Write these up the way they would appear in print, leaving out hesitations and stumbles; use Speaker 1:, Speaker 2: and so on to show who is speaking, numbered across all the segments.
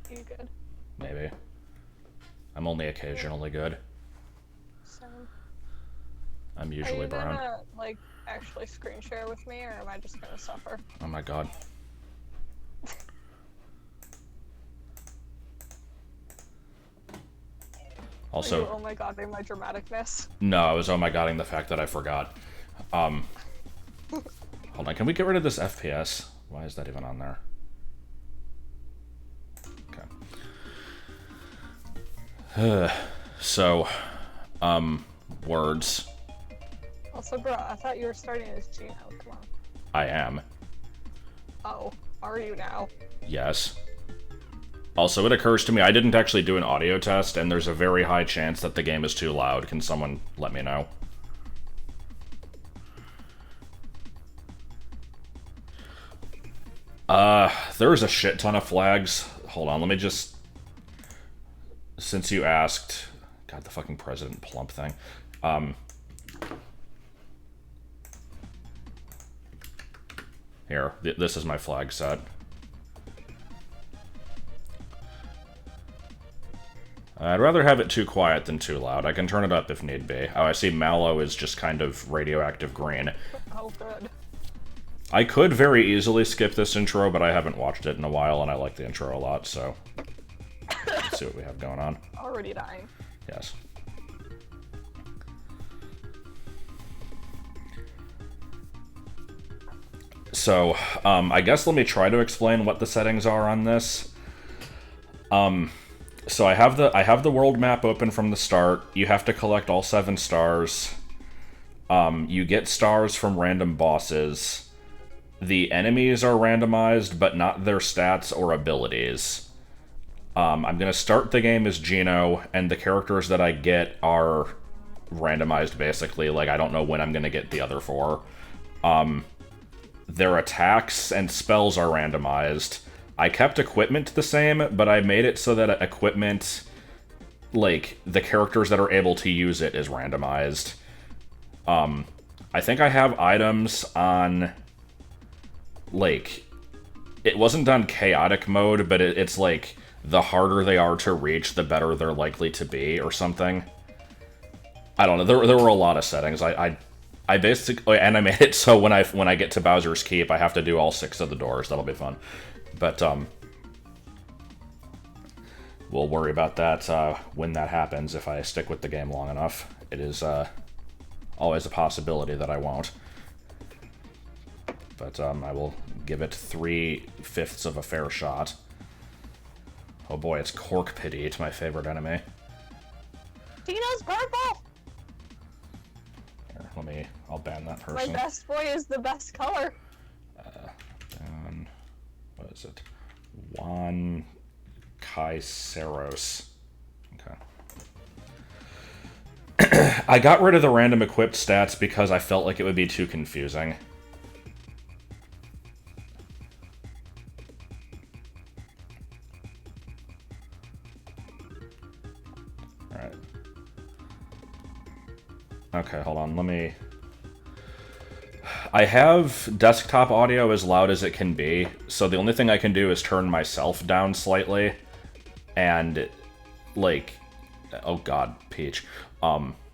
Speaker 1: You good?
Speaker 2: Maybe. I'm only occasionally good.
Speaker 1: So,
Speaker 2: I'm
Speaker 1: are
Speaker 2: usually
Speaker 1: you
Speaker 2: brown.
Speaker 1: gonna, like, actually screen share with me, or am I just gonna suffer?
Speaker 2: Oh my god.
Speaker 1: Are you
Speaker 2: Also,
Speaker 1: oh my god my dramaticness?
Speaker 2: no, I was oh my godding the fact that I forgot. Hold on, can we get rid of this FPS? Why is that even on there? Okay. So, words.
Speaker 1: Also, bro, I thought you were starting as Gino. Come on.
Speaker 2: I am.
Speaker 1: Oh, are you now?
Speaker 2: Yes. Also, it occurs to me I didn't actually do an audio test, and there's a very high chance that the game is too loud. Can someone let me know? There's a shit ton of flags. Hold on, let me just... Since you asked... God, the fucking President Plump thing. Here, this is my flag set. I'd rather have it too quiet than too loud. I can turn it up if need be. Oh, I see Mallow is just kind of radioactive green.
Speaker 1: Oh, good.
Speaker 2: I could very easily skip this intro, but I haven't watched it in a while, and I like the intro a lot, so... Let's see what we have going on.
Speaker 1: Already dying.
Speaker 2: Yes. So, I guess let me try to explain what the settings are on this. So I have the world map open from the start. You have to collect all 7 stars. You get stars from random bosses. The enemies are randomized, but not their stats or abilities. I'm gonna start the game as Gino, and the characters that I get are randomized, basically. Like, I don't know when I'm gonna get the other 4. Their attacks and spells are randomized. I kept equipment the same, but I made it so that equipment, like, the characters that are able to use it is randomized. I think I have items on, like, it wasn't on chaotic mode, but it's like, the harder they are to reach, the better they're likely to be, or something. I don't know, there were a lot of settings. I basically, and I made it so when I get to Bowser's Keep, I have to do all 6 of the doors. That'll be fun. But, we'll worry about that when that happens, if I stick with the game long enough. It is always a possibility that I won't. But I will give it 3/5 of a fair shot. Oh boy, it's Cork Pity, my favorite enemy.
Speaker 1: Dino's purple!
Speaker 2: Here, I'll ban that person.
Speaker 1: My best boy is the best color.
Speaker 2: What is it? Juan Kaiseros. Okay. I got rid of the random equipped stats because I felt like it would be too confusing. Alright. Okay, hold on, let me... I have desktop audio as loud as it can be, so the only thing I can do is turn myself down slightly, and, like, oh god, Peach,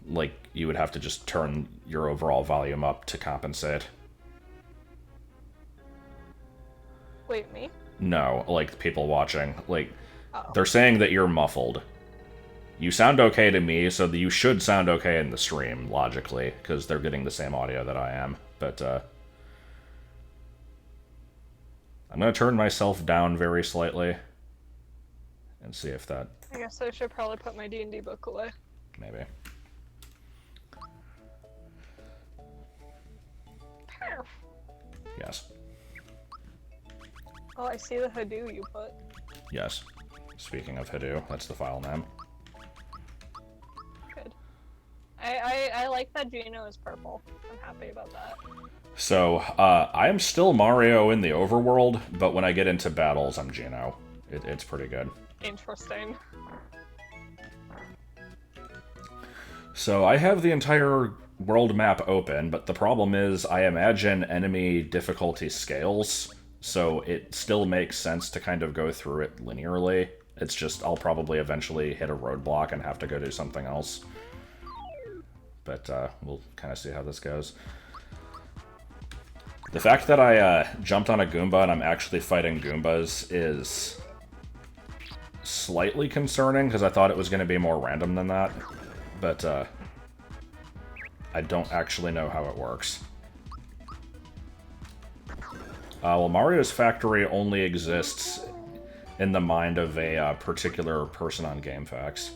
Speaker 2: like, you would have to just turn your overall volume up to compensate.
Speaker 1: Wait, me?
Speaker 2: No, like, people watching, like,
Speaker 1: Oh.
Speaker 2: they're saying that you're muffled. You sound okay to me, so you should sound okay in the stream, logically, because they're getting the same audio that I am. But, I'm gonna turn myself down very slightly and see if that...
Speaker 1: I guess I should probably put my D&D book away.
Speaker 2: Maybe.
Speaker 1: Perf.
Speaker 2: Yes.
Speaker 1: Oh, I see the Hadoo you put.
Speaker 2: Yes. Speaking of Hadoo, that's the file name.
Speaker 1: Good. I like that Gino is purple. I'm happy about that.
Speaker 2: So, I am still Mario in the overworld, but when I get into battles, I'm Gino. It's pretty good.
Speaker 1: Interesting.
Speaker 2: So, I have the entire world map open, but the problem is I imagine enemy difficulty scales so it still makes sense to kind of go through it linearly. It's just I'll probably eventually hit a roadblock and have to go do something else. But we'll kind of see how this goes. The fact that I jumped on a Goomba and I'm actually fighting Goombas is slightly concerning, because I thought it was going to be more random than that. But I don't actually know how it works. Well, Mario's Factory only exists in the mind of a particular person on GameFAQs.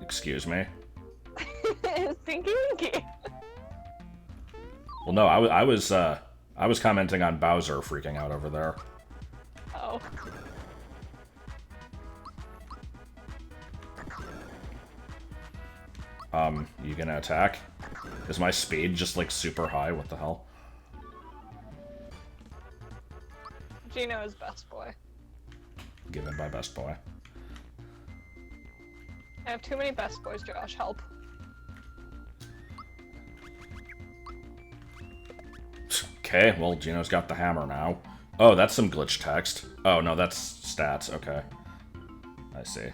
Speaker 2: Excuse me?
Speaker 1: Stinky Winky.
Speaker 2: Well, no, I was commenting on Bowser freaking out over there.
Speaker 1: Oh.
Speaker 2: You gonna attack? Is my speed just, like, super high? What the hell?
Speaker 1: Gino is best boy.
Speaker 2: Given by best boy.
Speaker 1: I have too many best boys, Josh. Help.
Speaker 2: Okay, well, Gino's got the hammer now. Oh, that's some glitch text. Oh, no, that's stats. Okay. I see.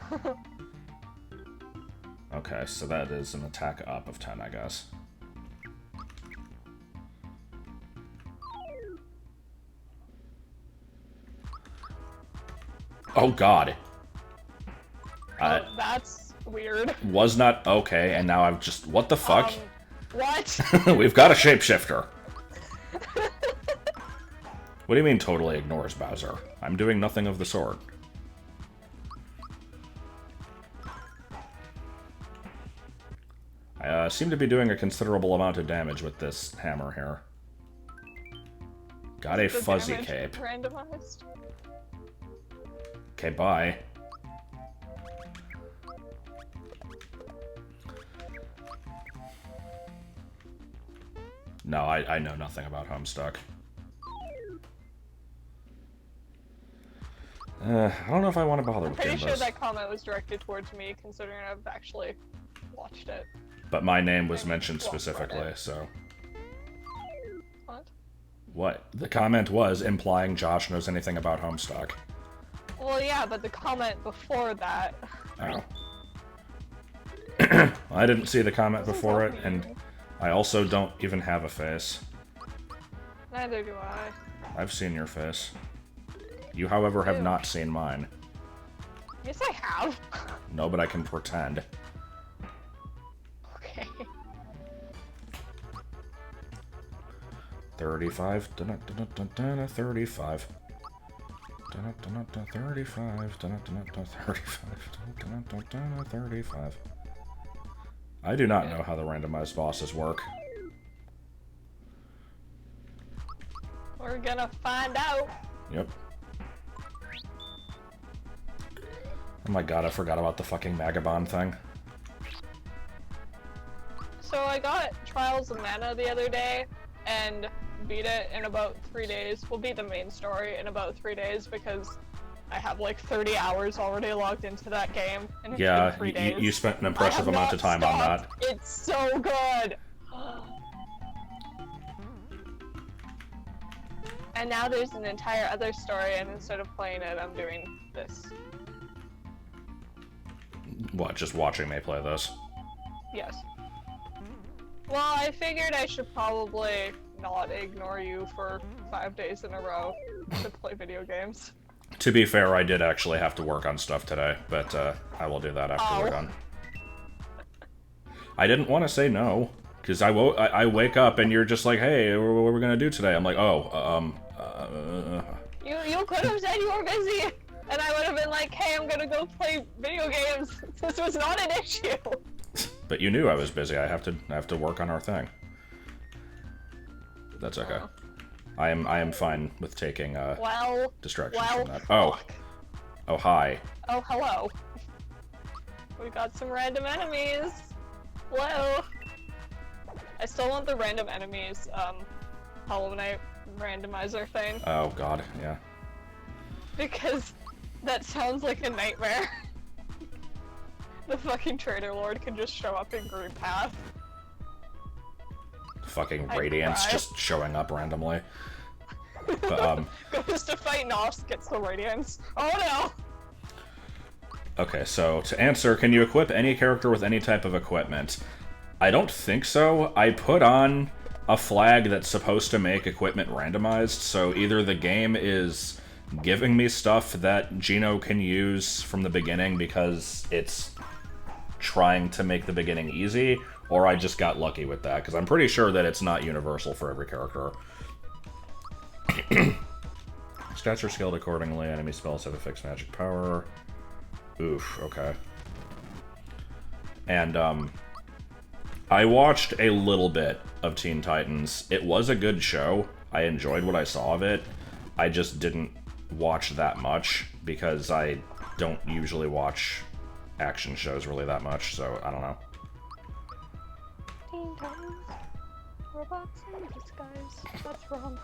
Speaker 2: Okay, so that is an attack up of 10, I guess. Oh, God.
Speaker 1: Oh, that's weird.
Speaker 2: Was not okay, and now I've just... What the fuck?
Speaker 1: What?
Speaker 2: We've got a shapeshifter. What do you mean totally ignores Bowser? I'm doing nothing of the sort. I seem to be doing a considerable amount of damage with this hammer here. Got a fuzzy cape.
Speaker 1: Randomized.
Speaker 2: Okay, bye. No, I know nothing about Homestuck. I don't know if I want to bother with
Speaker 1: Pretty
Speaker 2: Goombas.
Speaker 1: sure that comment was directed towards me, considering I've actually watched it.
Speaker 2: But my name was mentioned specifically, so...
Speaker 1: What?
Speaker 2: What? The comment was implying Josh knows anything about Homestuck.
Speaker 1: Well, yeah, but the comment before that...
Speaker 2: Oh. I didn't see the comment before it, and I also don't even have a face.
Speaker 1: Neither do I.
Speaker 2: I've seen your face. You, however, have not seen mine.
Speaker 1: Yes, I have.
Speaker 2: No, but I can pretend.
Speaker 1: Okay.
Speaker 2: 35. 35. 35. I do not know how the randomized bosses work.
Speaker 1: We're gonna find out.
Speaker 2: Yep. Oh my god, I forgot about the fucking Vagabond thing.
Speaker 1: So I got Trials of Mana the other day, and beat it in about 3 days. We'll beat the main story in about 3 days, because I have like 30 hours already logged into that game, and it's been 3 days.
Speaker 2: You spent an impressive amount of time on that.
Speaker 1: It's so good! And now there's an entire other story, and instead of playing it, I'm doing this.
Speaker 2: What, just watching me play this?
Speaker 1: Yes. Well, I figured I should probably not ignore you for 5 days in a row to play video games.
Speaker 2: To be fair, I did actually have to work on stuff today, but I will do that after we're done. I didn't want to say no, because I wake up and you're just like, hey, what are we gonna do today? I'm like, oh,
Speaker 1: You could have said you were busy, and I would have been like, hey, I'm gonna go play video games. This was not an issue.
Speaker 2: But you knew I was busy. I have to work on our thing. That's okay. I am fine with taking distractions from that. Oh. Oh, hi.
Speaker 1: Oh, hello. We got some random enemies. Hello. I still want the random enemies Hollow Knight randomizer thing.
Speaker 2: Oh god, yeah.
Speaker 1: Because that sounds like a nightmare. The fucking Trader Lord can just show up in Green Path.
Speaker 2: Fucking
Speaker 1: I'd
Speaker 2: radiance
Speaker 1: cry.
Speaker 2: just showing up randomly. But,
Speaker 1: Goes to fight Nos, gets the radiance. Oh no!
Speaker 2: okay, so to answer, can you equip any character with any type of equipment? I don't think so. I put on a flag that's supposed to make equipment randomized, so either the game is giving me stuff that Gino can use from the beginning because it's trying to make the beginning easy, or I just got lucky with that, because I'm pretty sure that it's not universal for every character. Stats are scaled accordingly. Enemy spells have a fixed magic power. Oof, okay. And, I watched a little bit of Teen Titans. It was a good show. I enjoyed what I saw of it. I just didn't watch that much, because I don't usually watch action shows really that much, so I don't know.
Speaker 1: Teen Titans. Robots in disguise. That's wrong.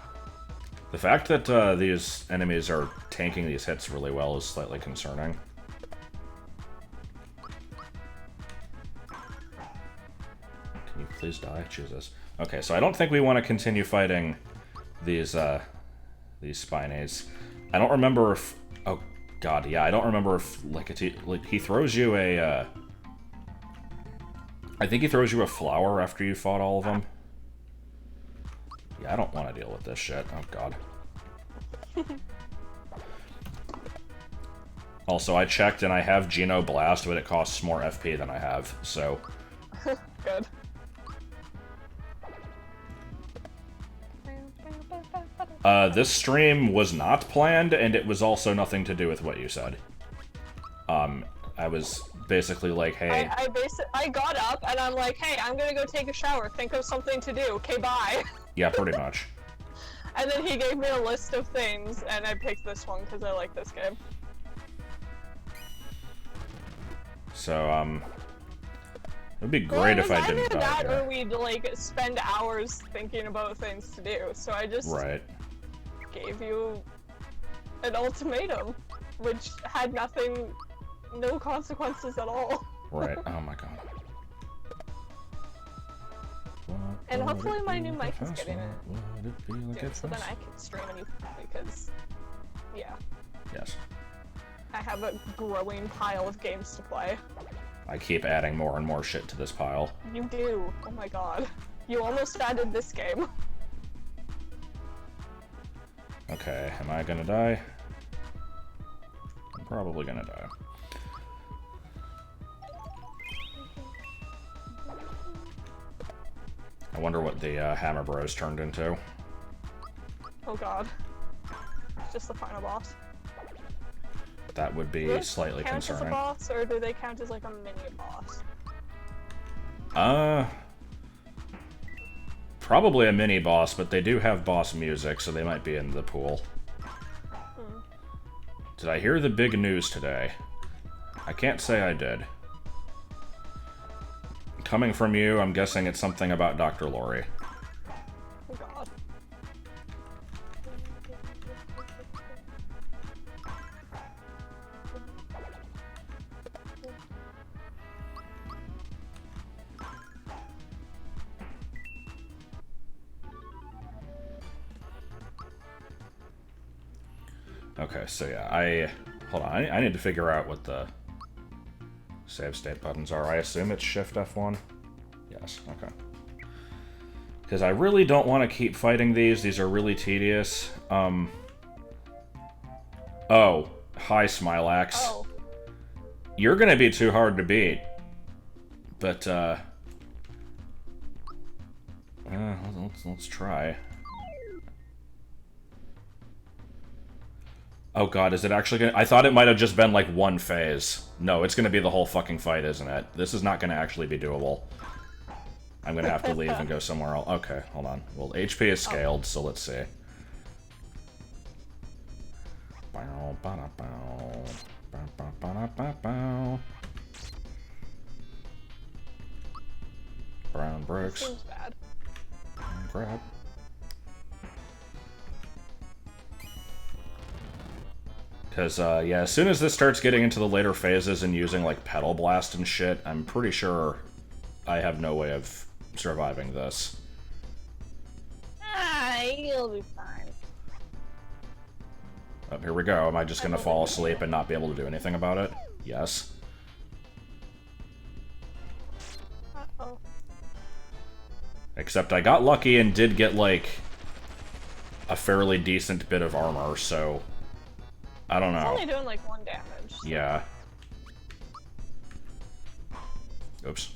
Speaker 2: The fact that these enemies are tanking these hits really well is slightly concerning. Can you please die? Jesus. Okay, so I don't think we want to continue fighting these Spinies. I don't remember if... Oh, God, yeah, I don't remember if, like he throws you a, I think he throws you a flower after you fought all of them. Yeah, I don't want to deal with this shit. Oh, God. Also, I checked and I have Geno Blast, but it costs more FP than I have, so...
Speaker 1: Good.
Speaker 2: This stream was not planned, and it was also nothing to do with what you said. I was basically like, hey...
Speaker 1: I got up, and I'm like, hey, I'm gonna go take a shower, think of something to do, okay, bye.
Speaker 2: Yeah, pretty much.
Speaker 1: And then he gave me a list of things, and I picked this one because I like this game.
Speaker 2: So, it'd be great if I didn't die
Speaker 1: that,
Speaker 2: here.
Speaker 1: or we'd, like, spend hours thinking about things to do, so I just gave you an ultimatum, which had no consequences at all.
Speaker 2: Right, oh my God.
Speaker 1: And hopefully my new mic is getting it. So then I can stream a new because, yeah.
Speaker 2: Yes.
Speaker 1: I have a growing pile of games to play.
Speaker 2: I keep adding more and more shit to this pile.
Speaker 1: You do. Oh my God. You almost added this game.
Speaker 2: Okay, am I gonna die? I'm probably gonna die. I wonder what the Hammer Bros turned into.
Speaker 1: Oh God. It's just the final boss.
Speaker 2: That would be slightly
Speaker 1: count
Speaker 2: concerning.
Speaker 1: As a boss, or do they count as like a mini boss?
Speaker 2: Probably a mini boss, but they do have boss music, so they might be in the pool. Did I hear the big news today? I can't say I did. Coming from you, I'm guessing it's something about Dr. Lori.
Speaker 1: Oh God.
Speaker 2: Okay, so yeah, hold on, I need to figure out what the save state buttons are. I assume it's Shift F1? Yes, okay. Because I really don't want to keep fighting these are really tedious. Oh, hi Smilax.
Speaker 1: Oh.
Speaker 2: You're gonna be too hard to beat. But, let's try. Oh God, is it actually gonna... I thought it might have just been like one phase. No, it's gonna be the whole fucking fight, isn't it? This is not gonna actually be doable. I'm gonna have to leave and go somewhere else. Okay, hold on. Well, HP is scaled, so let's see. Brown bricks.
Speaker 1: Seems bad.
Speaker 2: Crap. Because, yeah, as soon as this starts getting into the later phases and using, like, Petal Blast and shit, I'm pretty sure I have no way of surviving this.
Speaker 1: It'll be fine.
Speaker 2: Oh, here we go. Am I just gonna fall asleep and not be able to do anything about it? Yes.
Speaker 1: Uh-oh.
Speaker 2: Except I got lucky and did get, like, a fairly decent bit of armor, so... I don't know.
Speaker 1: It's only doing, like, 1 damage.
Speaker 2: Yeah. Oops.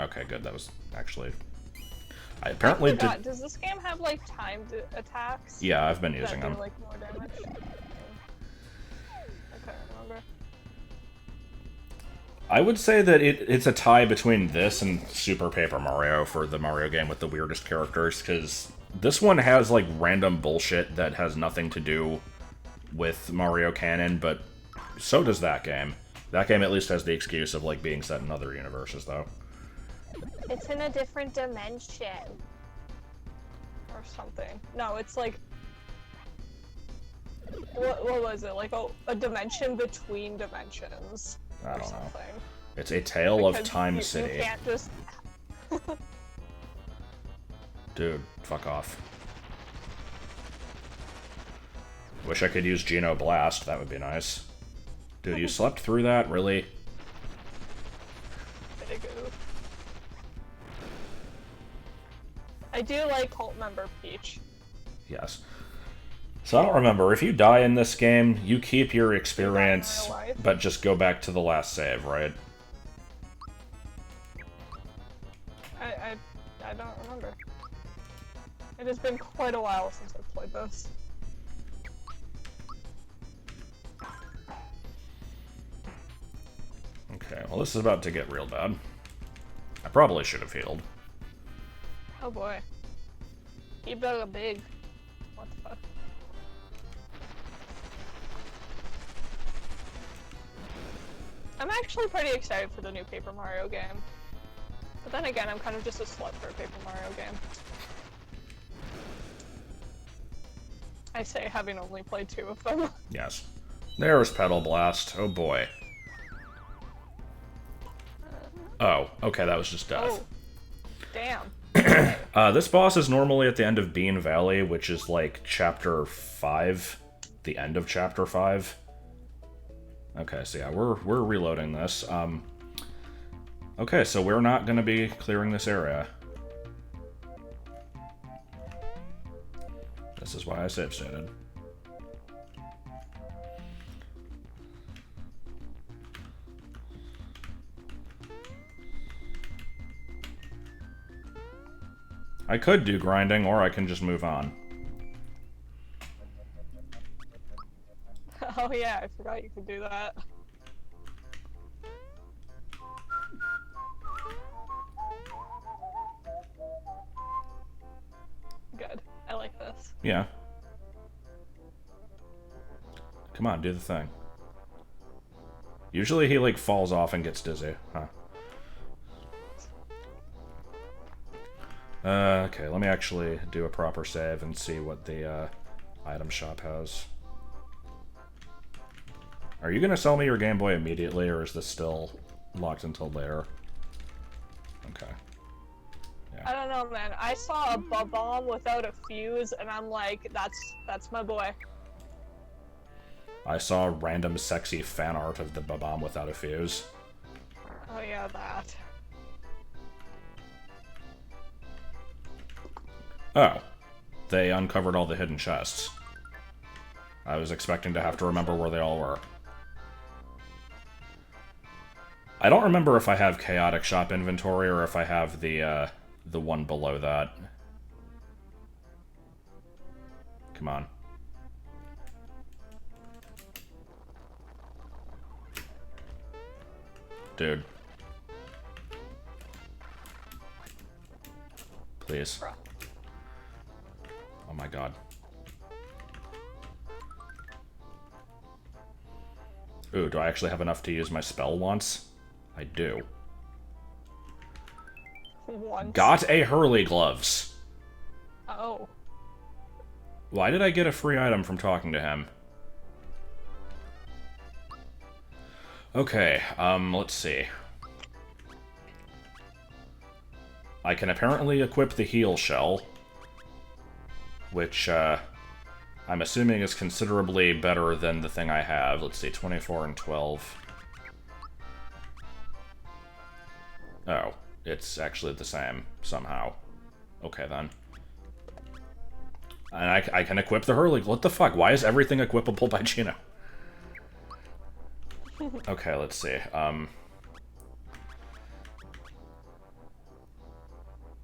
Speaker 2: Okay, good. That was actually... I apparently did...
Speaker 1: Does this game have, like, timed attacks?
Speaker 2: Yeah, I've been using
Speaker 1: that do,
Speaker 2: them.
Speaker 1: like, more damage? I can't remember.
Speaker 2: I would say that it's a tie between this and Super Paper Mario for the Mario game with the weirdest characters, because this one has, like, random bullshit that has nothing to do with Mario canon, but so does that game. That game at least has the excuse of, like, being set in other universes, though.
Speaker 1: It's in a different dimension. Or something. No, it's like... What was it? Like a dimension between dimensions.
Speaker 2: I don't
Speaker 1: know.
Speaker 2: It's a tale of
Speaker 1: Because
Speaker 2: Time
Speaker 1: you
Speaker 2: City.
Speaker 1: can't just...
Speaker 2: Dude, fuck off. Wish I could use Geno Blast, that would be nice. Dude, you slept through that? Really?
Speaker 1: I do like cult member Peach.
Speaker 2: Yes. So I don't remember, if you die in this game, you keep your experience, but just go back to the last save, right?
Speaker 1: I don't remember. It has been quite a while since I've played this.
Speaker 2: Okay, well this is about to get real bad. I probably should have healed.
Speaker 1: Oh boy. You better big. What the fuck? I'm actually pretty excited for the new Paper Mario game. But then again, I'm kind of just a slut for a Paper Mario game. I say having only played 2 of them.
Speaker 2: Yes. There's Pedal Blast. Oh boy. Oh, okay, that was just death.
Speaker 1: Oh, damn.
Speaker 2: This boss is normally at the end of Bean Valley, which is like Chapter 5. The end of Chapter 5. Okay, so yeah, we're reloading this. Okay, so we're not gonna be clearing this area. This is why I save stated. I could do grinding, or I can just move on.
Speaker 1: Oh yeah, I forgot you could do that. Good. I like this.
Speaker 2: Yeah. Come on, do the thing. Usually he, like, falls off and gets dizzy. Huh. Okay, let me actually do a proper save and see what the, item shop has. Are you gonna sell me your Game Boy immediately, or is this still locked until later? Okay. Yeah.
Speaker 1: I don't know, man. I saw a bomb without a fuse, and I'm like, that's my boy.
Speaker 2: I saw random sexy fan art of the bomb without a fuse.
Speaker 1: Oh yeah, that.
Speaker 2: Oh. They uncovered all the hidden chests. I was expecting to have to remember where they all were. I don't remember if I have Chaotic Shop inventory or if I have the one below that. Come on. Dude. Please. Oh my god. Ooh, do I actually have enough to use my spell once? I do.
Speaker 1: Once.
Speaker 2: Got a Hurley Gloves.
Speaker 1: Oh.
Speaker 2: Why did I get a free item from talking to him? Okay, let's see. I can apparently equip the heal shell. which I'm assuming is considerably better than the thing I have. Let's see, 24 and 12. Oh, it's actually the same, somehow. Okay, then. And I can equip the Hurley. What the fuck? Why is everything equipable by Gino? Okay, let's see.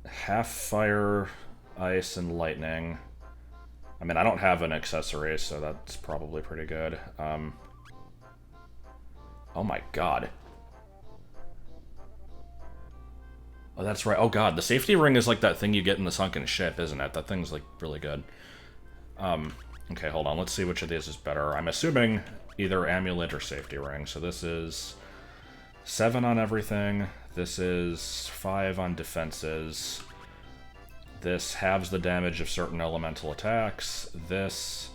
Speaker 2: Half fire, ice, and lightning. I mean, I don't have an accessory, so that's probably pretty good. Oh my god. Oh, that's right. Oh god, the safety ring is like that thing you get in the sunken ship, isn't it? That thing's, like, really good. Okay, hold on. Let's see which of these is better. I'm assuming either amulet or safety ring. So this is 7 on everything. This is 5 on defenses. This halves the damage of certain elemental attacks. This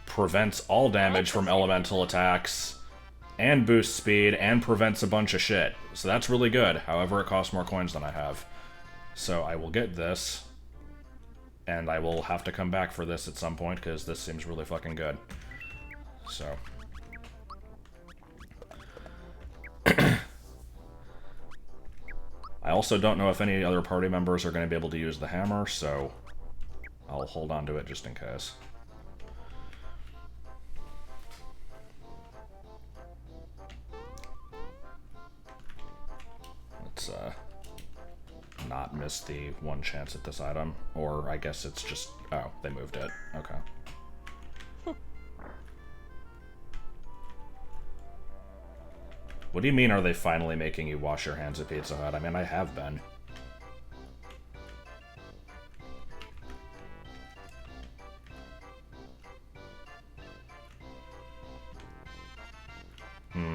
Speaker 2: prevents all damage from elemental attacks, and boosts speed, and prevents a bunch of shit. So that's really good. However, it costs more coins than I have. So I will get this, and I will have to come back for this at some point, because this seems really fucking good. So... I also don't know if any other party members are going to be able to use the hammer, so I'll hold on to it just in case. Let's not miss the one chance at this item. Or I guess it's just... Oh, they moved it. Okay. What do you mean, are they finally making you wash your hands at Pizza Hut? I mean, I have been.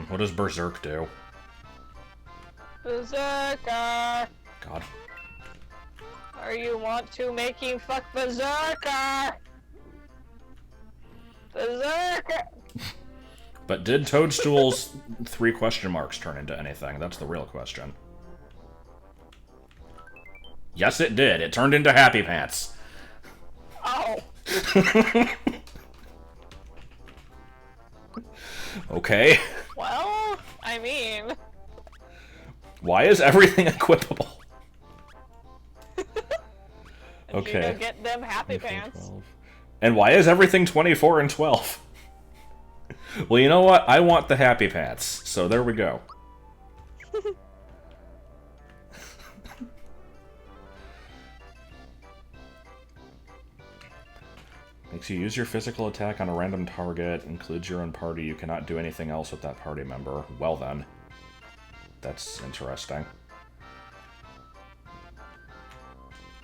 Speaker 2: What does Berserk do?
Speaker 1: Berserker!
Speaker 2: God.
Speaker 1: Are you want to making fuck Berserker? Berserker!
Speaker 2: But did Toadstool's 3 question marks turn into anything? That's the real question. Yes, it did. It turned into Happy Pants.
Speaker 1: Oh.
Speaker 2: Okay.
Speaker 1: Well, I mean...
Speaker 2: Why is everything equipable?
Speaker 1: Okay. You get them Happy Pants.
Speaker 2: 12. And why is everything 24 and 12? Well, you know what? I want the Happy Pants, so there we go. Makes you use your physical attack on a random target, includes your own party, you cannot do anything else with that party member. Well then. That's interesting.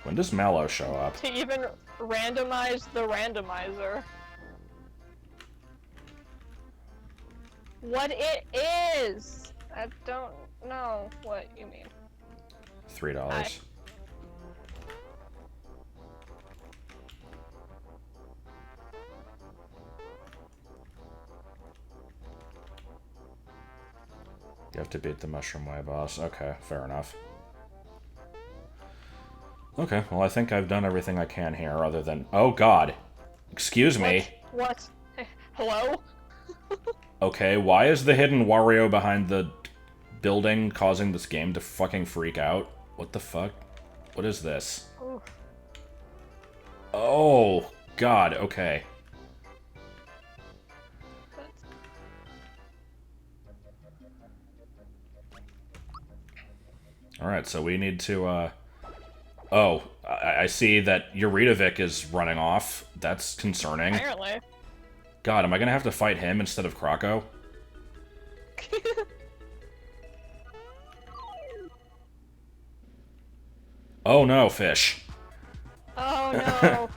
Speaker 2: When does Mallow show up?
Speaker 1: To even randomize the randomizer. What it is! I don't know what you mean.
Speaker 2: $3. You have to beat the Mushroom Way boss. Okay, fair enough. Okay, well I think I've done everything I can here other than... Oh god! Excuse me!
Speaker 1: What? Hello?
Speaker 2: Okay, why is the hidden Wario behind the building causing this game to fucking freak out? What the fuck? What is this?
Speaker 1: Ooh.
Speaker 2: Oh, god, okay. Alright, so we need to, Oh, I see that Eurekavic is running off. That's concerning.
Speaker 1: Apparently.
Speaker 2: God, am I gonna have to fight him instead of Croco? Oh no, fish.
Speaker 1: Oh no.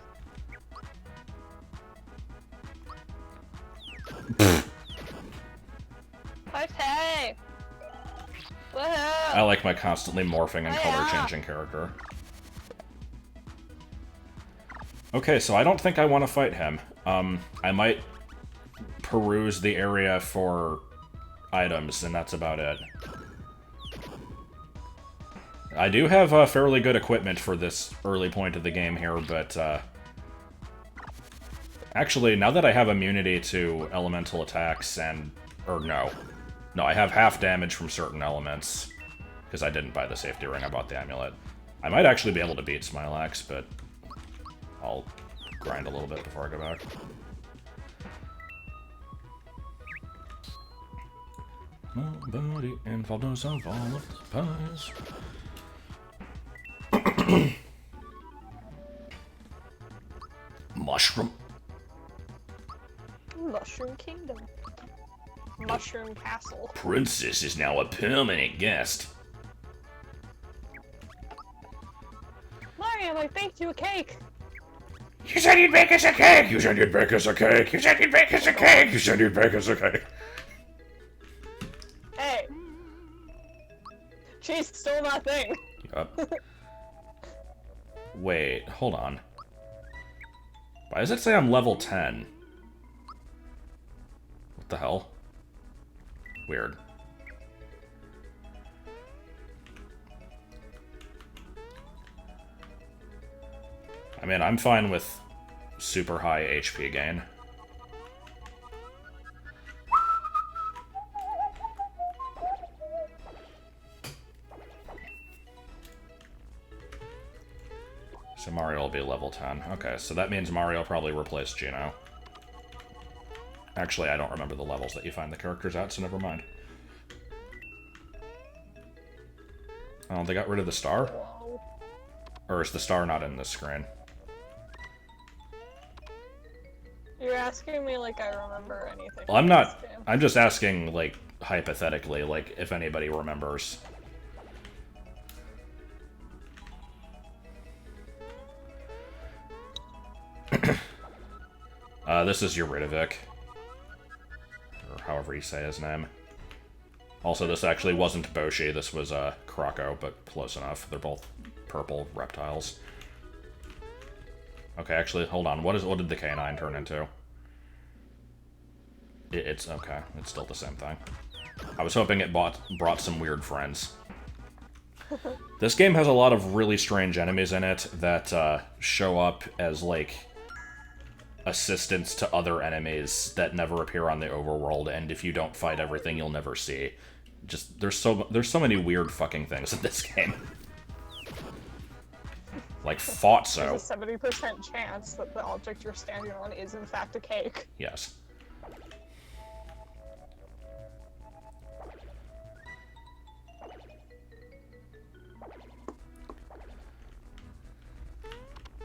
Speaker 1: Okay. Woohoo!
Speaker 2: I like my constantly morphing and color-changing character. Okay, so I don't think I want to fight him. I might peruse the area for items, and that's about it. I do have fairly good equipment for this early point of the game here, but Actually, now that I have immunity to elemental attacks and... Or no. No, I have half damage from certain elements. Because I didn't buy the safety ring, I bought the amulet. I might actually be able to beat Smilax, but... I'll grind a little bit before I go back. Nobody involved knows of all of the pies. Mushroom.
Speaker 1: Mushroom Kingdom. Mushroom Castle.
Speaker 2: Princess is now a permanent guest.
Speaker 1: Mariam, I baked you a cake!
Speaker 2: You said you'd bake us a cake! You said you'd bake us a cake! You said you'd bake us a cake! You said you'd bake us a cake!
Speaker 1: Hey! Cheese stole my thing!
Speaker 2: Yup. Wait, hold on. Why does it say I'm level 10? What the hell? Weird. I mean, I'm fine with super high HP gain. So Mario will be level 10. Okay, so that means Mario probably replaced Geno. Actually, I don't remember the levels that you find the characters at, so never mind. Oh, they got rid of the star? Or is the star not in this screen?
Speaker 1: You're asking me like I remember anything.
Speaker 2: Well, I'm not... I'm just asking, like, hypothetically, like, if anybody remembers. This is Eurydivic. Or however you say his name. Also, this actually wasn't Boshi, this was, Croco, but close enough. They're both purple reptiles. Okay, actually, hold on. What did the canine turn into? It's okay. It's still the same thing. I was hoping it brought some weird friends. This game has a lot of really strange enemies in it that show up as, like, assistants to other enemies that never appear on the overworld, and if you don't fight everything, you'll never see. Just, there's so many weird fucking things in this game. Like, fought so.
Speaker 1: There's a 70% chance that the object you're standing on is in fact a cake.
Speaker 2: Yes.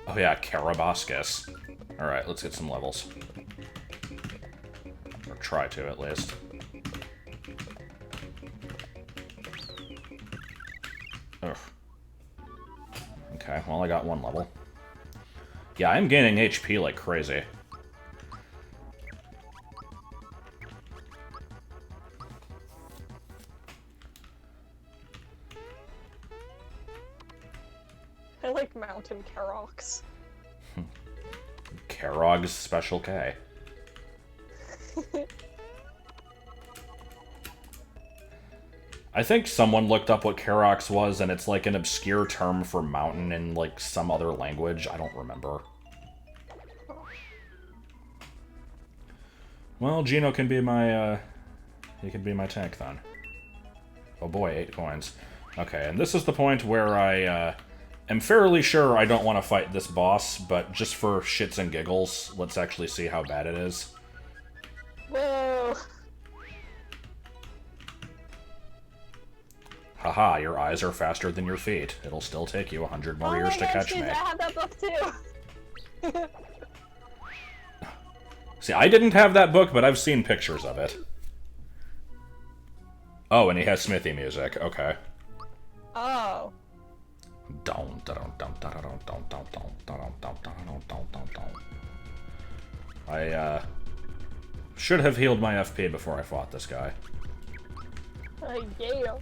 Speaker 2: Oh yeah, Carabascus. Alright, let's get some levels. Or try to, at least. Ugh. Okay, well I got one level. Yeah, I'm gaining HP like crazy.
Speaker 1: I like mountain Karoks.
Speaker 2: Karog's Special K. I think someone looked up what Karox was, and it's like an obscure term for mountain in like some other language. I don't remember. Well, Geno can be my, he can be my tank then. Oh boy, 8 coins. Okay, and this is the point where I, am fairly sure I don't want to fight this boss, but just for shits and giggles, let's actually see how bad it is.
Speaker 1: Whoa!
Speaker 2: Haha, your eyes are faster than your feet. It'll still take you 100 more years to catch me.
Speaker 1: I have that book too!
Speaker 2: See, I didn't have that book, but I've seen pictures of it. Oh, and he has Smithy music. Okay.
Speaker 1: Oh.
Speaker 2: I should have healed my FP before I fought this guy.
Speaker 1: Yeah.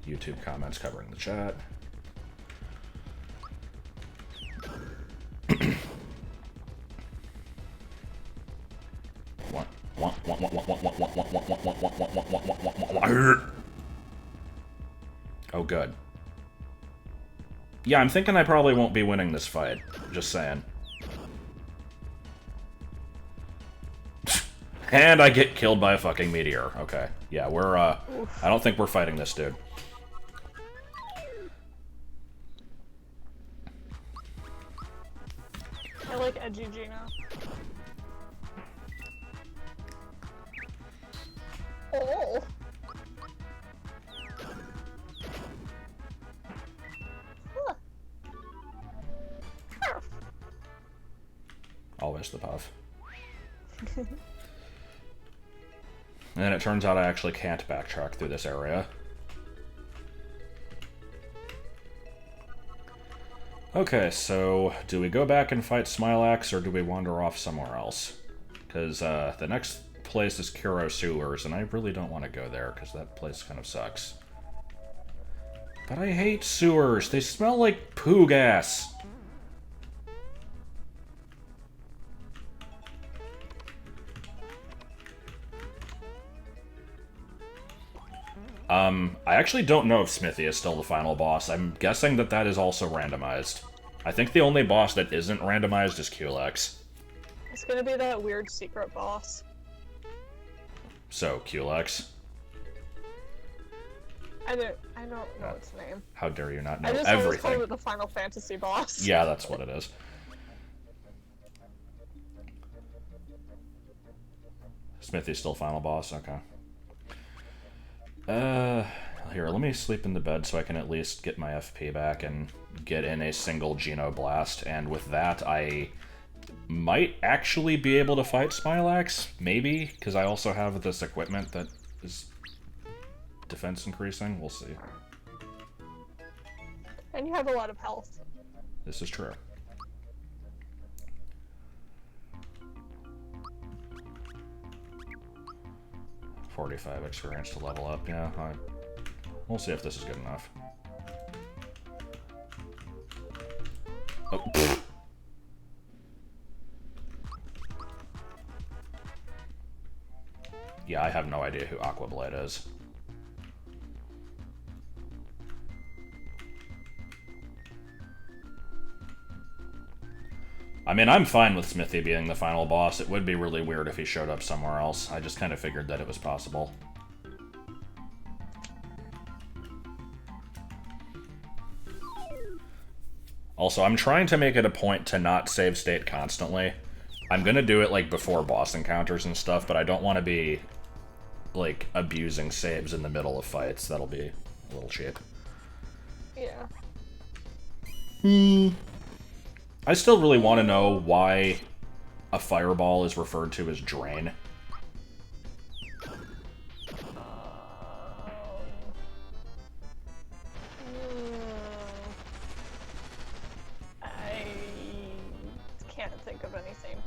Speaker 2: YouTube comments covering the chat. Oh, good. Yeah, I'm thinking I probably won't be winning this fight. Just saying. And I get killed by a fucking meteor. Okay. Yeah, we're, I don't think we're fighting this dude.
Speaker 1: I like edgy Gino. Oh! Huh. Perf.
Speaker 2: Always the puff. And then it turns out I actually can't backtrack through this area. Okay, so do we go back and fight Smilax, or do we wander off somewhere else? Because the next place is Cairo Sewers, and I really don't want to go there, because that place kind of sucks. But I hate sewers. They smell like poo gas. I actually don't know if Smithy is still the final boss. I'm guessing that that is also randomized. I think the only boss that isn't randomized is Culex.
Speaker 1: It's gonna be that weird secret boss.
Speaker 2: So, Culex.
Speaker 1: I don't know its name.
Speaker 2: How dare you not know
Speaker 1: I just always call
Speaker 2: everything?
Speaker 1: it the Final Fantasy boss.
Speaker 2: Yeah, that's what it is. Smithy's still final boss, okay. Here, let me sleep in the bed so I can at least get my FP back and get in a single Geno Blast, and with that, I might actually be able to fight Smilax, maybe, because I also have this equipment that is defense increasing, we'll see.
Speaker 1: And you have a lot of health.
Speaker 2: This is true. $45 experience to level up, yeah. We'll see if this is good enough. Oh, pfft. Yeah, I have no idea who Aquablade is. I mean, I'm fine with Smithy being the final boss. It would be really weird if he showed up somewhere else. I just kind of figured that it was possible. Also, I'm trying to make it a point to not save state constantly. I'm gonna do it, like, before boss encounters and stuff, but I don't want to be, like, abusing saves in the middle of fights. That'll be a little cheap.
Speaker 1: Yeah.
Speaker 2: I still really want to know why a fireball is referred to as Drain.
Speaker 1: I can't think of anything.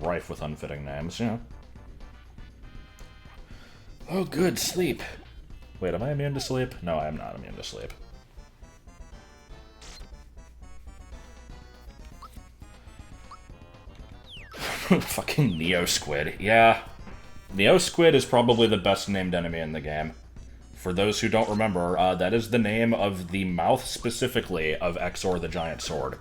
Speaker 2: Rife with unfitting names, yeah. Oh, good, sleep. Wait, am I immune to sleep? No, I am not immune to sleep. Fucking Neo Squid. Yeah. Neo Squid is probably the best named enemy in the game. For those who don't remember, that is the name of the mouth specifically of Exor the Giant Sword.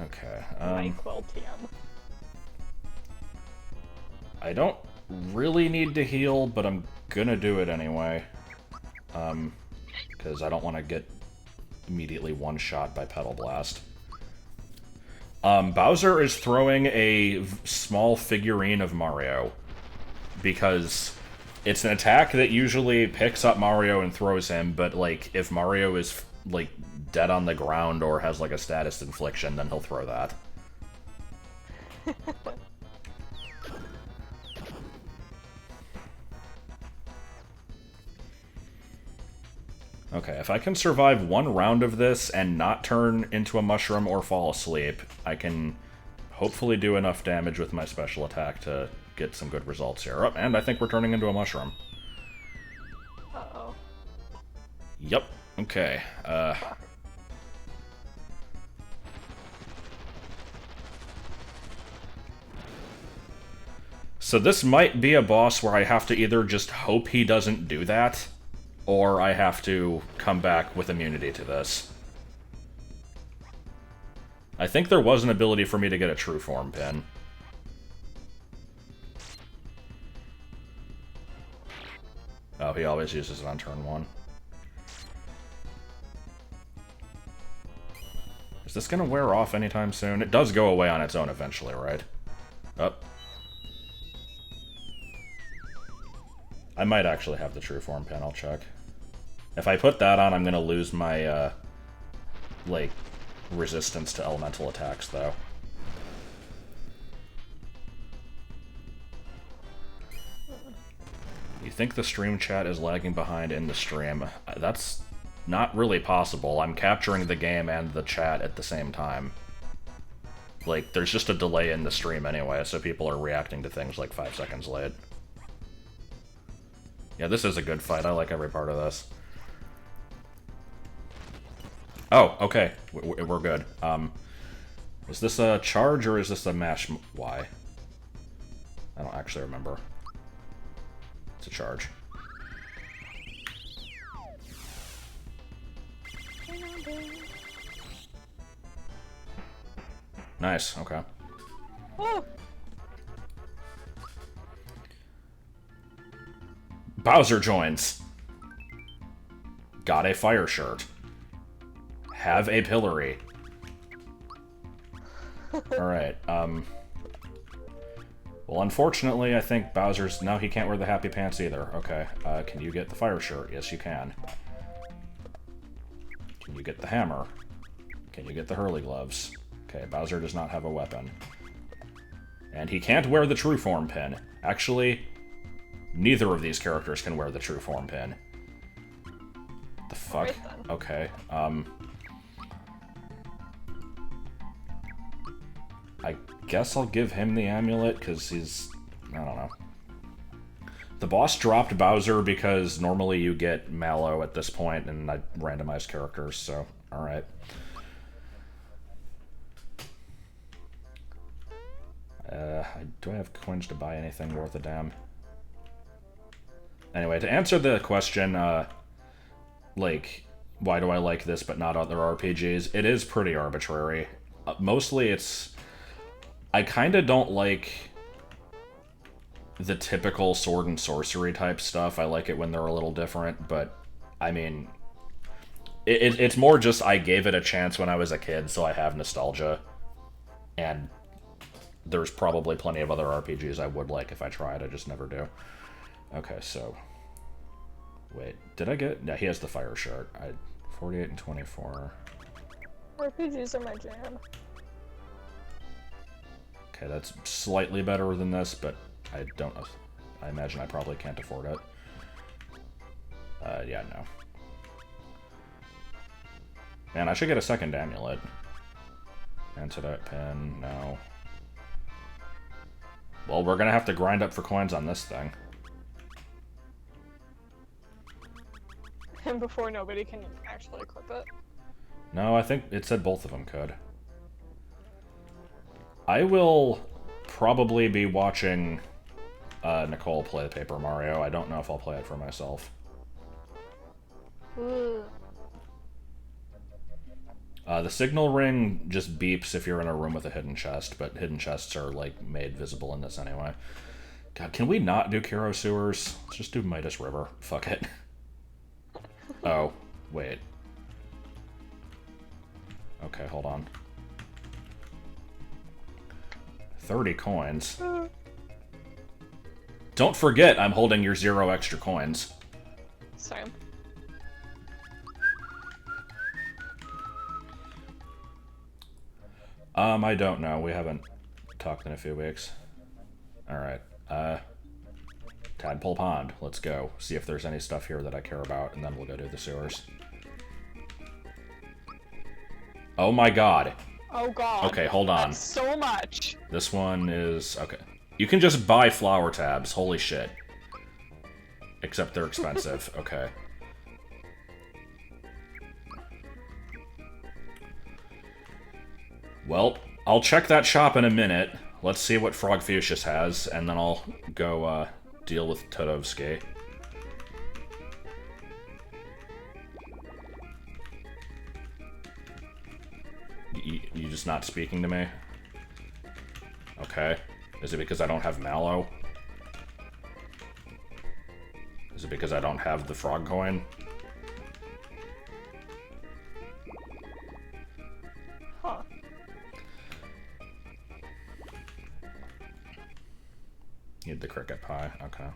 Speaker 2: Okay,
Speaker 1: NyQuil TM.
Speaker 2: I don't really need to heal, but I'm gonna do it anyway. Because I don't want to get immediately one-shot by Petal Blast. Bowser is throwing a small figurine of Mario, because it's an attack that usually picks up Mario and throws him, but, like, if Mario is, like, dead on the ground or has, like, a status infliction, then he'll throw that. Okay, if I can survive one round of this and not turn into a mushroom or fall asleep, I can hopefully do enough damage with my special attack to get some good results here. Oh, and I think we're turning into a mushroom.
Speaker 1: Uh-oh.
Speaker 2: Yep. Okay. So this might be a boss where I have to either just hope he doesn't do that, or I have to come back with immunity to this. I think there was an ability for me to get a true form pin. Oh, he always uses it on turn 1. Is this gonna wear off anytime soon? It does go away on its own eventually, right? Oh. I might actually have the true form pin, I'll check. If I put that on, I'm gonna lose my, like, resistance to elemental attacks, though. You think the stream chat is lagging behind in the stream? That's not really possible. I'm capturing the game and the chat at the same time. Like, there's just a delay in the stream anyway, so people are reacting to things like 5 seconds late. Yeah, this is a good fight. I like every part of this. Oh, okay. We're good. Is this a charge or is this a mash Y? I don't actually remember. It's a charge. Nice, okay.
Speaker 1: Oh.
Speaker 2: Bowser joins. Got a fire shirt. Have a pillory. Alright, well, unfortunately, I think Bowser's... No, he can't wear the happy pants either. Okay, can you get the fire shirt? Yes, you can. Can you get the hammer? Can you get the hurley gloves? Okay, Bowser does not have a weapon. And he can't wear the true form pin. Actually, neither of these characters can wear the true form pin. The fuck?
Speaker 1: Right then.
Speaker 2: Okay, I guess I'll give him the amulet, because he's... I don't know. The boss dropped Bowser because normally you get Mallow at this point, and I randomized characters, so... Alright. Do I have coins to buy anything worth a damn? Anyway, to answer the question, like, why do I like this but not other RPGs? It is pretty arbitrary. Mostly it's... I kinda don't like the typical sword and sorcery type stuff. I like it when they're a little different, but, I mean... It's more just I gave it a chance when I was a kid, so I have nostalgia. And there's probably plenty of other RPGs I would like if I tried, I just never do. Okay, so... Wait, did I get... Yeah, he has the fire shirt. 48 and 24.
Speaker 1: RPGs are my jam.
Speaker 2: Okay, that's slightly better than this, but I don't know. I imagine I probably can't afford it. Yeah, no. Man, I should get a second amulet. Antidote pin, no. Well, we're gonna have to grind up for coins on this thing.
Speaker 1: And before nobody can actually equip it.
Speaker 2: No, I think it said both of them could. I will probably be watching Nicole play Paper Mario. I don't know if I'll play it for myself.
Speaker 1: Ooh.
Speaker 2: The signal ring just beeps if you're in a room with a hidden chest, but hidden chests are, like, made visible in this anyway. God, can we not do Cairo Sewers? Let's just do Midas River. Fuck it. Oh, wait. Okay, hold on. 30 coins. Don't forget, I'm holding your 0 extra coins.
Speaker 1: Same.
Speaker 2: I don't know. We haven't talked in a few weeks. Alright, Tadpole Pond. Let's go. See if there's any stuff here that I care about, and then we'll go do the sewers. Oh my god.
Speaker 1: Oh god.
Speaker 2: Okay, hold on.
Speaker 1: That's so much.
Speaker 2: This one is... okay. You can just buy flower tabs. Holy shit. Except they're expensive. Okay. Well, I'll check that shop in a minute. let's see what Frogfucius has, and then I'll go deal with Todovsky. You just not speaking to me? Okay. Is it because I don't have Mallow? Is it because I don't have the frog coin?
Speaker 1: Huh.
Speaker 2: Need the cricket pie, okay.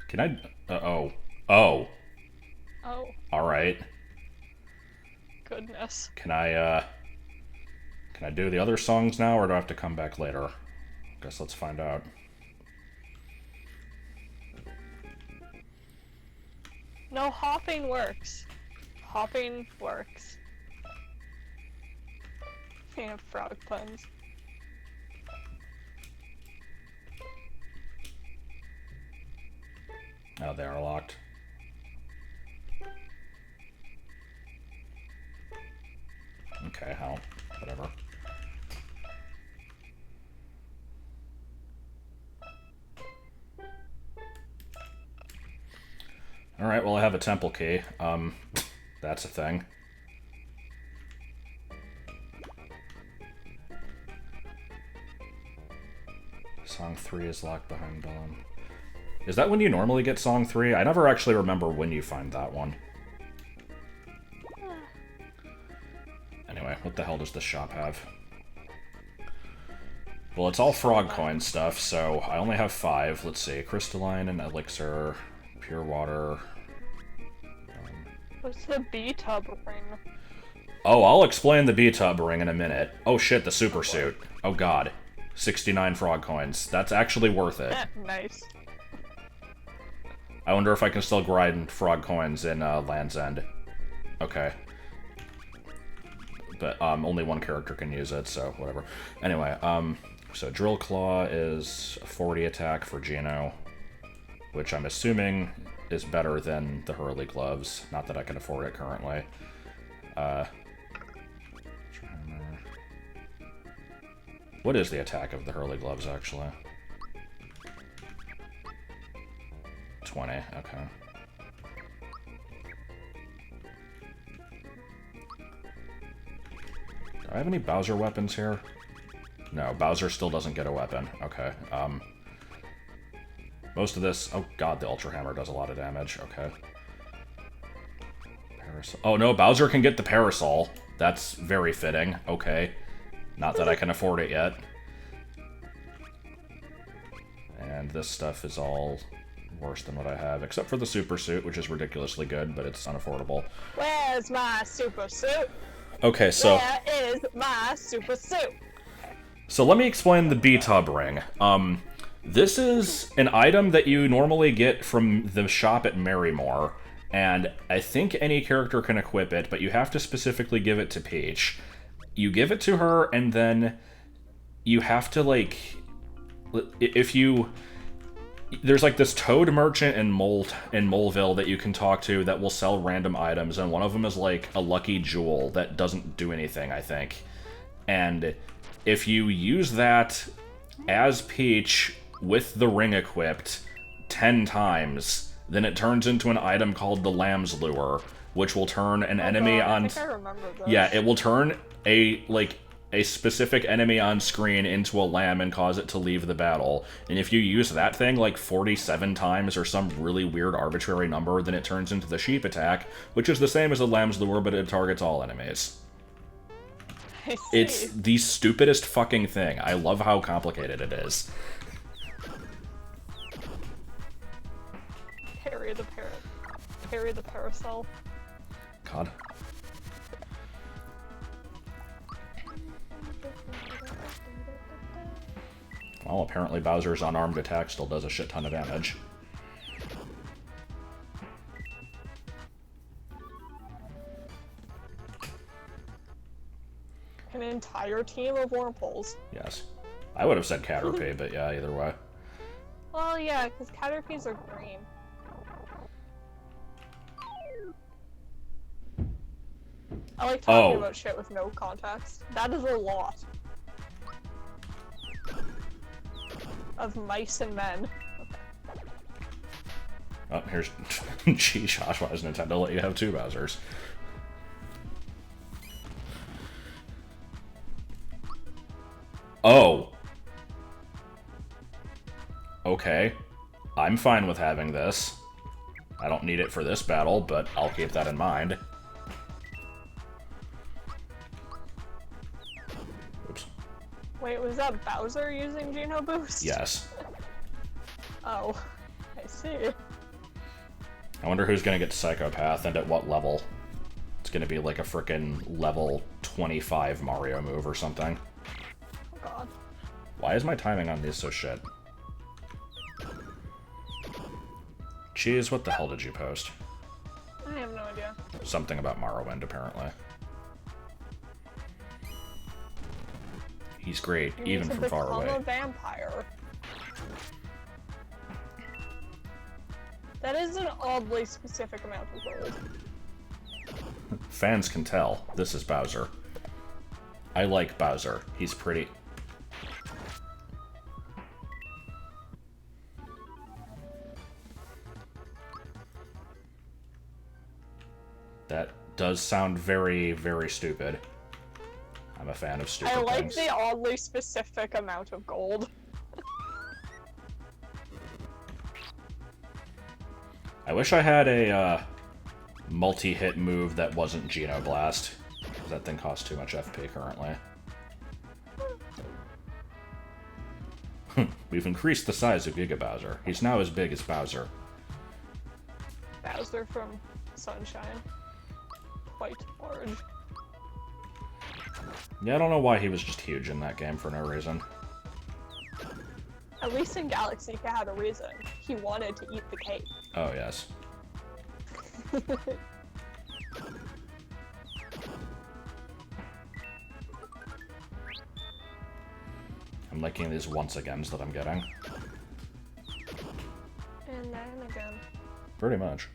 Speaker 2: Can I... oh. Oh.
Speaker 1: Oh.
Speaker 2: Alright.
Speaker 1: Goodness.
Speaker 2: Can I do the other songs now, or do I have to come back later? Guess let's find out.
Speaker 1: No, hopping works. Hopping works. Yeah, frog puns.
Speaker 2: Oh, they are locked. Okay, hell. Whatever. Alright, well I have a temple key. That's a thing. Song 3 is locked behind Bellum. Is that when you normally get Song 3? I never actually remember when you find that one. Anyway, what the hell does this shop have? Well, it's all frog coin stuff, so I only have 5. Let's see. Crystalline and Elixir, Pure Water.
Speaker 1: What's the B-tub ring?
Speaker 2: Oh, I'll explain the B-tub ring in a minute. Oh shit, the super suit. Oh god. 69 frog coins. That's actually worth it.
Speaker 1: Nice.
Speaker 2: I wonder if I can still grind frog coins in Land's End. Okay. But only one character can use it, so whatever. Anyway, so Drill Claw is a 40 attack for Geno, which I'm assuming is better than the Hurley Gloves. Not that I can afford it currently. What is the attack of the Hurley Gloves, actually? 20, okay. Do I have any Bowser weapons here? No, Bowser still doesn't get a weapon. Okay, most of this... Oh god, the Ultra Hammer does a lot of damage. Okay. Parasol... Oh no, Bowser can get the Parasol. That's very fitting. Okay. Not that I can afford it yet. And this stuff is all worse than what I have, except for the Super Suit, which is ridiculously good, but it's unaffordable.
Speaker 1: Where's my super suit?
Speaker 2: Okay, so...
Speaker 1: Where is my super suit?
Speaker 2: So let me explain the B-Tub ring. This is an item that you normally get from the shop at Marrymore, and I think any character can equip it, but you have to specifically give it to Peach. You give it to her, and then you have to, like... If you... There's, like, this Toad merchant in Moleville that you can talk to that will sell random items, and one of them is, like, a lucky jewel that doesn't do anything, I think. And if you use that as Peach with the ring equipped 10 times, then it turns into an item called the Lamb's Lure, which will turn an enemy on...
Speaker 1: I think I remember this.
Speaker 2: Yeah, it will turn a specific enemy on screen into a lamb and cause it to leave the battle. And if you use that thing like 47 times or some really weird arbitrary number, then it turns into the sheep attack, which is the same as the Lamb's Lure, but it targets all enemies.
Speaker 1: I see.
Speaker 2: It's the stupidest fucking thing. I love how complicated it is.
Speaker 1: Harry the Parrot. carry the parasol.
Speaker 2: God. Well, apparently Bowser's unarmed attack still does a shit ton of damage.
Speaker 1: An entire team of wormholes.
Speaker 2: Yes. I would have said Caterpie, but yeah, either way.
Speaker 1: Well, yeah, because Caterpies are green. I like talking about shit with no context. That is a lot. Of mice and men. Okay.
Speaker 2: Oh, here's... Gee, Josh, why does Nintendo let you have 2 Bowsers? Oh. Okay. I'm fine with having this. I don't need it for this battle, but I'll keep that in mind. Oops.
Speaker 1: Wait, was that Bowser using Geno Boost?
Speaker 2: Yes.
Speaker 1: Oh, I see.
Speaker 2: I wonder who's gonna get Psychopath and at what level. It's gonna be like a frickin' level 25 Mario move or something.
Speaker 1: Oh god.
Speaker 2: Why is my timing on these so shit? Jeez, what the hell did you post?
Speaker 1: I have no idea.
Speaker 2: Something about Morrowind, apparently. He's great,
Speaker 1: You
Speaker 2: even
Speaker 1: need to
Speaker 2: from far away.
Speaker 1: become a vampire. That is an oddly specific amount of gold.
Speaker 2: Fans can tell. This is Bowser. I like Bowser. He's pretty. That does sound very, very stupid. I'm a fan of stupid
Speaker 1: I like
Speaker 2: things.
Speaker 1: the oddly specific amount of gold.
Speaker 2: I wish I had a multi-hit move that wasn't Genoblast. That thing costs too much FP currently. We've increased the size of Giga Bowser. He's now as big as Bowser.
Speaker 1: Bowser from Sunshine. Quite large.
Speaker 2: Yeah, I don't know why he was just huge in that game for no reason.
Speaker 1: At least in Galaxy, he had a reason. He wanted to eat the cake.
Speaker 2: Oh, yes. I'm liking these once-agains that I'm getting.
Speaker 1: And then again.
Speaker 2: Pretty much.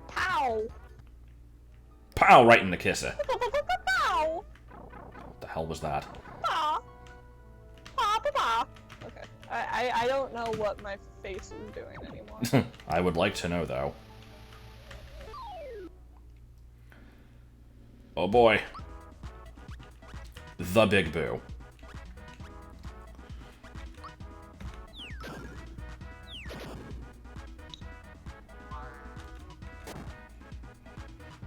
Speaker 1: Pow!
Speaker 2: Pow! Right in the kisser.
Speaker 1: Pow!
Speaker 2: What the hell was that?
Speaker 1: Pa! Pa pa pa! Okay. I don't know what my face is doing anymore.
Speaker 2: I would like to know, though. Oh boy. The Big Boo.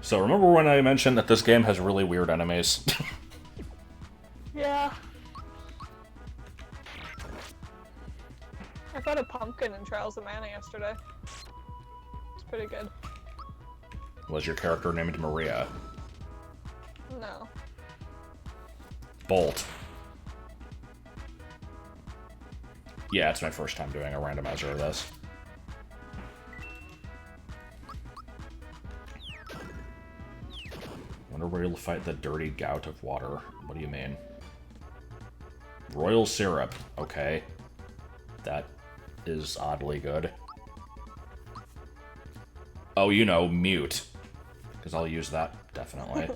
Speaker 2: So remember when I mentioned that this game has really weird enemies?
Speaker 1: Yeah. I got a pumpkin in Trials of Mana yesterday. It's pretty good.
Speaker 2: Was your character named Maria?
Speaker 1: No.
Speaker 2: Bolt. Yeah, it's my first time doing a randomizer of this. Wonder where you'll fight the dirty gout of water. What do you mean? Royal syrup. Okay. That is oddly good. Oh, you know, mute. Because I'll use that, definitely.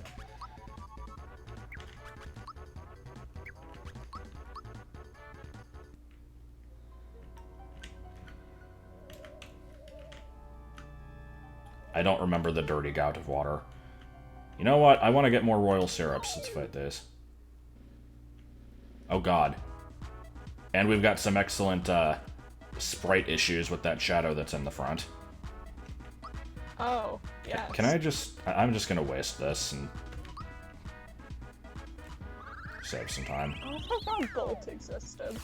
Speaker 2: I don't remember the dirty gout of water. You know what? I want to get more royal syrups. Let's fight this. Oh god. And we've got some excellent sprite issues with that shadow that's in the front.
Speaker 1: Oh, yes.
Speaker 2: Can I just... I'm just gonna waste this and... save some time.
Speaker 1: I forgot Bolt existed.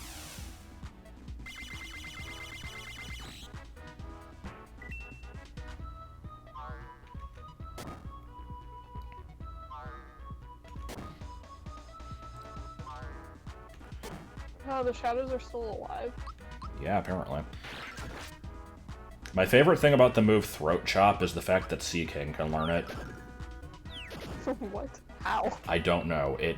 Speaker 1: Oh, the shadows are still alive.
Speaker 2: Yeah, apparently. My favorite thing about the move Throat Chop is the fact that Sea King can learn it.
Speaker 1: What? How?
Speaker 2: I don't know. It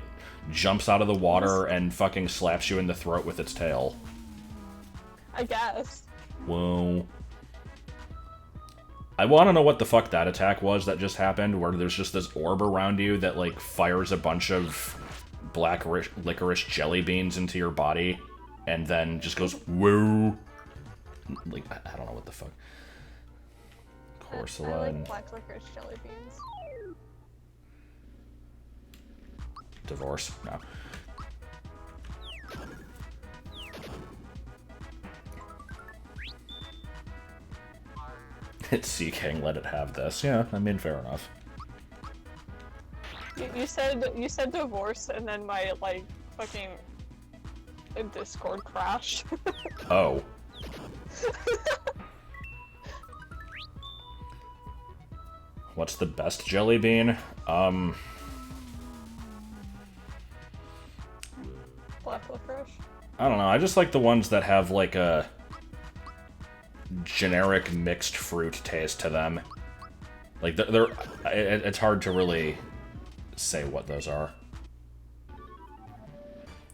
Speaker 2: jumps out of the water and fucking slaps you in the throat with its tail.
Speaker 1: I guess.
Speaker 2: Whoa. I want to know what the fuck that attack was that just happened, where there's just this orb around you that, like, fires a bunch of black licorice jelly beans into your body, and then just goes, whoa. Like, I don't know what the fuck. Corsola.
Speaker 1: I like black licorice jelly beans.
Speaker 2: Divorce? No. It's Sea King, let it have this. Yeah, I mean, fair enough.
Speaker 1: You said divorce, and then my, like, fucking Discord crashed.
Speaker 2: Oh. What's the best jelly bean?
Speaker 1: Black licorice?
Speaker 2: I don't know, I just like the ones that have, like, a generic mixed fruit taste to them. Like, it's hard to really say what those are.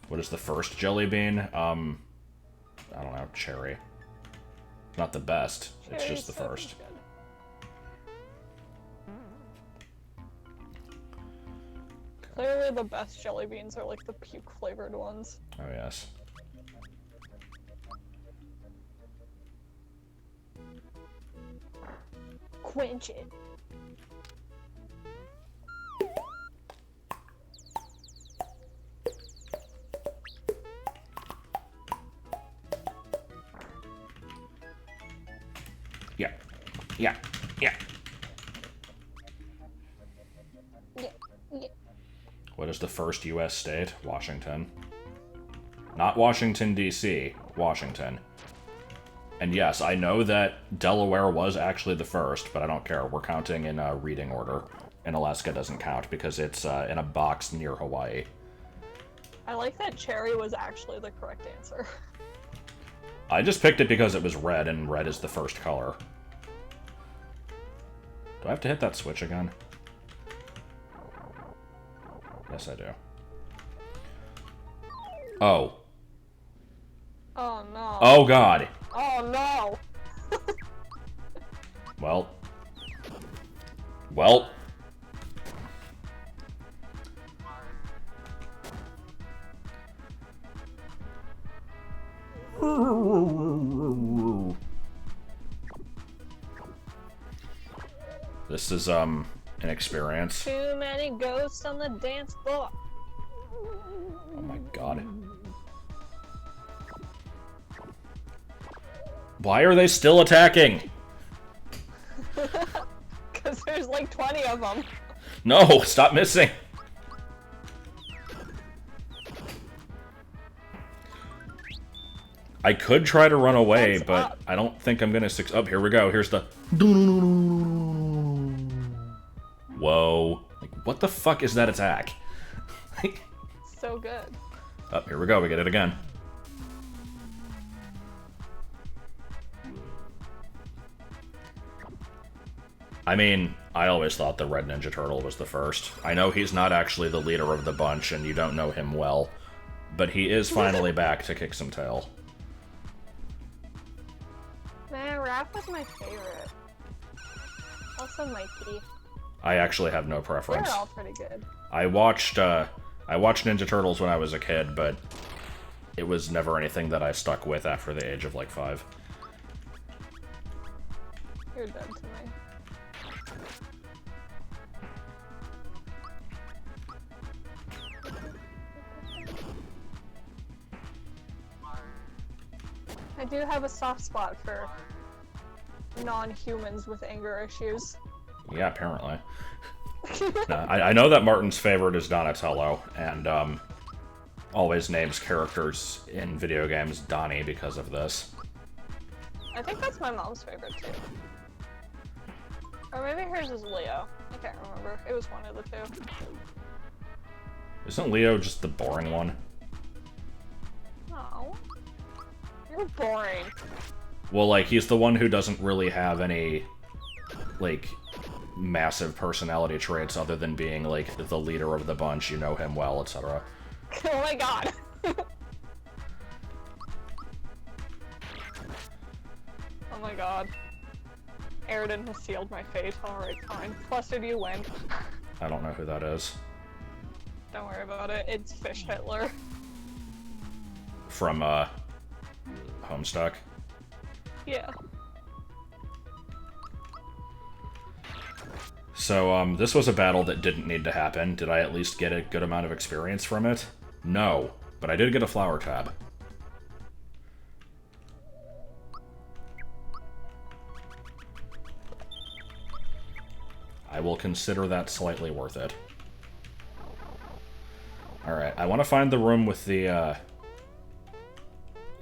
Speaker 2: What is the first jelly bean? I don't know, cherry. Not the best, it's just the first.
Speaker 1: Clearly the best jelly beans are like the puke flavored ones.
Speaker 2: Oh yes.
Speaker 1: Quench it.
Speaker 2: Yeah. Yeah. Yeah.
Speaker 1: Yeah.
Speaker 2: What is the first U.S. state? Washington. Not Washington, D.C. Washington. And yes, I know that Delaware was actually the first, but I don't care. We're counting in reading order. And Alaska doesn't count because it's in a box near Hawaii.
Speaker 1: I like that cherry was actually the correct answer.
Speaker 2: I just picked it because it was red, and red is the first color. Do I have to hit that switch again? Yes, I do. Oh.
Speaker 1: Oh no.
Speaker 2: Oh, God.
Speaker 1: Oh no.
Speaker 2: Well. Well. This is, an experience.
Speaker 1: Too many ghosts on the dance floor.
Speaker 2: Oh my god. Why are they still attacking?
Speaker 1: Because there's like 20 of them.
Speaker 2: No, stop missing. I could try to run away,
Speaker 1: What's
Speaker 2: but
Speaker 1: up?
Speaker 2: I don't think I'm gonna Oh, here we go. Here's the... Whoa. Like, what the fuck is that attack?
Speaker 1: So good.
Speaker 2: Oh, here we go. We get it again. I mean, I always thought the Red Ninja Turtle was the first. I know he's not actually the leader of the bunch, and you don't know him well, but he is finally back to kick some tail.
Speaker 1: Man, Raph was my favorite. Also Mikey.
Speaker 2: I actually have no preference.
Speaker 1: They're all pretty good.
Speaker 2: I watched Ninja Turtles when I was a kid, but it was never anything that I stuck with after the age of, like, 5.
Speaker 1: You're dead to me. I do have a soft spot for non-humans with anger issues.
Speaker 2: Yeah, apparently. No, I know that Martin's favorite is Donatello, and always names characters in video games Donnie because of this.
Speaker 1: I think that's my mom's favorite too. Or maybe hers is Leo. I can't remember. It was one of the two.
Speaker 2: Isn't Leo just the boring one?
Speaker 1: No. You're boring.
Speaker 2: Well, like, he's the one who doesn't really have any, like, massive personality traits other than being, like, the leader of the bunch, you know him well, etc.
Speaker 1: Oh my god. Oh my god. Aridin has sealed my fate. Alright, fine. Flustered, you win.
Speaker 2: I don't know who that is.
Speaker 1: Don't worry about it. It's Fish Hitler.
Speaker 2: From, Homestuck.
Speaker 1: Yeah.
Speaker 2: So, this was a battle that didn't need to happen. Did I at least get a good amount of experience from it? No. But I did get a flower tab. I will consider that slightly worth it. Alright, I want to find the room with the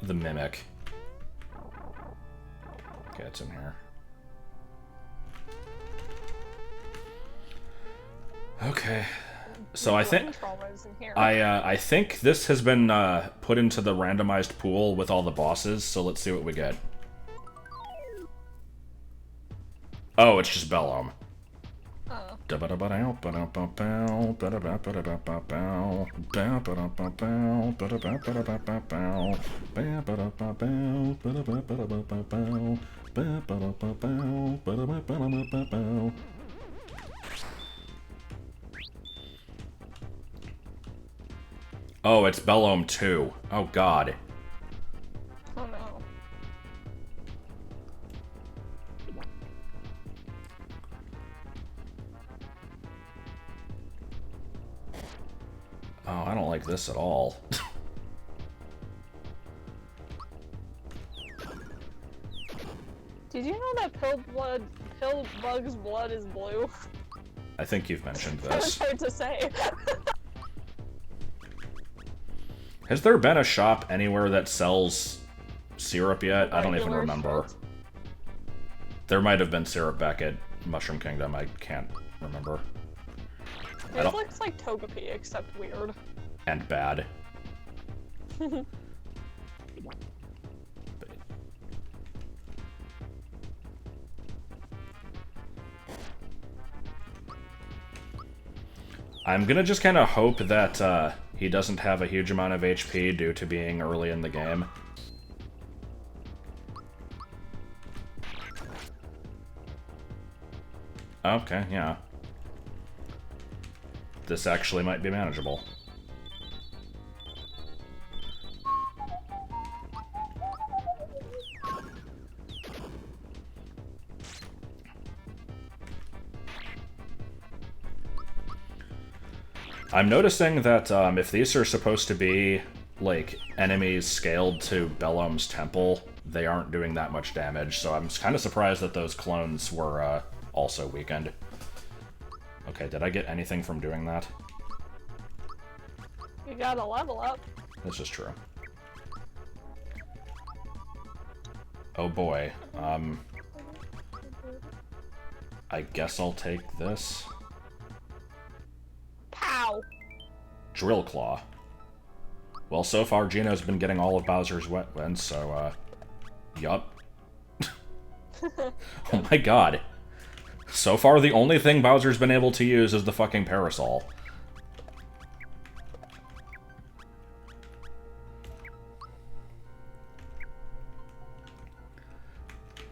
Speaker 2: mimic. Okay, it's in here. Okay. So I think I think this has been put into the randomized pool with all the bosses, so let's see what we get. Oh, it's just Bellome. Oh, it's Bellome 2. Oh god.
Speaker 1: Oh no.
Speaker 2: Oh, I don't like this at all.
Speaker 1: Did you know that Pillbug's blood is blue?
Speaker 2: I think you've mentioned
Speaker 1: That was
Speaker 2: this.
Speaker 1: hard to say.
Speaker 2: Has there been a shop anywhere that sells syrup yet? I don't even
Speaker 1: Regular
Speaker 2: remember.
Speaker 1: shit.
Speaker 2: There might have been syrup back at Mushroom Kingdom. I can't remember.
Speaker 1: It looks like Togepi, except weird.
Speaker 2: And bad. I'm gonna just kind of hope that he doesn't have a huge amount of HP due to being early in the game. Okay, yeah. This actually might be manageable. I'm noticing that if these are supposed to be, like, enemies scaled to Bellome's temple, they aren't doing that much damage, so I'm kind of surprised that those clones were also weakened. Okay, did I get anything from doing that?
Speaker 1: You gotta level up.
Speaker 2: This is true. Oh boy. I guess I'll take this.
Speaker 1: Pow!
Speaker 2: Drill Claw. Well, so far Gino's been getting all of Bowser's weapons, so, yup. Oh my god. So far the only thing Bowser's been able to use is the fucking parasol.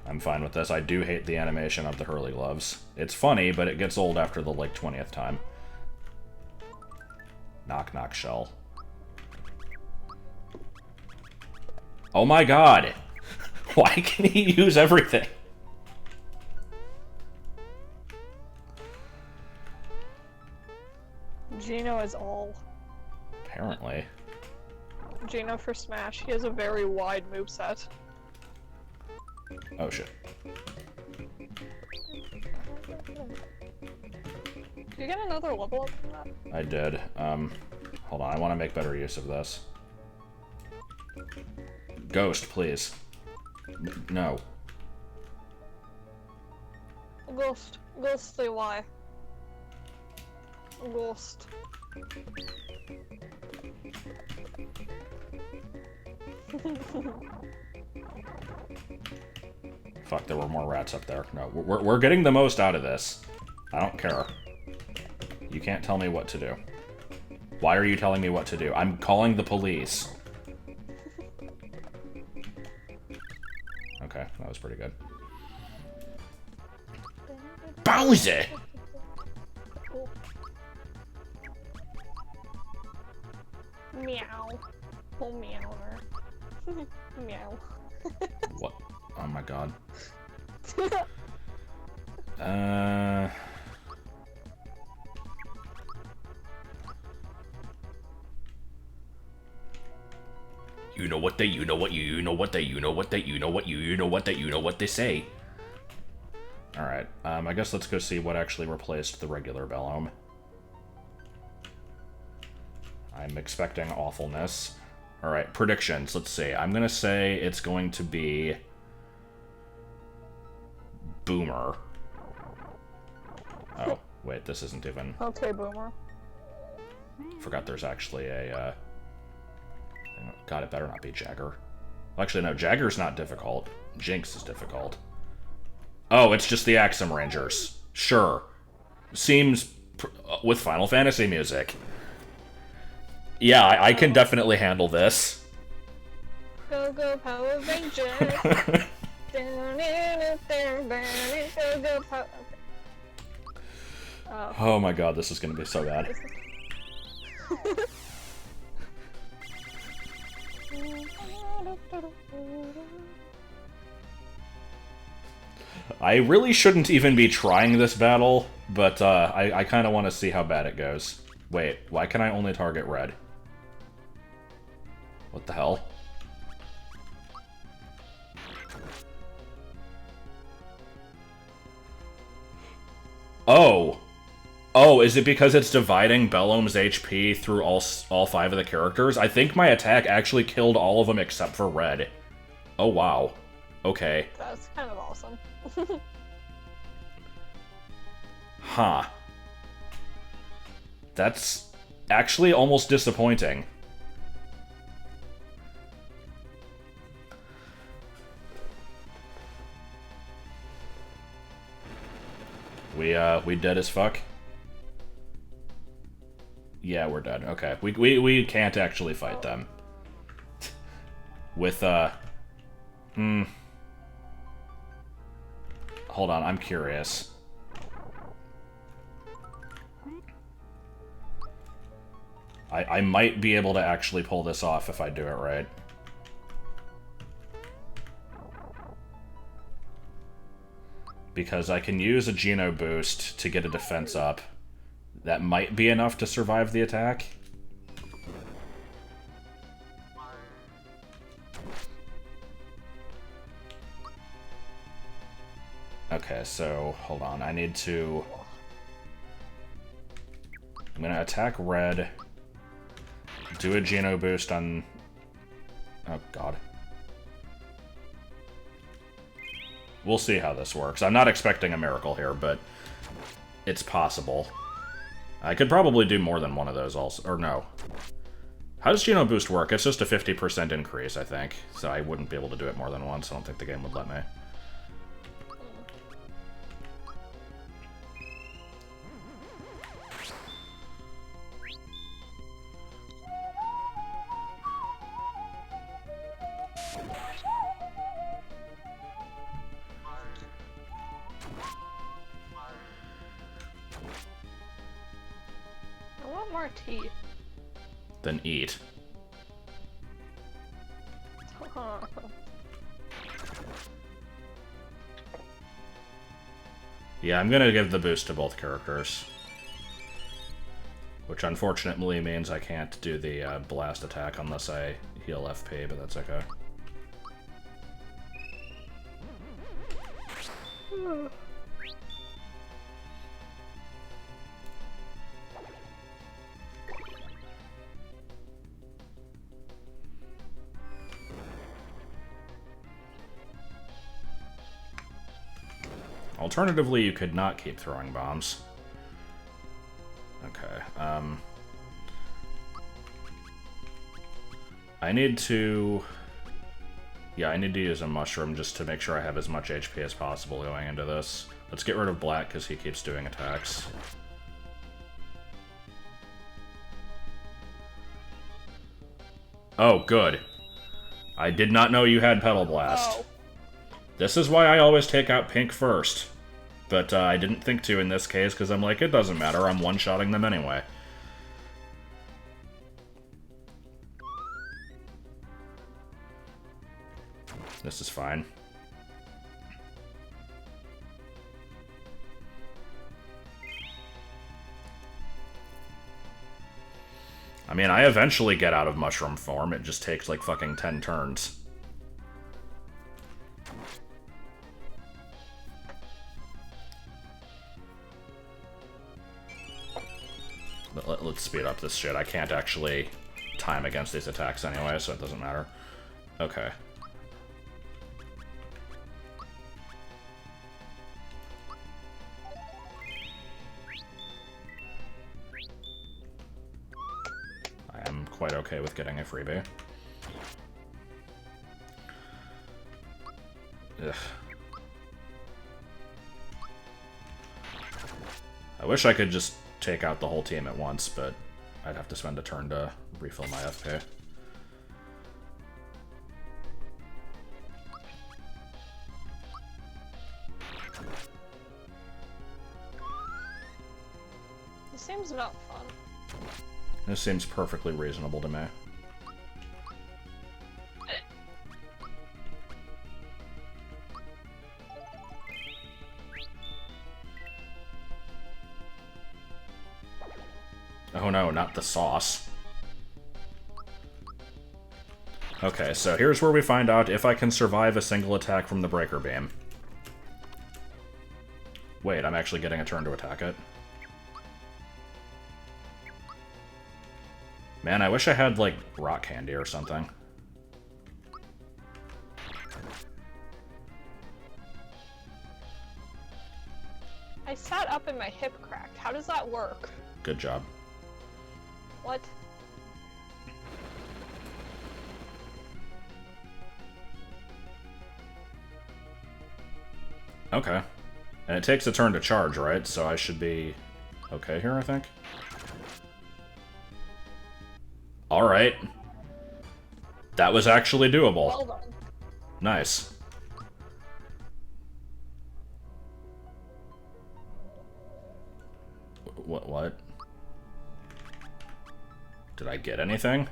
Speaker 2: I'm fine with this. I do hate the animation of the Hurley gloves. It's funny, but it gets old after the, like, 20th time. Knock, knock, shell. Oh my god! Why can he use everything?
Speaker 1: Gino is all.
Speaker 2: Apparently.
Speaker 1: Gino for Smash. He has a very wide moveset.
Speaker 2: Oh shit.
Speaker 1: Did you get another level up from that?
Speaker 2: I did. Hold on, I want to make better use of this. Ghost, please. No.
Speaker 1: Ghost. Ghostly, why? Ghost.
Speaker 2: Fuck, there were more rats up there. No, we're getting the most out of this. I don't care. You can't tell me what to do. Why are you telling me what to do? I'm calling the police. Okay, that was pretty good. Bowser!
Speaker 1: Meow. Oh, meower. Meow.
Speaker 2: What? Oh my god. You know what they say. Alright, I guess let's go see what actually replaced the regular Bellome. I'm expecting awfulness. Alright, predictions, let's see. I'm gonna say it's going to be... Boomer. Oh, wait, this isn't even...
Speaker 1: Okay, Boomer.
Speaker 2: Forgot there's actually a, God, it better not be Jagger. Well, actually, no, Jagger's not difficult. Jinx is difficult. Oh, it's just the Axum Rangers. Sure. Seems... with Final Fantasy music. Yeah, I can definitely handle this.
Speaker 1: Go go Power Rangers. Go go Power.
Speaker 2: Oh my god, this is gonna be so bad. I really shouldn't even be trying this battle, but I kind of want to see how bad it goes. Wait, why can I only target red? What the hell? Oh! Oh, is it because it's dividing Bellome's HP through all 5 of the characters? I think my attack actually killed all of them except for red. Oh, wow. Okay.
Speaker 1: That's kind of awesome.
Speaker 2: Huh. That's actually almost disappointing. We dead as fuck? Yeah, we're dead. Okay. We can't actually fight them. With, Hold on, I'm curious. I might be able to actually pull this off if I do it right. Because I can use a Geno boost to get a defense up. That might be enough to survive the attack. Okay, so, hold on. I need to... I'm gonna attack red. Do a Geno boost on... Oh, God. We'll see how this works. I'm not expecting a miracle here, but it's possible. I could probably do more than one of those also. Or no. How does Geno boost work? It's just a 50% increase, I think. So I wouldn't be able to do it more than once. I don't think the game would let me.
Speaker 1: I want more tea.
Speaker 2: Then eat. Yeah, I'm gonna give the boost to both characters. Which unfortunately means I can't do the blast attack unless I heal FP, but that's okay. Alternatively, you could not keep throwing bombs. Okay, I need to... Yeah, I need to use a mushroom just to make sure I have as much HP as possible going into this. Let's get rid of Black, because he keeps doing attacks. Oh, good. I did not know you had Petal Blast.
Speaker 1: Oh.
Speaker 2: This is why I always take out Pink first. But I didn't think to in this case, because I'm like, it doesn't matter, I'm one-shotting them anyway. This is fine. I mean, I eventually get out of mushroom form, it just takes like fucking 10 turns. Let's speed up this shit. I can't actually time against these attacks anyway, so it doesn't matter. Okay. I am quite okay with getting a freebie. Ugh. I wish I could just take out the whole team at once, but I'd have to spend a turn to refill my FP.
Speaker 1: This seems not fun.
Speaker 2: This seems perfectly reasonable to me. Oh no, not the sauce. Okay, so here's where we find out if I can survive a single attack from the Breaker Beam. Wait, I'm actually getting a turn to attack it. Man, I wish I had, like, rock candy or something.
Speaker 1: I sat up and my hip cracked. How does that work?
Speaker 2: Good job.
Speaker 1: What?
Speaker 2: Okay. And it takes a turn to charge, right? So I should be okay here, I think. Alright. That was actually doable.
Speaker 1: Well done.
Speaker 2: Nice. What? Did I get anything?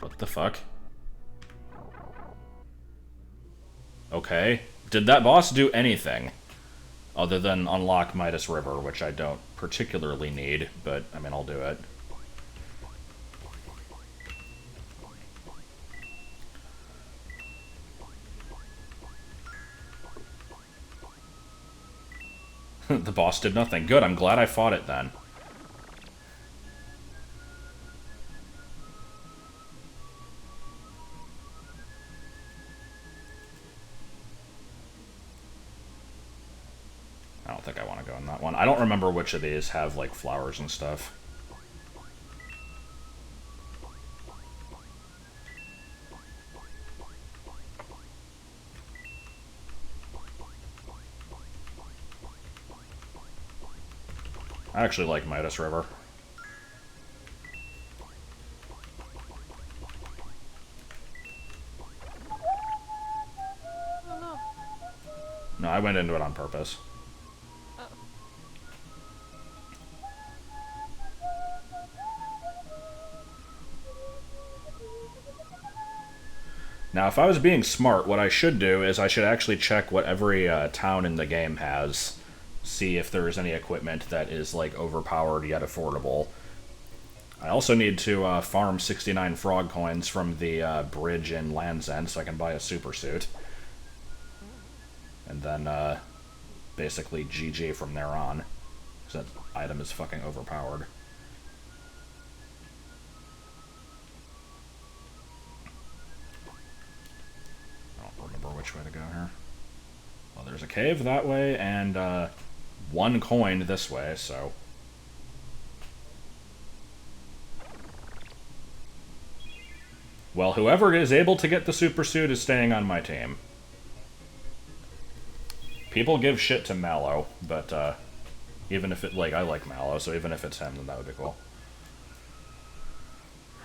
Speaker 2: What the fuck? Okay. Did that boss do anything? Other than unlock Midas River, which I don't particularly need, but, I mean, I'll do it. The boss did nothing. Good, I'm glad I fought it then. I don't think I want to go in that one. I don't remember which of these have, like, flowers and stuff. I actually like Midas River.
Speaker 1: Oh no.
Speaker 2: No, I went into it on purpose.
Speaker 1: Oh.
Speaker 2: Now, if I was being smart, what I should do is I should actually check what every town in the game has. See if there's any equipment that is, like, overpowered yet affordable. I also need to farm 69 frog coins from the bridge in Land's End so I can buy a super suit. And then, basically GG from there on. Because that item is fucking overpowered. which way to go here. Well, there's a cave that way, and 1 coin this way, so... Well, whoever is able to get the super suit is staying on my team. People give shit to Mallow, but, even if it, like, I like Mallow, so even if it's him, then that would be cool.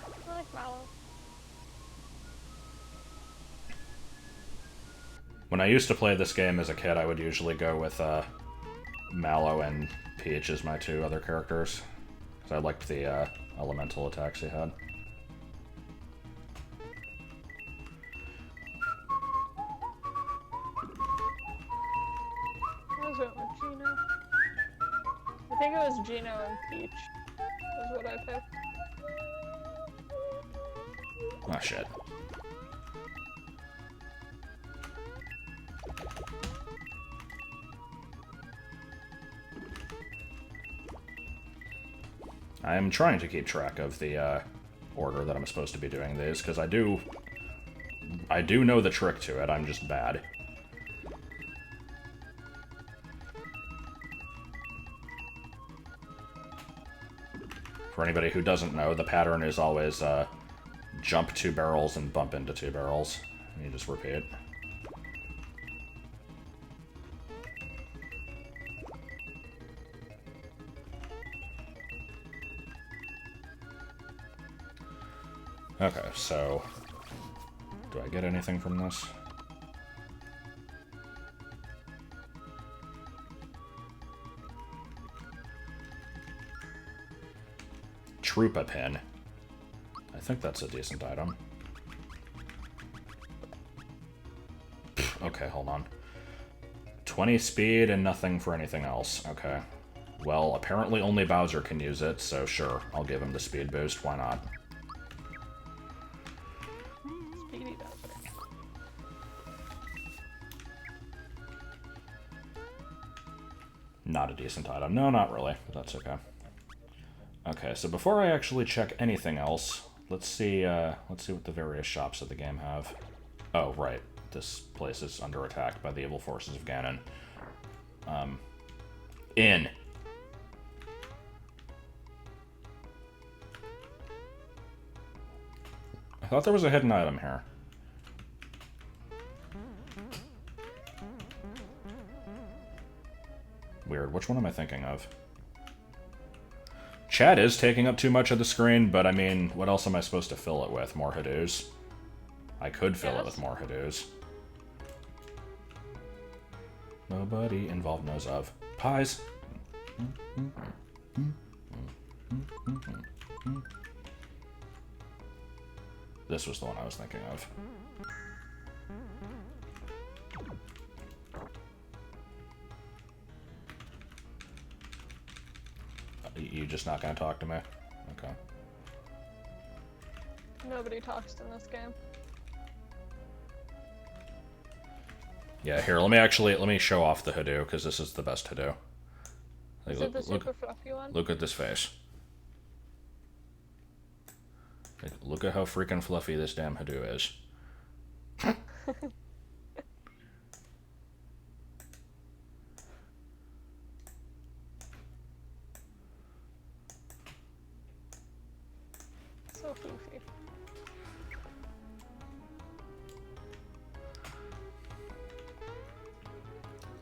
Speaker 1: I like Mallow.
Speaker 2: When I used to play this game as a kid, I would usually go with, Mallow and Peach as my 2 other characters. Because I liked the, elemental attacks he had.
Speaker 1: Gino. I think it was Gino and Peach. Is what I picked.
Speaker 2: Oh shit. I am trying to keep track of the order that I'm supposed to be doing these, because I do know the trick to it, I'm just bad. For anybody who doesn't know, the pattern is always jump 2 barrels and bump into 2 barrels. And you just repeat. Okay, so... do I get anything from this? Troopa pin. I think that's a decent item. Okay, hold on. 20 speed and nothing for anything else. Okay. Well, apparently only Bowser can use it, so sure, I'll give him the speed boost. Why not?
Speaker 1: Speedy Bowser.
Speaker 2: Not a decent item. No, not really, but that's okay. Okay, so before I actually check anything else, let's see what the various shops of the game have. Oh, right. This place is under attack by the evil forces of Ganon. In. I thought there was a hidden item here. Weird. Which one am I thinking of? Chat is taking up too much of the screen, but I mean, what else am I supposed to fill it with? More Hadoos? I could fill it with more Hadoos. Nobody involved knows of. Pies! This was the one I was thinking of. You just not gonna talk to me? Okay.
Speaker 1: Nobody talks in this game.
Speaker 2: Yeah, here, let me show off the Hadoo, because this is the best Hadoo. Like,
Speaker 1: Is it the super fluffy one?
Speaker 2: Look at this face. Like, look at how freaking fluffy this damn Hadoo is.
Speaker 1: So goofy.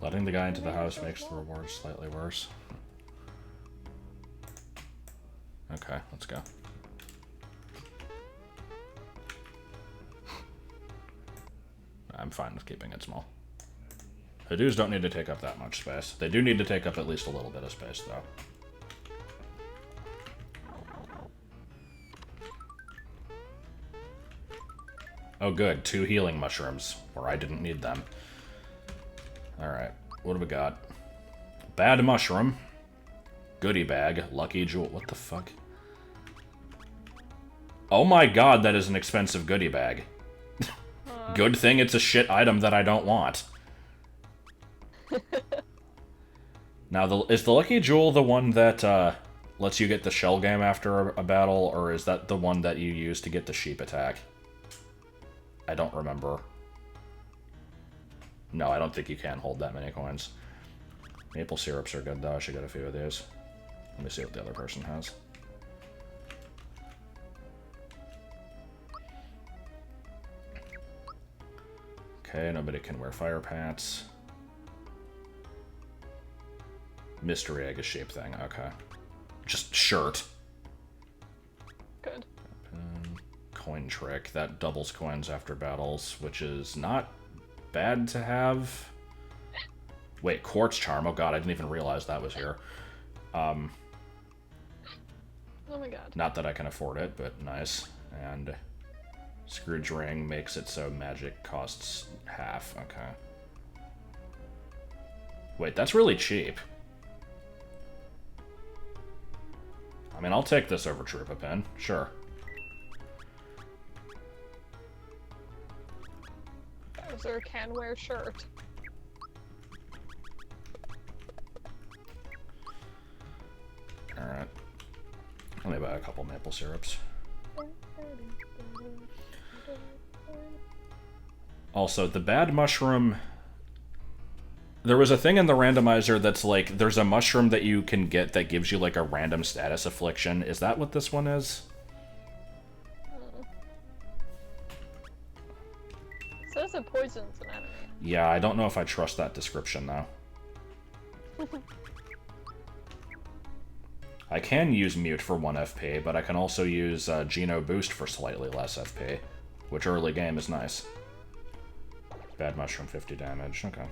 Speaker 2: Letting the guy into the house makes the reward slightly worse. Okay, let's go. I'm fine with keeping it small. Hadoos don't need to take up that much space. They do need to take up at least a little bit of space, though. Oh good, 2 healing mushrooms, where I didn't need them. Alright, what do we got? Bad mushroom. Goodie bag. Lucky jewel. What the fuck? Oh my god, that is an expensive goodie bag. Good thing it's a shit item that I don't want. Now, is the Lucky Jewel the one that lets you get the shell game after a battle, or is that the one that you use to get the sheep attack? I don't remember. No, I don't think you can hold that many coins. Maple syrups are good, though. I should get a few of these. Let me see what the other person has. Okay, nobody can wear fire pants. Mystery egg is shape thing. Okay. Just shirt.
Speaker 1: Good.
Speaker 2: Coin trick. That doubles coins after battles, which is not bad to have. Wait, quartz charm. Oh god, I didn't even realize that was here.
Speaker 1: Oh my god.
Speaker 2: Not that I can afford it, but nice. And Scrooge ring makes it so magic costs half. Okay. Wait, that's really cheap. I mean, I'll take this over Troopa Pin. Sure.
Speaker 1: Bowser can wear shirt.
Speaker 2: Alright. Let me buy a couple maple syrups. Also, the bad mushroom... There was a thing in the randomizer that's like, there's a mushroom that you can get that gives you like a random status affliction. Is that what this one is?
Speaker 1: It says it poisons an enemy.
Speaker 2: Yeah, I don't know if I trust that description, though. I can use Mute for 1 FP, but I can also use Geno Boost for slightly less FP, which early game is nice. Bad Mushroom, 50 damage. Okay.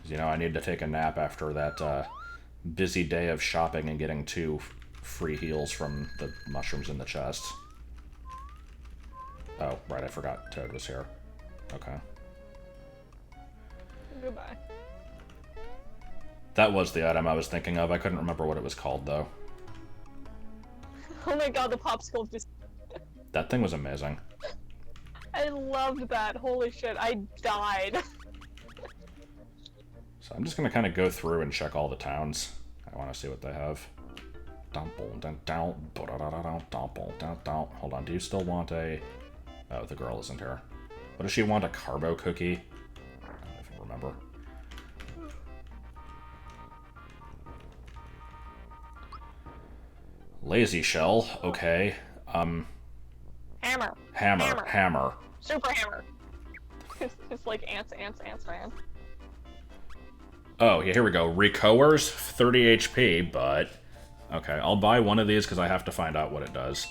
Speaker 2: You know, I need to take a nap after that busy day of shopping and getting 2 free heals from the mushrooms in the chest. Oh, right, I forgot Toad was here. Okay.
Speaker 1: Goodbye.
Speaker 2: That was the item I was thinking of. I couldn't remember what it was called, though.
Speaker 1: Oh my god, the popsicle just...
Speaker 2: That thing was amazing.
Speaker 1: I loved that. Holy shit, I died.
Speaker 2: So I'm just going to kind of go through and check all the towns. I want to see what they have. Hold on, do you still want a... Oh, the girl isn't here. What does she want? A carbo cookie? I don't even remember. Lazy shell, okay.
Speaker 1: Hammer.
Speaker 2: Hammer.
Speaker 1: Super hammer. It's like ants, man.
Speaker 2: Oh, yeah, here we go. Recoers, 30 HP, but... Okay, I'll buy one of these because I have to find out what it does.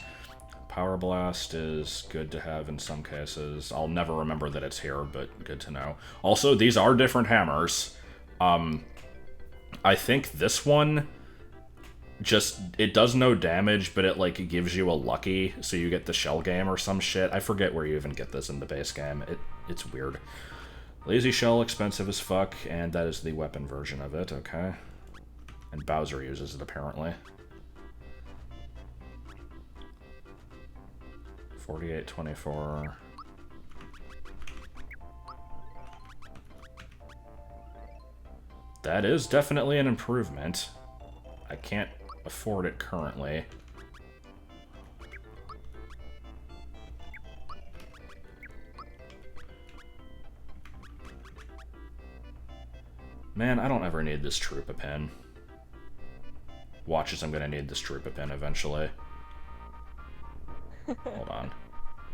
Speaker 2: Power Blast is good to have in some cases. I'll never remember that it's here, but good to know. Also, these are different hammers. I think this one... Just, it does no damage, but it, like, gives you a lucky, so you get the shell game or some shit. I forget where you even get this in the base game. It's weird. Lazy Shell, expensive as fuck, and that is the weapon version of it, okay. And Bowser uses it, apparently. 4824. That is definitely an improvement. I can't afford it currently. Man, I don't ever need this Troopa Pin. Watch as I'm gonna need this Troopa Pin eventually. Hold on.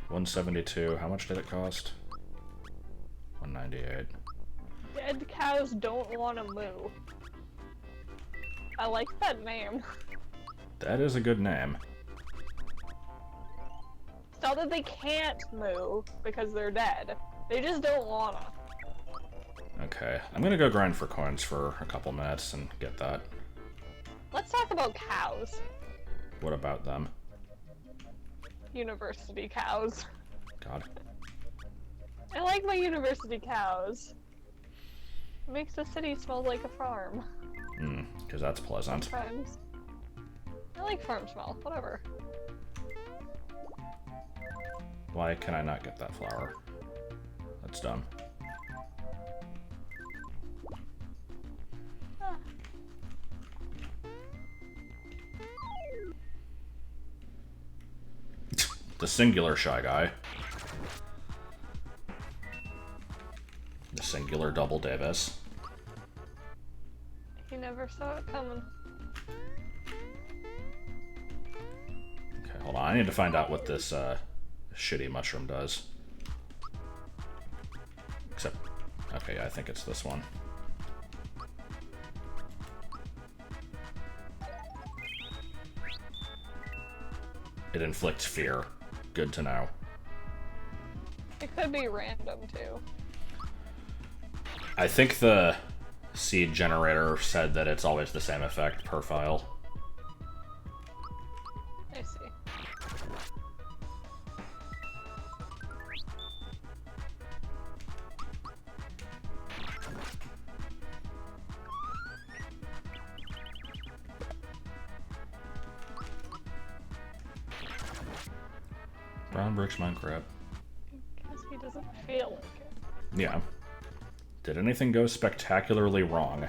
Speaker 2: 172, how much did it cost? 198.
Speaker 1: Dead cows don't want to moo. I like that name.
Speaker 2: That is a good name.
Speaker 1: It's not that they can't moo because they're dead. They just don't wanna.
Speaker 2: Okay, I'm gonna go grind for coins for a couple minutes and get that.
Speaker 1: Let's talk about cows.
Speaker 2: What about them?
Speaker 1: University cows.
Speaker 2: God.
Speaker 1: I like my university cows. It makes the city smell like a farm.
Speaker 2: Because that's pleasant.
Speaker 1: Sometimes. I like farm smell, whatever.
Speaker 2: Why can I not get that flower? That's dumb.
Speaker 1: Ah.
Speaker 2: The singular Shy Guy. The singular Double Davis.
Speaker 1: He never saw it coming.
Speaker 2: Okay, hold on. I need to find out what this shitty mushroom does. Except, okay, I think it's this one. It inflicts fear. Good to know.
Speaker 1: It could be random, too.
Speaker 2: I think the seed generator said that it's always the same effect per file.
Speaker 1: I see.
Speaker 2: Brown bricks Minecraft.
Speaker 1: Guess he doesn't feel like it.
Speaker 2: Yeah. Did anything go spectacularly wrong?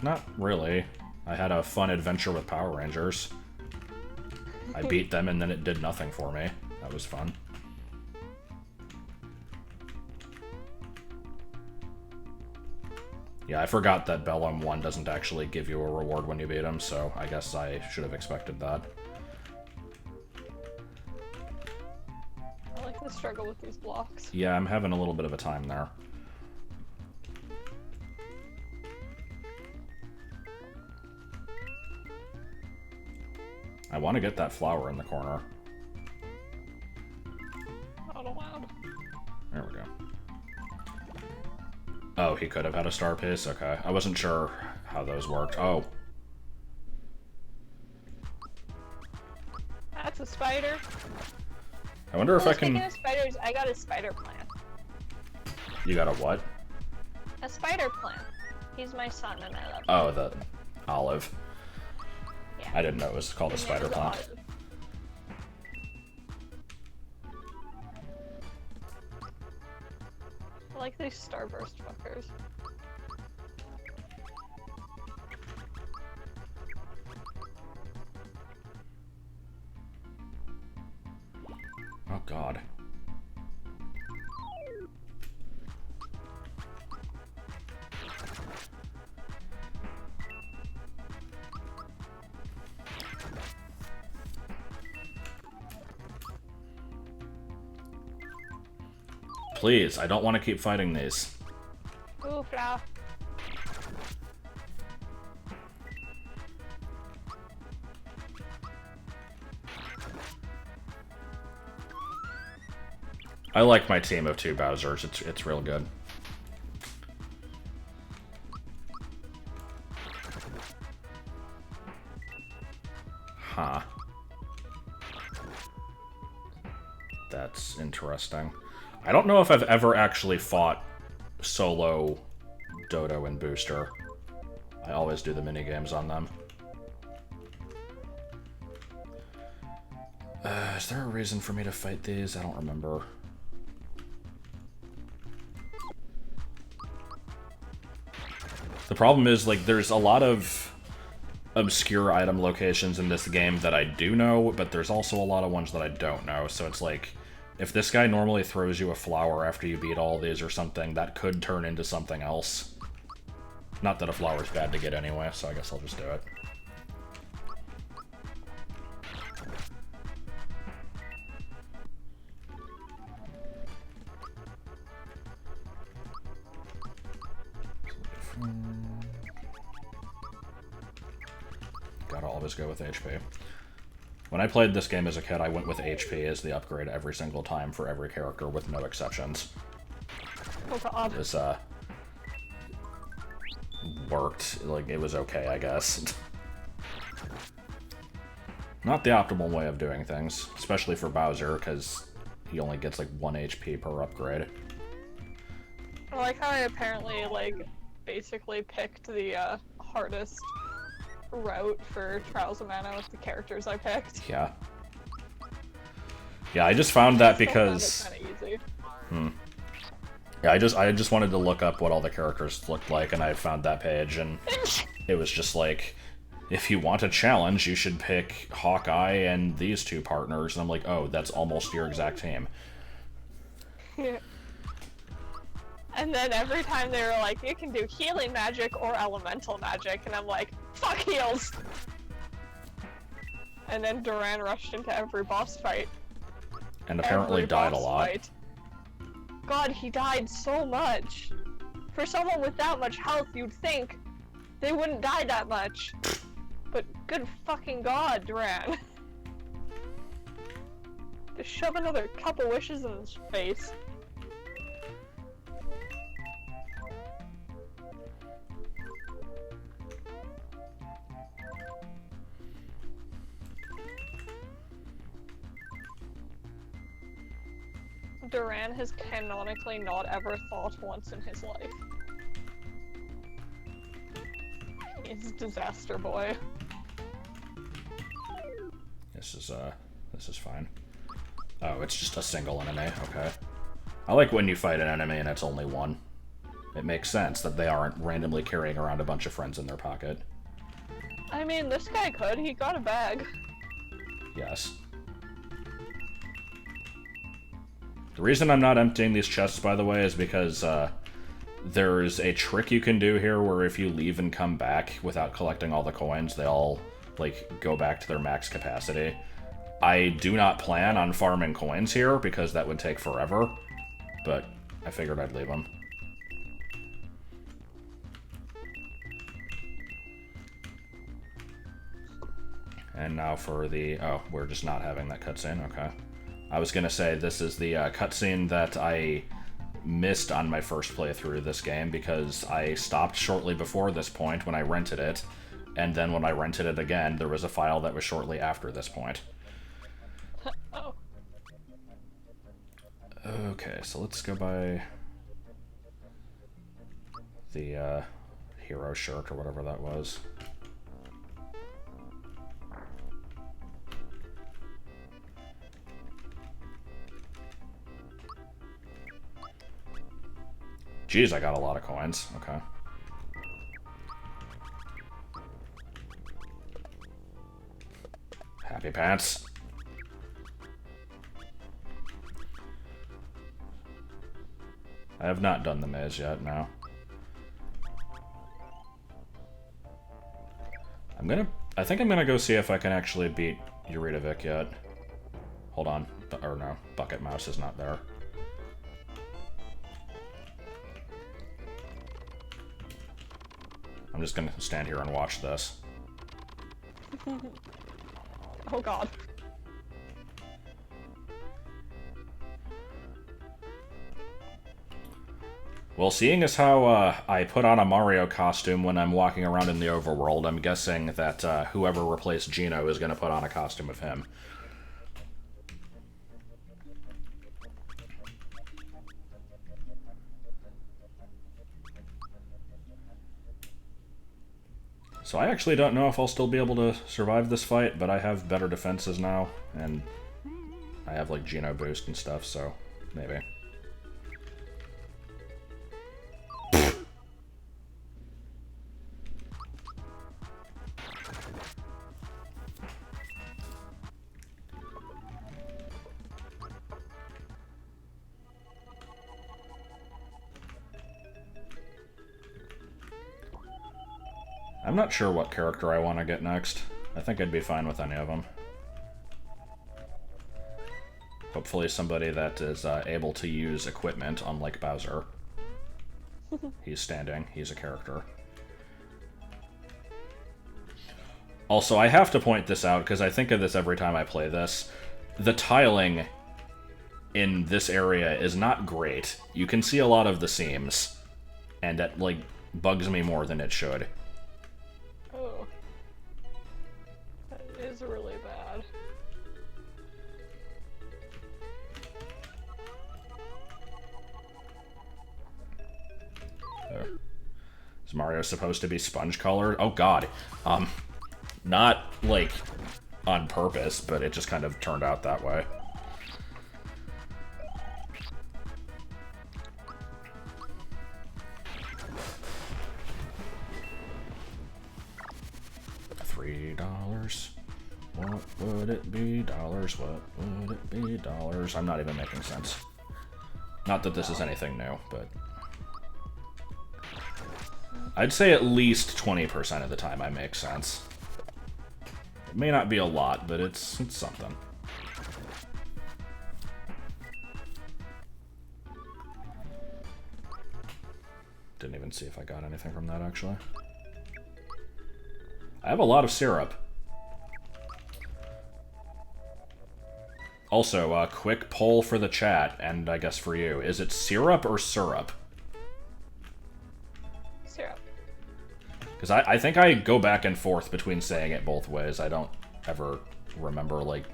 Speaker 2: Not really. I had a fun adventure with Power Rangers. I beat them and then it did nothing for me. That was fun. Yeah, I forgot that Bellum 1 doesn't actually give you a reward when you beat him, so I guess I should have expected that.
Speaker 1: I like the struggle with these blocks.
Speaker 2: Yeah, I'm having a little bit of a time there. I want to get that flower in the corner.
Speaker 1: Not allowed.
Speaker 2: There we go. Oh, he could have had a star piece? Okay. I wasn't sure how those worked. Oh.
Speaker 1: That's a spider.
Speaker 2: I wonder if I
Speaker 1: Speaking
Speaker 2: can...
Speaker 1: of spiders, I got a spider plant.
Speaker 2: You got a what?
Speaker 1: A spider plant. He's my son and I love him.
Speaker 2: Oh, the olive.
Speaker 1: Yeah.
Speaker 2: I didn't know it was called a
Speaker 1: His
Speaker 2: spider
Speaker 1: name is
Speaker 2: plant.
Speaker 1: Olive. I like these starburst fuckers.
Speaker 2: Oh, God. Please, I don't want to keep fighting these.
Speaker 1: Ooh, flower.
Speaker 2: I like my team of two Bowsers. It's real good. Huh. That's interesting. I don't know if I've ever actually fought solo Dodo and Booster. I always do the minigames on them. Is there a reason for me to fight these? I don't remember. The problem is, like, there's a lot of obscure item locations in this game that I do know, but there's also a lot of ones that I don't know, so it's like, if this guy normally throws you a flower after you beat all these or something, that could turn into something else. Not that a flower's bad to get anyway, so I guess I'll just do it. Gotta always go with HP. When I played this game as a kid, I went with HP as the upgrade every single time for every character, with no exceptions. This, worked. Like, it was okay, I guess. Not the optimal way of doing things, especially for Bowser, because he only gets, like, 1 HP per upgrade.
Speaker 1: I like how I apparently, like, basically picked the, hardest route for Trials of Mana with the characters I picked.
Speaker 2: Yeah. Yeah, I just found that because...
Speaker 1: Still found it kinda easy.
Speaker 2: Yeah, I just wanted to look up what all the characters looked like, and I found that page, and it was just like, if you want a challenge, you should pick Hawkeye and these two partners. And I'm like, oh, that's almost your exact team.
Speaker 1: And then every time they were like, you can do healing magic or elemental magic, and I'm like, fuck heals! And then Duran rushed into every boss fight.
Speaker 2: And apparently died a lot.
Speaker 1: Fight. God, he died so much. For someone with that much health, you'd think they wouldn't die that much. But good fucking god, Duran. Just shove another couple wishes in his face. Duran has canonically not ever thought once in his life. He's disaster boy.
Speaker 2: This is fine. Oh, it's just a single enemy, okay. I like when you fight an enemy and it's only one. It makes sense that they aren't randomly carrying around a bunch of friends in their pocket.
Speaker 1: I mean, this guy could. He got a bag.
Speaker 2: Yes. The reason I'm not emptying these chests, by the way, is because there's a trick you can do here where if you leave and come back without collecting all the coins, they all, like, go back to their max capacity. I do not plan on farming coins here because that would take forever, but I figured I'd leave them. And now for the... oh, we're just not having that cutscene, okay. I was gonna say, this is the cutscene that I missed on my first playthrough of this game because I stopped shortly before this point when I rented it, and then when I rented it again, there was a file that was shortly after this point.
Speaker 1: Oh.
Speaker 2: Okay, so let's go by the hero shirt or whatever that was. Jeez, I got a lot of coins. Okay. Happy pants. I have not done the maze yet, no. I think I'm gonna go see if I can actually beat Eurydivic yet. Hold on. Or no, Bucket Mouse is not there. I'm just gonna stand here and watch this.
Speaker 1: Oh god.
Speaker 2: Well, seeing as how I put on a Mario costume when I'm walking around in the overworld, I'm guessing that whoever replaced Gino is gonna put on a costume of him. So I actually don't know if I'll still be able to survive this fight, but I have better defenses now, and I have, like, Geno boost and stuff, so maybe. I'm not sure what character I want to get next. I think I'd be fine with any of them. Hopefully somebody that is able to use equipment, unlike Bowser. He's standing. He's a character. Also, I have to point this out, because I think of this every time I play this. The tiling in this area is not great. You can see a lot of the seams, and that, like, bugs me more than it should.
Speaker 1: Oh. That is really bad.
Speaker 2: Is Mario supposed to be sponge-colored? Oh god. Not, like, on purpose, but it just kind of turned out that way. $3. What would it be? Dollars. What would it be? Dollars. I'm not even making sense. Not that this is anything new, but I'd say at least 20% of the time I make sense. It may not be a lot, but it's something. Didn't even see if I got anything from that, actually. I have a lot of syrup. Also, a quick poll for the chat, and I guess for you. Is it syrup or syrup?
Speaker 1: Syrup.
Speaker 2: Because I think I go back and forth between saying it both ways. I don't ever remember, like,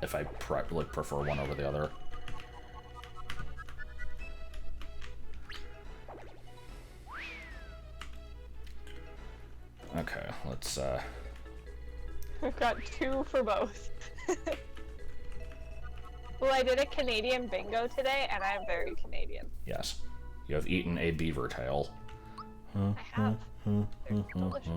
Speaker 2: if I prefer one over the other. Okay, let's,
Speaker 1: We've got 2 for both. Well, I did a Canadian bingo today, and I'm very Canadian.
Speaker 2: yes. You have eaten a beaver tail.
Speaker 1: I have. They're delicious.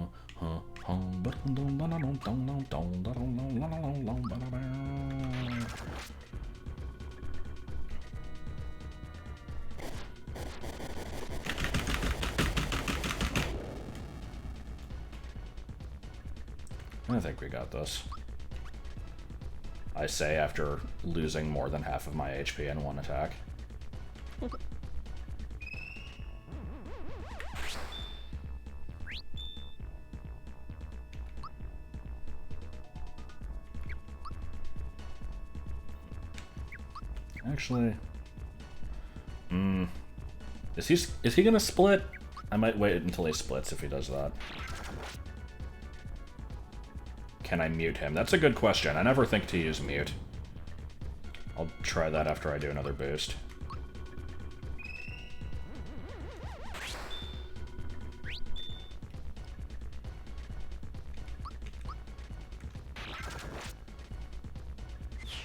Speaker 2: I think we got this. I say after losing more than half of my HP in one attack. Actually, is he gonna split? I might wait until he splits if he does that. Can I mute him? That's a good question. I never think to use mute. I'll try that after I do another boost.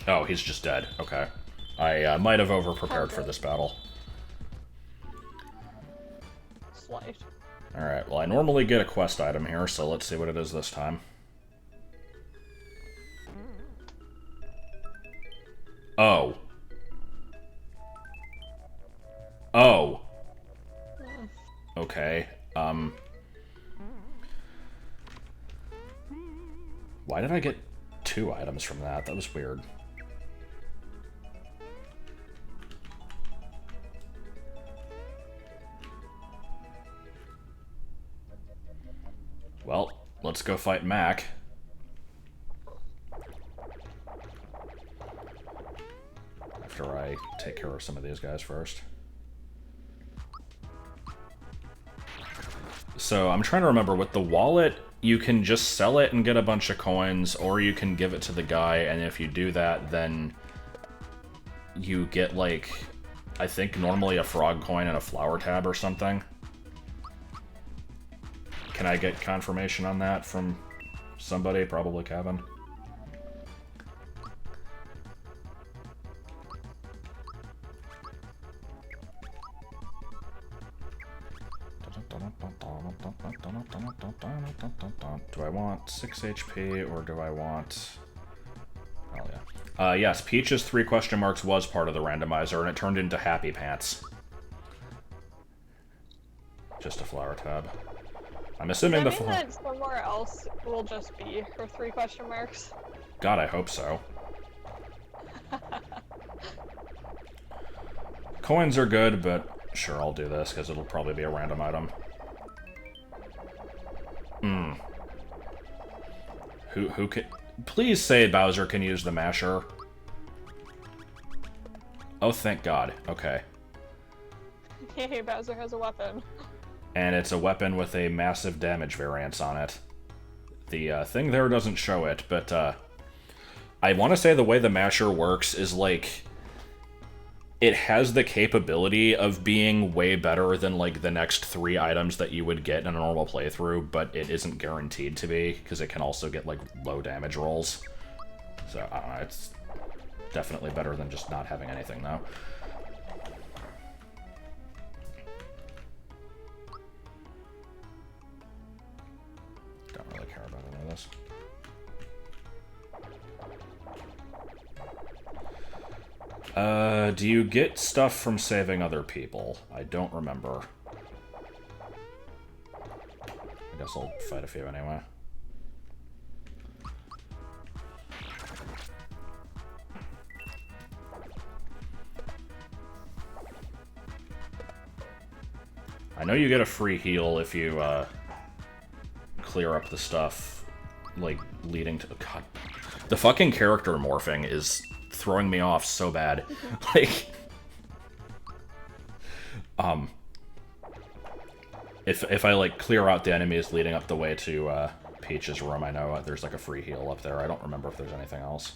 Speaker 2: Oh, he's just dead. Okay. I might have over-prepared for this battle.
Speaker 1: Slight.
Speaker 2: Alright, well I normally get a quest item here, so let's see what it is this time. Oh. Oh. Okay, why did I get 2 items from that? That was weird. Well, let's go fight Mac. After I take care of some of these guys first. So, I'm trying to remember, with the wallet, you can just sell it and get a bunch of coins, or you can give it to the guy, and if you do that, then you get, like, I think normally a frog coin and a flower tab or something. Can I get confirmation on that from somebody? Probably Kevin. Do I want 6 HP or do I want... Oh yeah. Yes, Peach's 3 question marks was part of the randomizer and it turned into Happy Pants. Just a flower tab. I'm assuming
Speaker 1: Does
Speaker 2: the...
Speaker 1: that mean that somewhere else will just be her 3 question marks?
Speaker 2: God, I hope so. Coins are good, but sure, I'll do this, because it'll probably be a random item. Who can... Please say Bowser can use the masher. Oh, thank God. Okay.
Speaker 1: Hey, Bowser has a weapon.
Speaker 2: And it's a weapon with a massive damage variance on it. The thing there doesn't show it, but I want to say the way the masher works is like... It has the capability of being way better than, like, the next 3 items that you would get in a normal playthrough, but it isn't guaranteed to be, because it can also get, like, low damage rolls. So, I don't know, it's definitely better than just not having anything, though. Don't really care about any of this. Do you get stuff from saving other people? I don't remember. I guess I'll fight a few anyway. I know you get a free heal if you, clear up the stuff, like, leading to... God. The fucking character morphing is throwing me off so bad. Like... If I, like, clear out the enemies leading up the way to, Peach's room, I know there's, like, a free heal up there. I don't remember if there's anything else.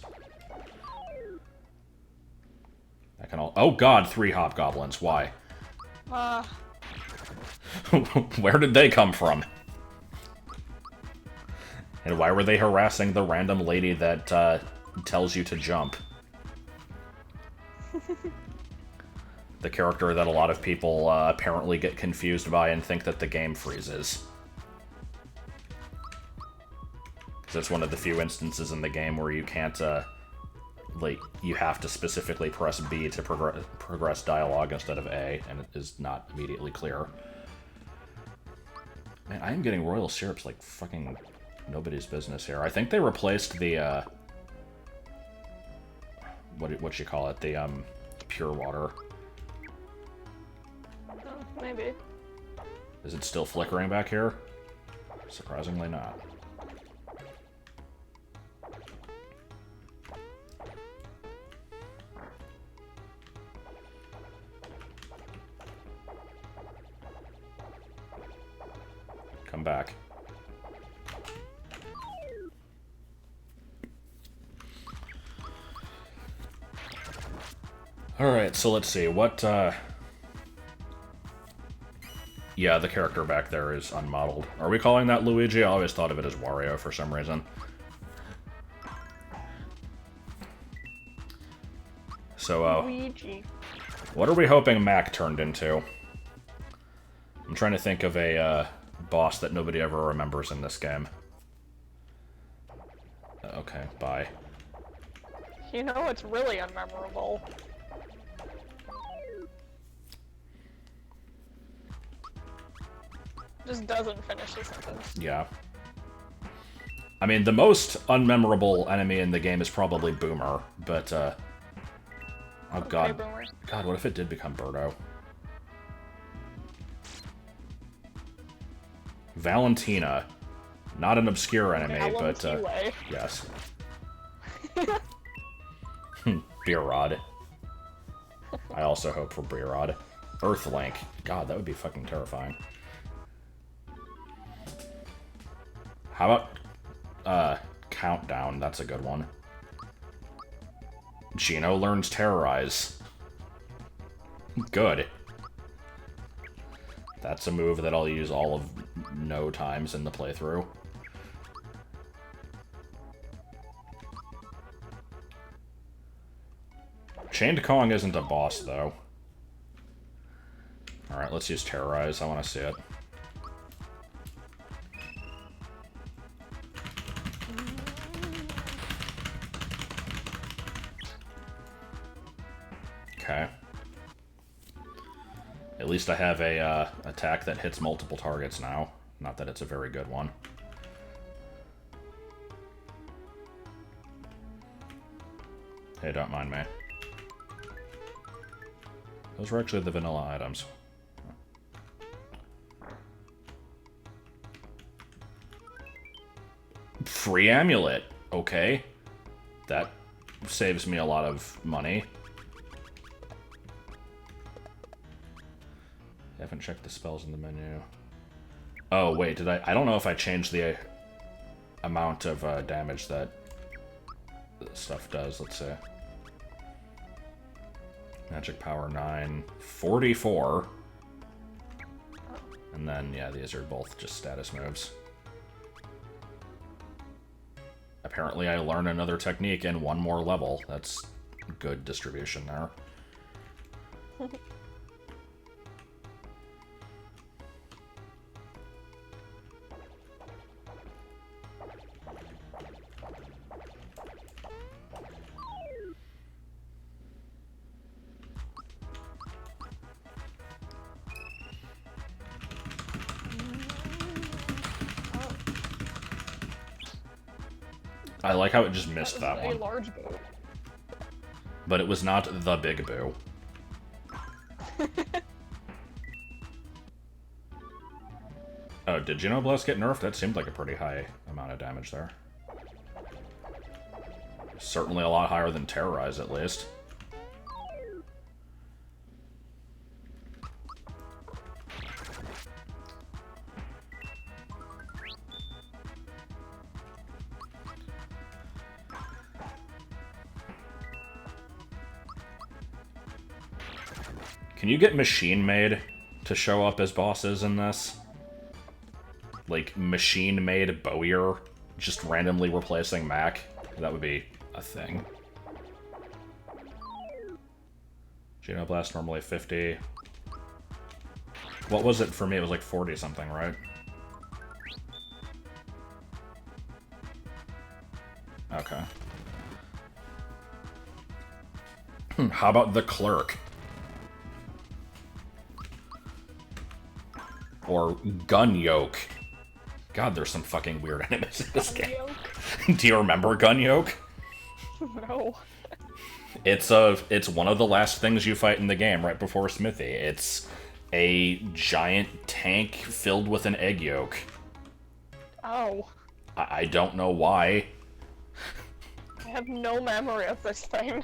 Speaker 2: I can all... Oh god, 3 hobgoblins. Why? Where did they come from? And why were they harassing the random lady that, tells you to jump? The character that a lot of people, apparently get confused by and think that the game freezes. Because it's one of the few instances in the game where you can't, like, you have to specifically press B to progress dialogue instead of A, and it is not immediately clear. Man, I am getting royal syrups like fucking nobody's business here. I think they replaced the, what you call it? The, pure water.
Speaker 1: Oh, maybe.
Speaker 2: Is it still flickering back here? Surprisingly not. Come back. Alright, so let's see, what, yeah, the character back there is unmodeled. Are we calling that Luigi? I always thought of it as Wario for some reason. So,
Speaker 1: Luigi.
Speaker 2: what are we hoping Mac turned into? I'm trying to think of a, boss that nobody ever remembers in this game. Okay, bye.
Speaker 1: You know what's really unmemorable? Just doesn't finish the sentence.
Speaker 2: Yeah. I mean, the most unmemorable enemy in the game is probably Boomer, but, oh
Speaker 1: Okay,
Speaker 2: god.
Speaker 1: Boomer.
Speaker 2: God, what if it did become Birdo? Valentina. Not an obscure enemy, but, yes. Beer Rod. I also hope for Beer Rod. Earthlink. God, that would be fucking terrifying. How about, Countdown? That's a good one. Gino learns Terrorize. Good. That's a move that I'll use all of no times in the playthrough. Chained Kong isn't a boss, though. Alright, let's use Terrorize. I want to see it. Okay. At least I have a attack that hits multiple targets now. Not that it's a very good one. Hey, don't mind me. Those were actually the vanilla items. Free amulet. Okay. That saves me a lot of money. I haven't checked the spells in the menu. Oh, wait, did I don't know if I changed the amount of damage that stuff does. Let's see. Magic power 9. 44. And then, yeah, these are both just status moves. Apparently I learn another technique in one more level. That's good distribution there. I like how it just missed
Speaker 1: That
Speaker 2: that
Speaker 1: was a
Speaker 2: one.
Speaker 1: large boot.
Speaker 2: But it was not the big boo. Oh, did Blast get nerfed? That seemed like a pretty high amount of damage there. Certainly a lot higher than Terrorize, at least. Can you get Machine Made to show up as bosses in this? Like, Machine Made Bowyer, just randomly replacing Mac? That would be a thing. Blast normally 50. What was it for me? It was like 40 something, right? Okay. How about the Clerk? Or Gun Yoke. God, there's some fucking weird enemies in this game. Do you remember Gun Yoke?
Speaker 1: No.
Speaker 2: It's one of the last things you fight in the game right before Smithy. It's a giant tank filled with an egg yolk.
Speaker 1: Oh.
Speaker 2: I don't know why.
Speaker 1: I have no memory of this thing.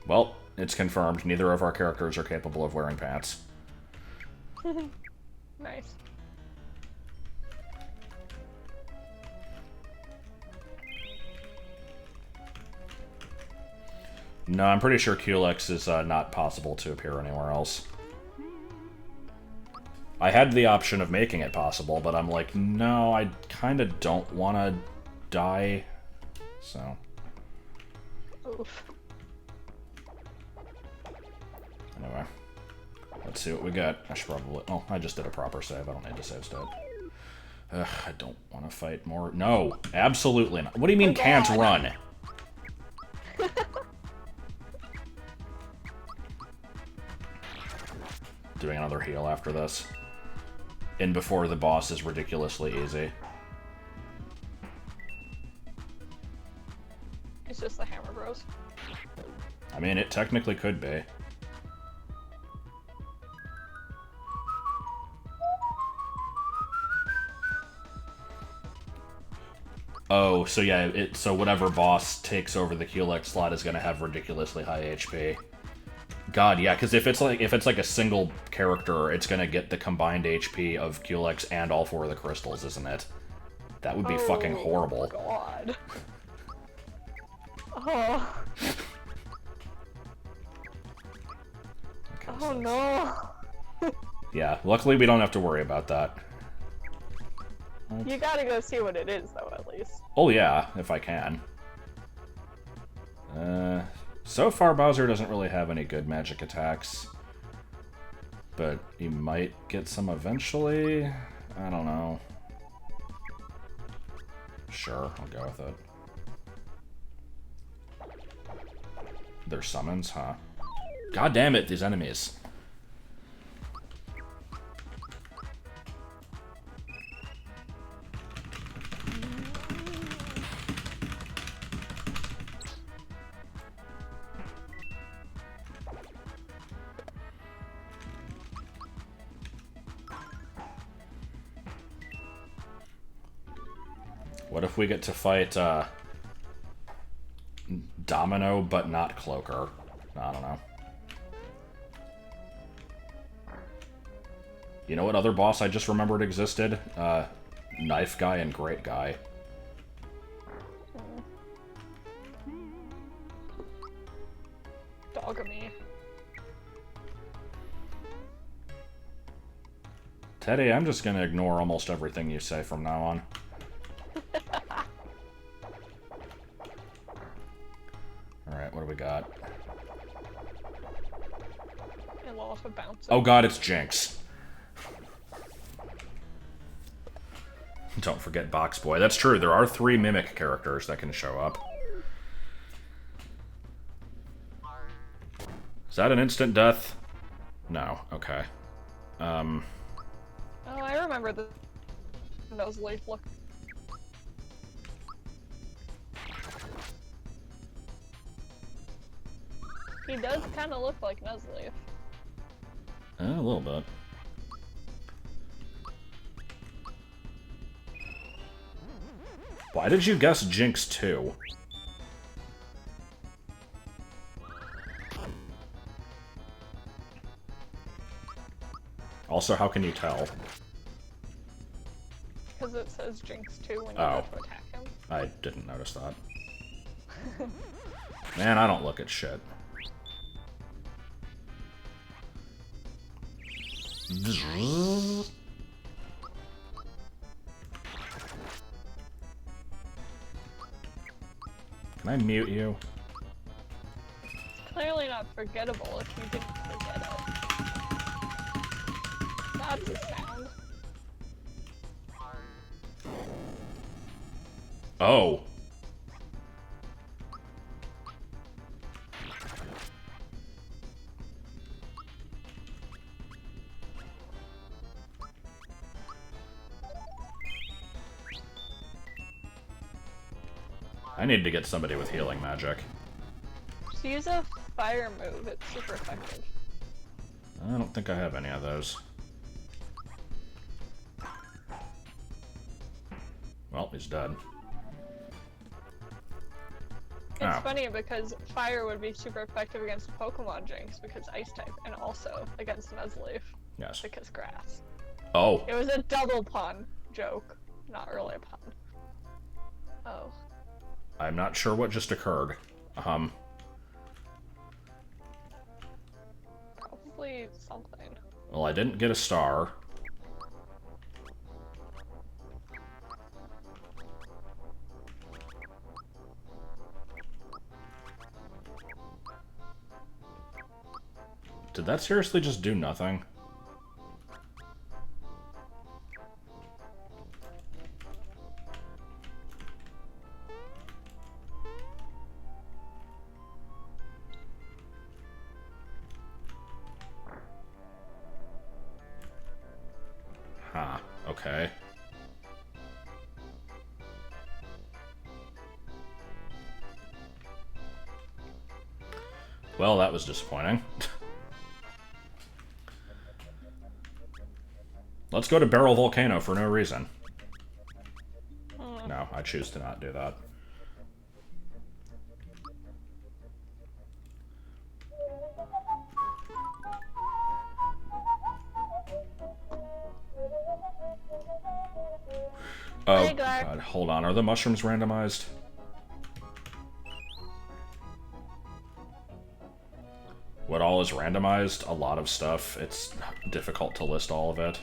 Speaker 2: Well, it's confirmed. Neither of our characters are capable of wearing pants.
Speaker 1: Nice.
Speaker 2: No, I'm pretty sure Culex is not possible to appear anywhere else. I had the option of making it possible, but I'm like, no, I kind of don't want to die, so...
Speaker 1: Oof.
Speaker 2: Anyway, let's see what we got. I should probably... Oh, I just did a proper save. I don't need to save state. I don't want to fight more. No, absolutely not. What do you mean can't run? Doing another heal after this. In before the boss is ridiculously easy.
Speaker 1: It's just the Hammer Bros.
Speaker 2: I mean, it technically could be. Oh, so yeah, so whatever boss takes over the Culex slot is gonna have ridiculously high HP. God, yeah, because if it's like a single character, it's gonna get the combined HP of Culex and all 4 of the crystals, isn't it? That would be fucking horrible.
Speaker 1: God. Oh.
Speaker 2: Okay,
Speaker 1: Oh no.
Speaker 2: Yeah, luckily we don't have to worry about that.
Speaker 1: You gotta go see what it is, though, at least.
Speaker 2: Oh yeah, if I can. So far Bowser doesn't really have any good magic attacks. But he might get some eventually? I don't know. Sure, I'll go with it. They're summons, huh? God damn it, these enemies. What if we get to fight, Domino, but not Cloaker? I don't know. You know what other boss I just remembered existed? Knife Guy and Great Guy.
Speaker 1: Dogamy.
Speaker 2: Teddy, I'm just gonna ignore almost everything you say from now on. Alright, what do we got?
Speaker 1: And lots of bouncing.
Speaker 2: Oh god, it's Jinx. Don't forget Box Boy. That's true, there are 3 Mimic characters that can show up. Is that an instant death? No, okay.
Speaker 1: Oh, I remember the Nuzleaf look. He does kind of look like Nuzleaf.
Speaker 2: A little bit. Why did you guess Jinx 2? Also, how can you tell?
Speaker 1: Because it says Jinx 2 when you go to attack him.
Speaker 2: I didn't notice that. Man, I don't look at shit. Can I mute you?
Speaker 1: It's clearly not forgettable if you didn't forget it. That's a sound.
Speaker 2: Oh. I need to get somebody with healing magic.
Speaker 1: Just use a fire move, it's super effective.
Speaker 2: I don't think I have any of those. Well, he's dead.
Speaker 1: It's funny because fire would be super effective against Pokemon Jinx because ice type, and also against Nuzleaf.
Speaker 2: Yes.
Speaker 1: Because grass.
Speaker 2: Oh.
Speaker 1: It was a double pun joke, not really a pun. Oh.
Speaker 2: I'm not sure what just occurred.
Speaker 1: Probably something.
Speaker 2: Well, I didn't get a star. Did that seriously just do nothing? Huh, okay. Well, that was disappointing. Let's go to Barrel Volcano for no reason. No, I choose to not do that. Oh, God, hold on. Are the mushrooms randomized? What all is randomized? A lot of stuff. It's difficult to list all of it.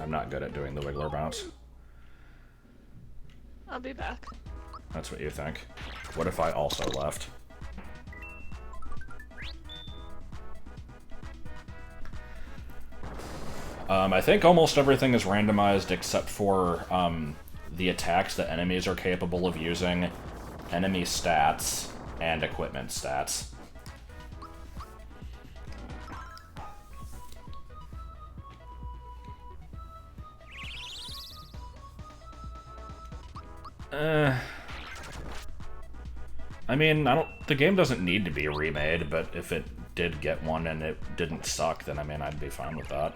Speaker 2: I'm not good at doing the Wiggler bounce.
Speaker 1: I'll be back.
Speaker 2: That's what you think. What if I also left? I think almost everything is randomized except for the attacks that enemies are capable of using, enemy stats, and equipment stats. I mean, the game doesn't need to be remade, but if it did get one and it didn't suck, then I mean, I'd be fine with that.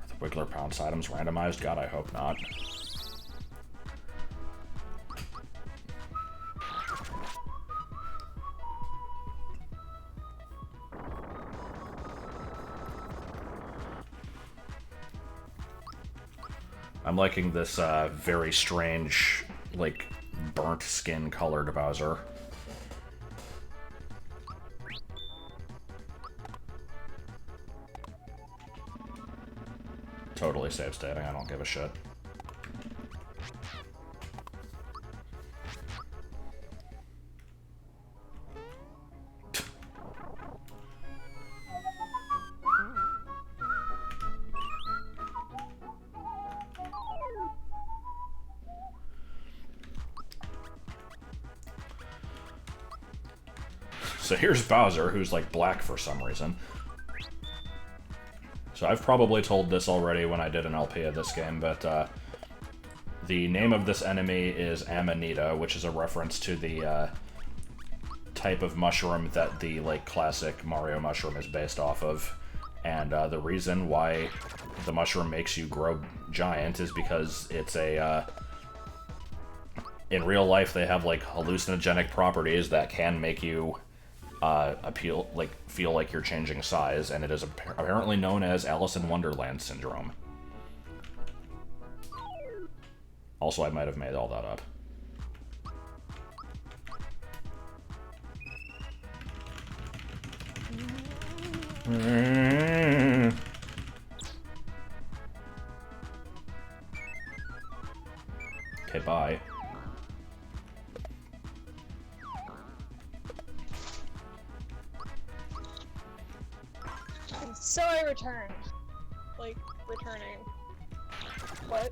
Speaker 2: Are the Wiggler Pounce items randomized? God, I hope not. I'm liking this very strange, like, burnt skin colored Bowser. Totally save stating, I don't give a shit. so here's Bowser, who's like black for some reason. So I've probably told this already when I did an LP of this game, but the name of this enemy is Amanita, which is a reference to the type of mushroom that the like classic Mario mushroom is based off of. And the reason why the mushroom makes you grow giant is because it's a... in real life, they have like hallucinogenic properties that can make you feel like you're changing size, and it is apparently known as Alice in Wonderland syndrome. Also, I might have made all that up. Okay, bye.
Speaker 1: So I returned. Like, returning. What?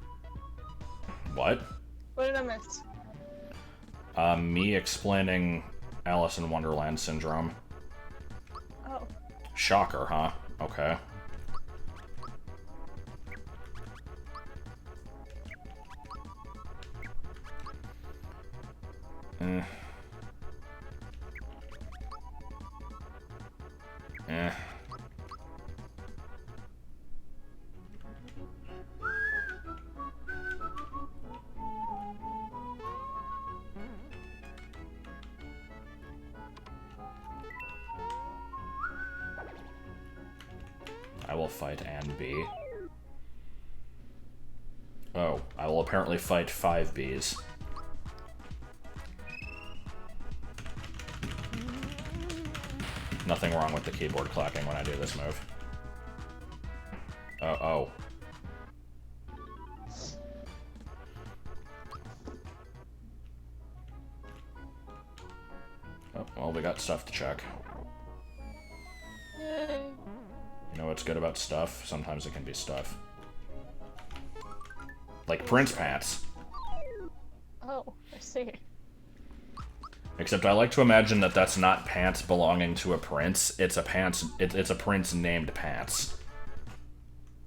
Speaker 2: What?
Speaker 1: What did I miss?
Speaker 2: Me explaining Alice in Wonderland syndrome.
Speaker 1: Oh.
Speaker 2: Shocker, huh? Okay. Eh. Eh. I will fight Ann B. Oh, I will apparently fight 5 Bs. Nothing wrong with the keyboard clacking when I do this move. Oh. Oh, well, we got stuff to check.
Speaker 1: Yay.
Speaker 2: You know what's good about stuff? Sometimes it can be stuff. Like Prince Pants.
Speaker 1: Oh, I see.
Speaker 2: Except I like to imagine that that's not pants belonging to a prince. It's a pants. It's a prince named Pants.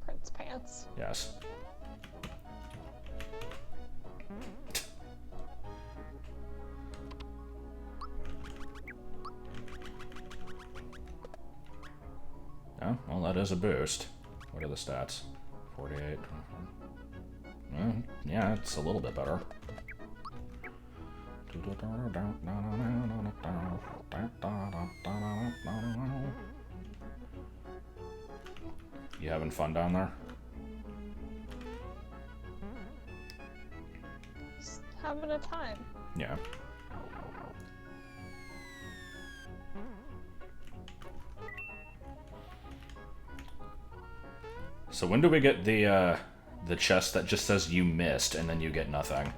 Speaker 1: Prince Pants.
Speaker 2: Yes. Oh, well, that is a boost. What are the stats? 48. Yeah, it's a little bit better. You having fun down there?
Speaker 1: Just having a time.
Speaker 2: Yeah. So when do we get the chest that just says you missed and then you get nothing?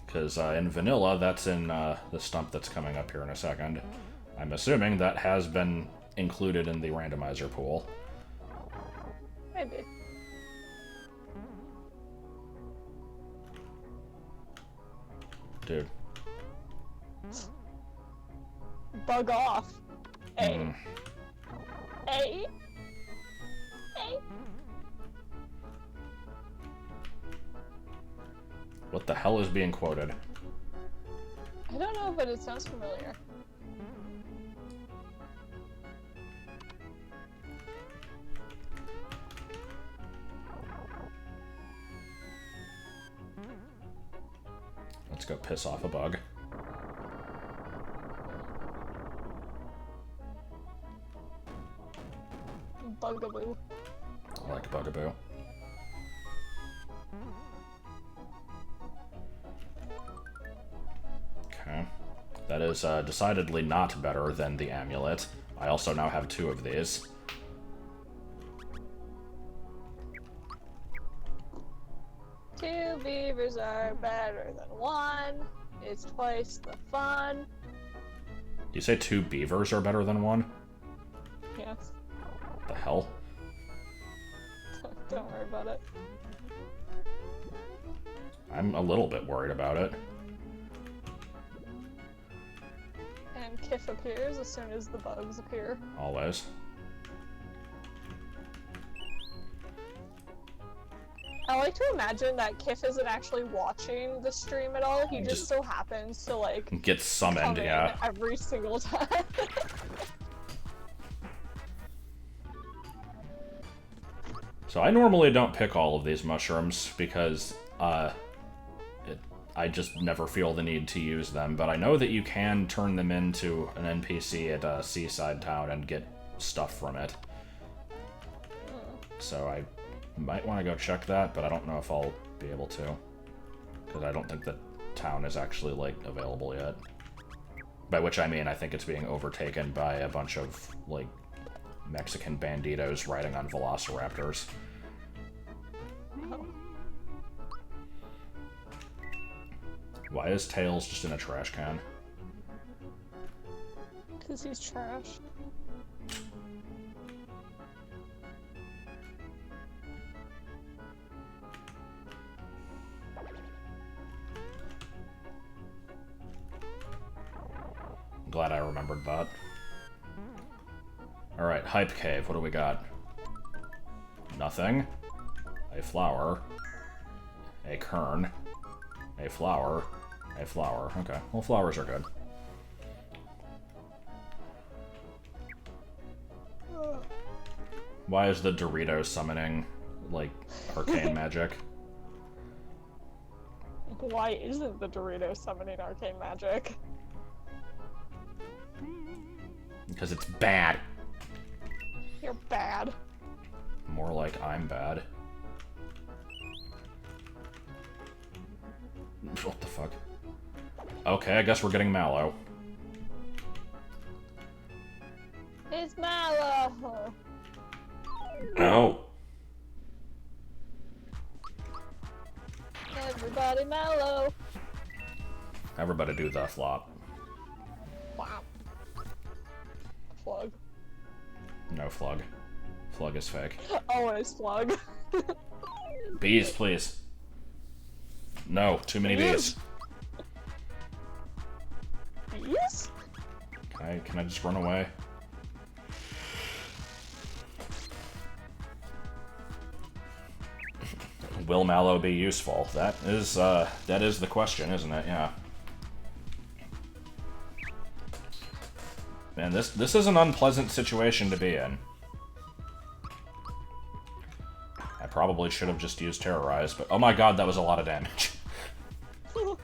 Speaker 2: Because in vanilla, that's in the stump that's coming up here in a second. I'm assuming that has been included in the randomizer pool.
Speaker 1: Maybe.
Speaker 2: Dude.
Speaker 1: Bug off. Hey.
Speaker 2: Mm.
Speaker 1: Hey. Hey.
Speaker 2: What the hell is being quoted?
Speaker 1: I don't know, but it sounds familiar.
Speaker 2: Let's go piss off a bug.
Speaker 1: Bugaboo.
Speaker 2: I like Bugaboo. Okay. That is decidedly not better than the amulet. I also now have 2 of these.
Speaker 1: Two beavers are better than one. It's twice the fun.
Speaker 2: You say 2 beavers are better than 1?
Speaker 1: Yes.
Speaker 2: The hell?
Speaker 1: Don't worry about it.
Speaker 2: I'm a little bit worried about it.
Speaker 1: Kif appears as soon as the bugs appear.
Speaker 2: Always.
Speaker 1: I like to imagine that Kif isn't actually watching the stream at all. He just so happens to like
Speaker 2: get summoned,
Speaker 1: come
Speaker 2: yeah.
Speaker 1: in every single time.
Speaker 2: So I normally don't pick all of these mushrooms because I just never feel the need to use them, but I know that you can turn them into an NPC at a seaside town and get stuff from it. So I might want to go check that, but I don't know if I'll be able to, because I don't think the town is actually, like, available yet. By which I mean I think it's being overtaken by a bunch of, like, Mexican banditos riding on velociraptors.
Speaker 1: Oh.
Speaker 2: Why is Tails just in a trash can?
Speaker 1: Because he's trash.
Speaker 2: I'm glad I remembered that. Alright, Hype Cave, what do we got? Nothing. A flower. A kern. A flower. A flower. Okay, well, flowers are good. Why is the Dorito summoning, like, arcane magic?
Speaker 1: Why isn't the Dorito summoning arcane magic?
Speaker 2: Because it's bad.
Speaker 1: You're bad.
Speaker 2: More like I'm bad. What the fuck? Okay, I guess we're getting Mallow.
Speaker 1: It's Mallow!
Speaker 2: No.
Speaker 1: Everybody Mallow!
Speaker 2: Everybody do the flop.
Speaker 1: Wow. Flug.
Speaker 2: No Flug. Flug is fake.
Speaker 1: Oh, it's Flug.
Speaker 2: Bees, please. No, too many bees.
Speaker 1: Bees?
Speaker 2: Can I just run away? Will Mallow be useful? That is the question, isn't it? Yeah. Man, this is an unpleasant situation to be in. I probably should have just used Terrorize, but oh my god, that was a lot of damage.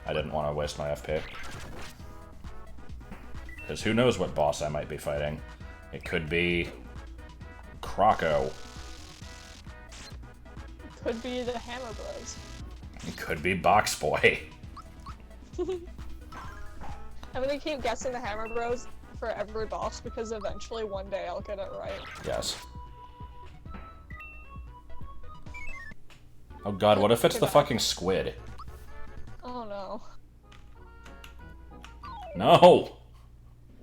Speaker 2: I didn't want to waste my FP. Because who knows what boss I might be fighting. It could be Croco.
Speaker 1: Could be the Hammer Bros.
Speaker 2: It could be Box Boy.
Speaker 1: I'm gonna keep guessing the Hammer Bros for every boss because eventually one day I'll get it right.
Speaker 2: Yes. Oh god, what if it's the fucking squid?
Speaker 1: Oh no.
Speaker 2: No!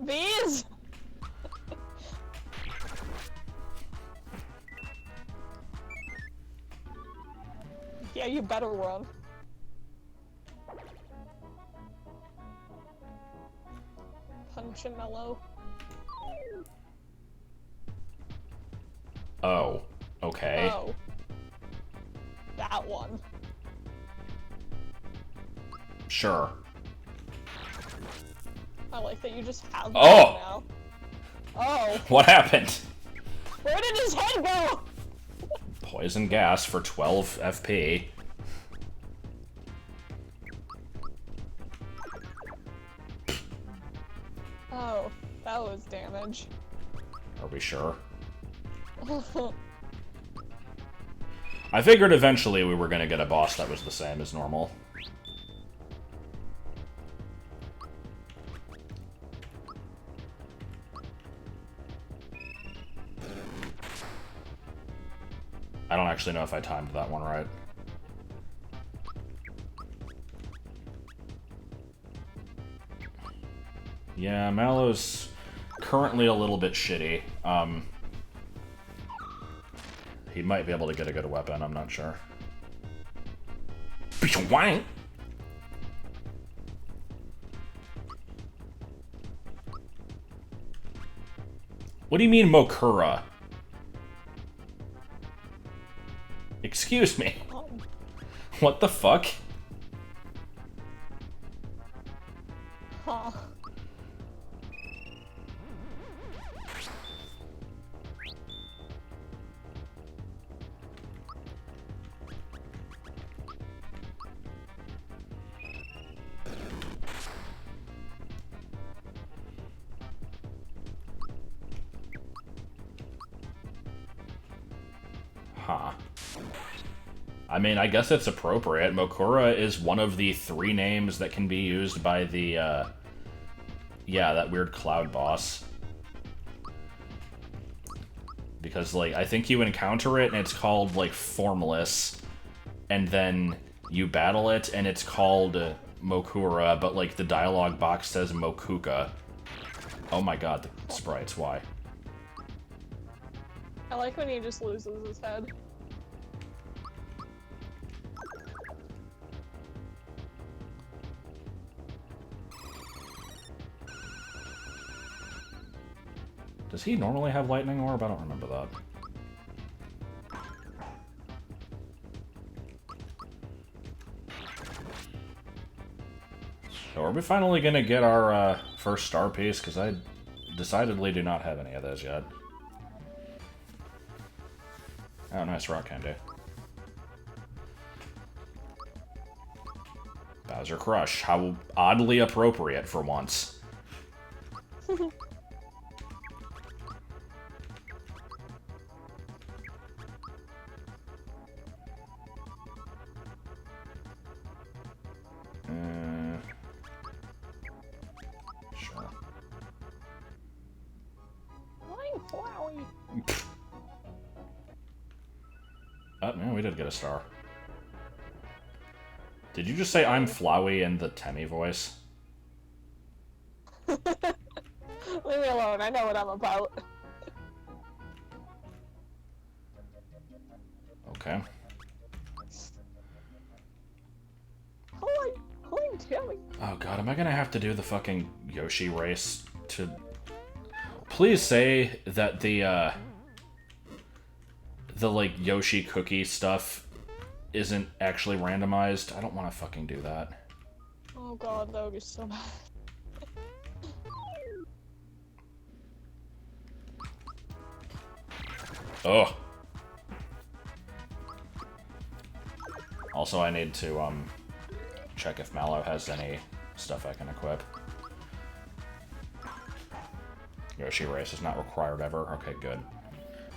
Speaker 1: Bees! Yeah, you better run. Punchinello.
Speaker 2: Oh. Okay.
Speaker 1: Oh. That one.
Speaker 2: Sure.
Speaker 1: I like that you just have that
Speaker 2: Oh!
Speaker 1: now. Oh.
Speaker 2: What happened?
Speaker 1: Where did his head go?
Speaker 2: Poison gas for 12 FP.
Speaker 1: Oh, that was damage.
Speaker 2: Are we sure? I figured eventually we were gonna get a boss that was the same as normal. I don't actually know if I timed that one right. Yeah, Mallow's currently a little bit shitty. He might be able to get a good weapon, I'm not sure. What do you mean Mokura? Excuse me. What the fuck?
Speaker 1: Huh.
Speaker 2: Huh. I mean, I guess it's appropriate. Mokura is one of the 3 names that can be used by the, yeah, that weird cloud boss. Because, like, I think you encounter it and it's called, like, Formless. And then you battle it and it's called Mokura, but, like, the dialogue box says Mokuka. Oh my god, the sprites, why?
Speaker 1: I like when he just loses his head.
Speaker 2: Does he normally have lightning orb? I don't remember that. So are we finally gonna get our first star piece? Because I decidedly do not have any of those yet. Oh, nice rock candy. Bowser Crush. How oddly appropriate for once. Sure.
Speaker 1: Flying Flowey.
Speaker 2: Oh, man, we did get a star. Did you just say I'm Flowey in the Temmie voice?
Speaker 1: Leave me alone, I know what I'm about.
Speaker 2: Okay.
Speaker 1: Hi, Timmy.
Speaker 2: Oh god, am I gonna have to do the fucking Yoshi race to... Please say that the like, Yoshi cookie stuff isn't actually randomized. I don't want to fucking do that.
Speaker 1: Oh god, that would be so bad.
Speaker 2: Ugh. Also, I need to, check if Mallow has any stuff I can equip. Yoshi Race is not required ever. Okay, good.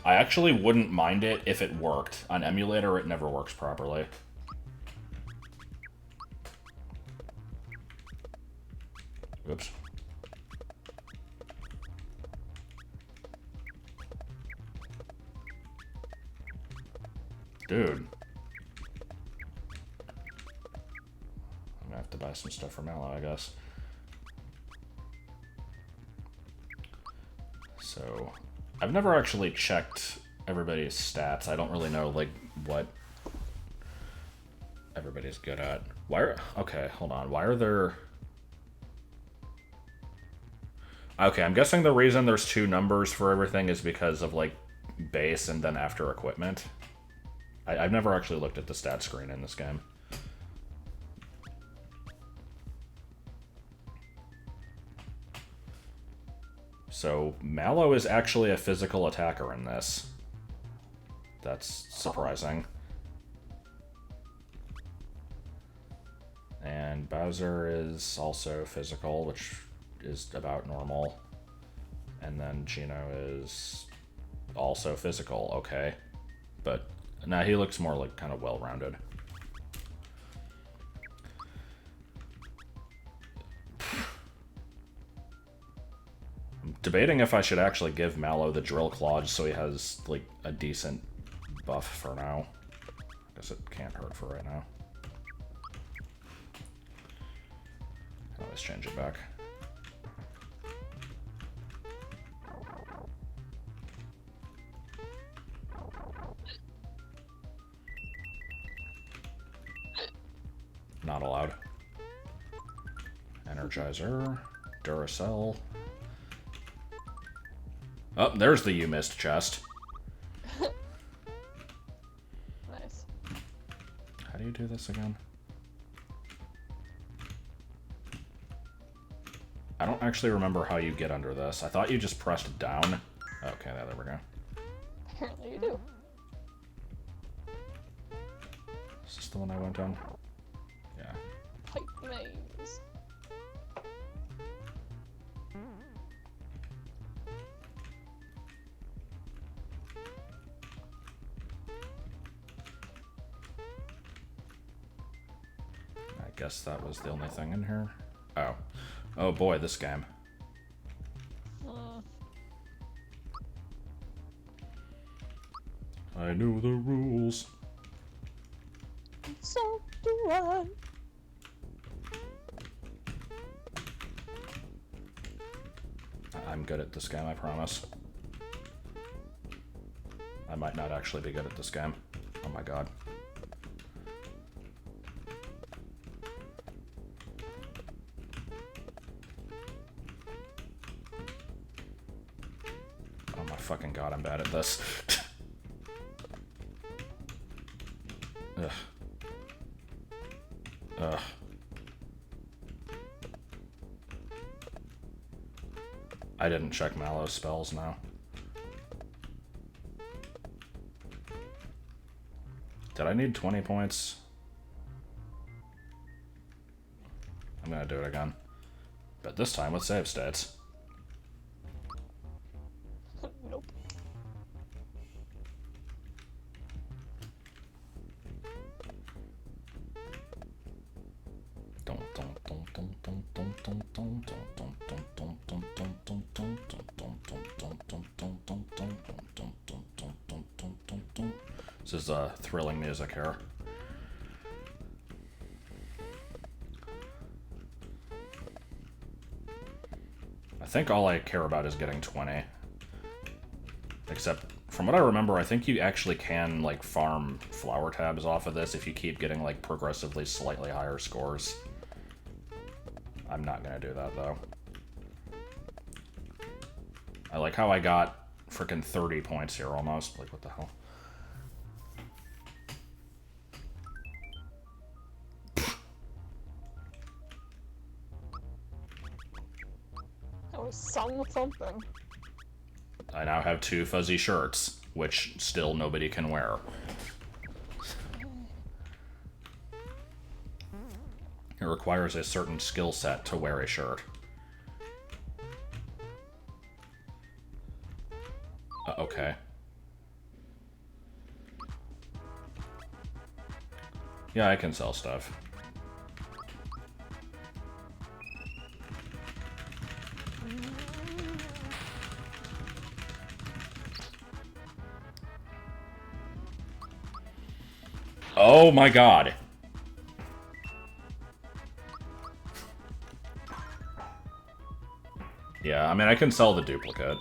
Speaker 2: I actually wouldn't mind it if it worked. On emulator, it never works properly. Oops. Dude. I'm gonna have to buy some stuff for Mallow, I guess. So, I've never actually checked everybody's stats. I don't really know, like, what everybody's good at. Why are... Okay, hold on. Why are there... Okay, I'm guessing the reason there's 2 numbers for everything is because of, like, base and then after equipment. I've never actually looked at the stat screen in this game. So, Mallow is actually a physical attacker in this. That's surprising. And Bowser is also physical, which is about normal. And then Gino is also physical, okay. But, nah, he looks more like kind of well-rounded. Debating if I should actually give Mallow the Drill Claw just so he has, like, a decent buff for now. I guess it can't hurt for right now. Let's change it back. Not allowed. Energizer, Duracell. Oh, there's the you missed chest.
Speaker 1: Nice.
Speaker 2: How do you do this again? I don't actually remember how you get under this. I thought you just pressed down. Okay, there we go.
Speaker 1: Apparently you do.
Speaker 2: Is this the one I went on? Yeah.
Speaker 1: Pipe maze.
Speaker 2: I guess that was the only thing in here. Oh. Oh boy, this game. I know the rules.
Speaker 1: So do I.
Speaker 2: I'm good at this game, I promise. I might not actually be good at this game. Oh my god. Oh my fucking god, I'm bad at this. Ugh. Ugh. I didn't check Mallow's spells now. Did I need 20 points? I'm gonna do it again. But this time with save states.
Speaker 1: Nope.
Speaker 2: This is thrilling music here. I think all I care about is getting 20. Except, from what I remember, I think you actually can, like, farm flower tabs off of this if you keep getting, like, progressively slightly higher scores. I'm not gonna do that, though. I like how I got frickin' 30 points here, almost. Like, what the hell?
Speaker 1: That was something.
Speaker 2: I now have 2 fuzzy shirts, which still nobody can wear. It requires a certain skill set to wear a shirt. Okay. Yeah, I can sell stuff. Oh my god. Yeah, I mean, I can sell the duplicate.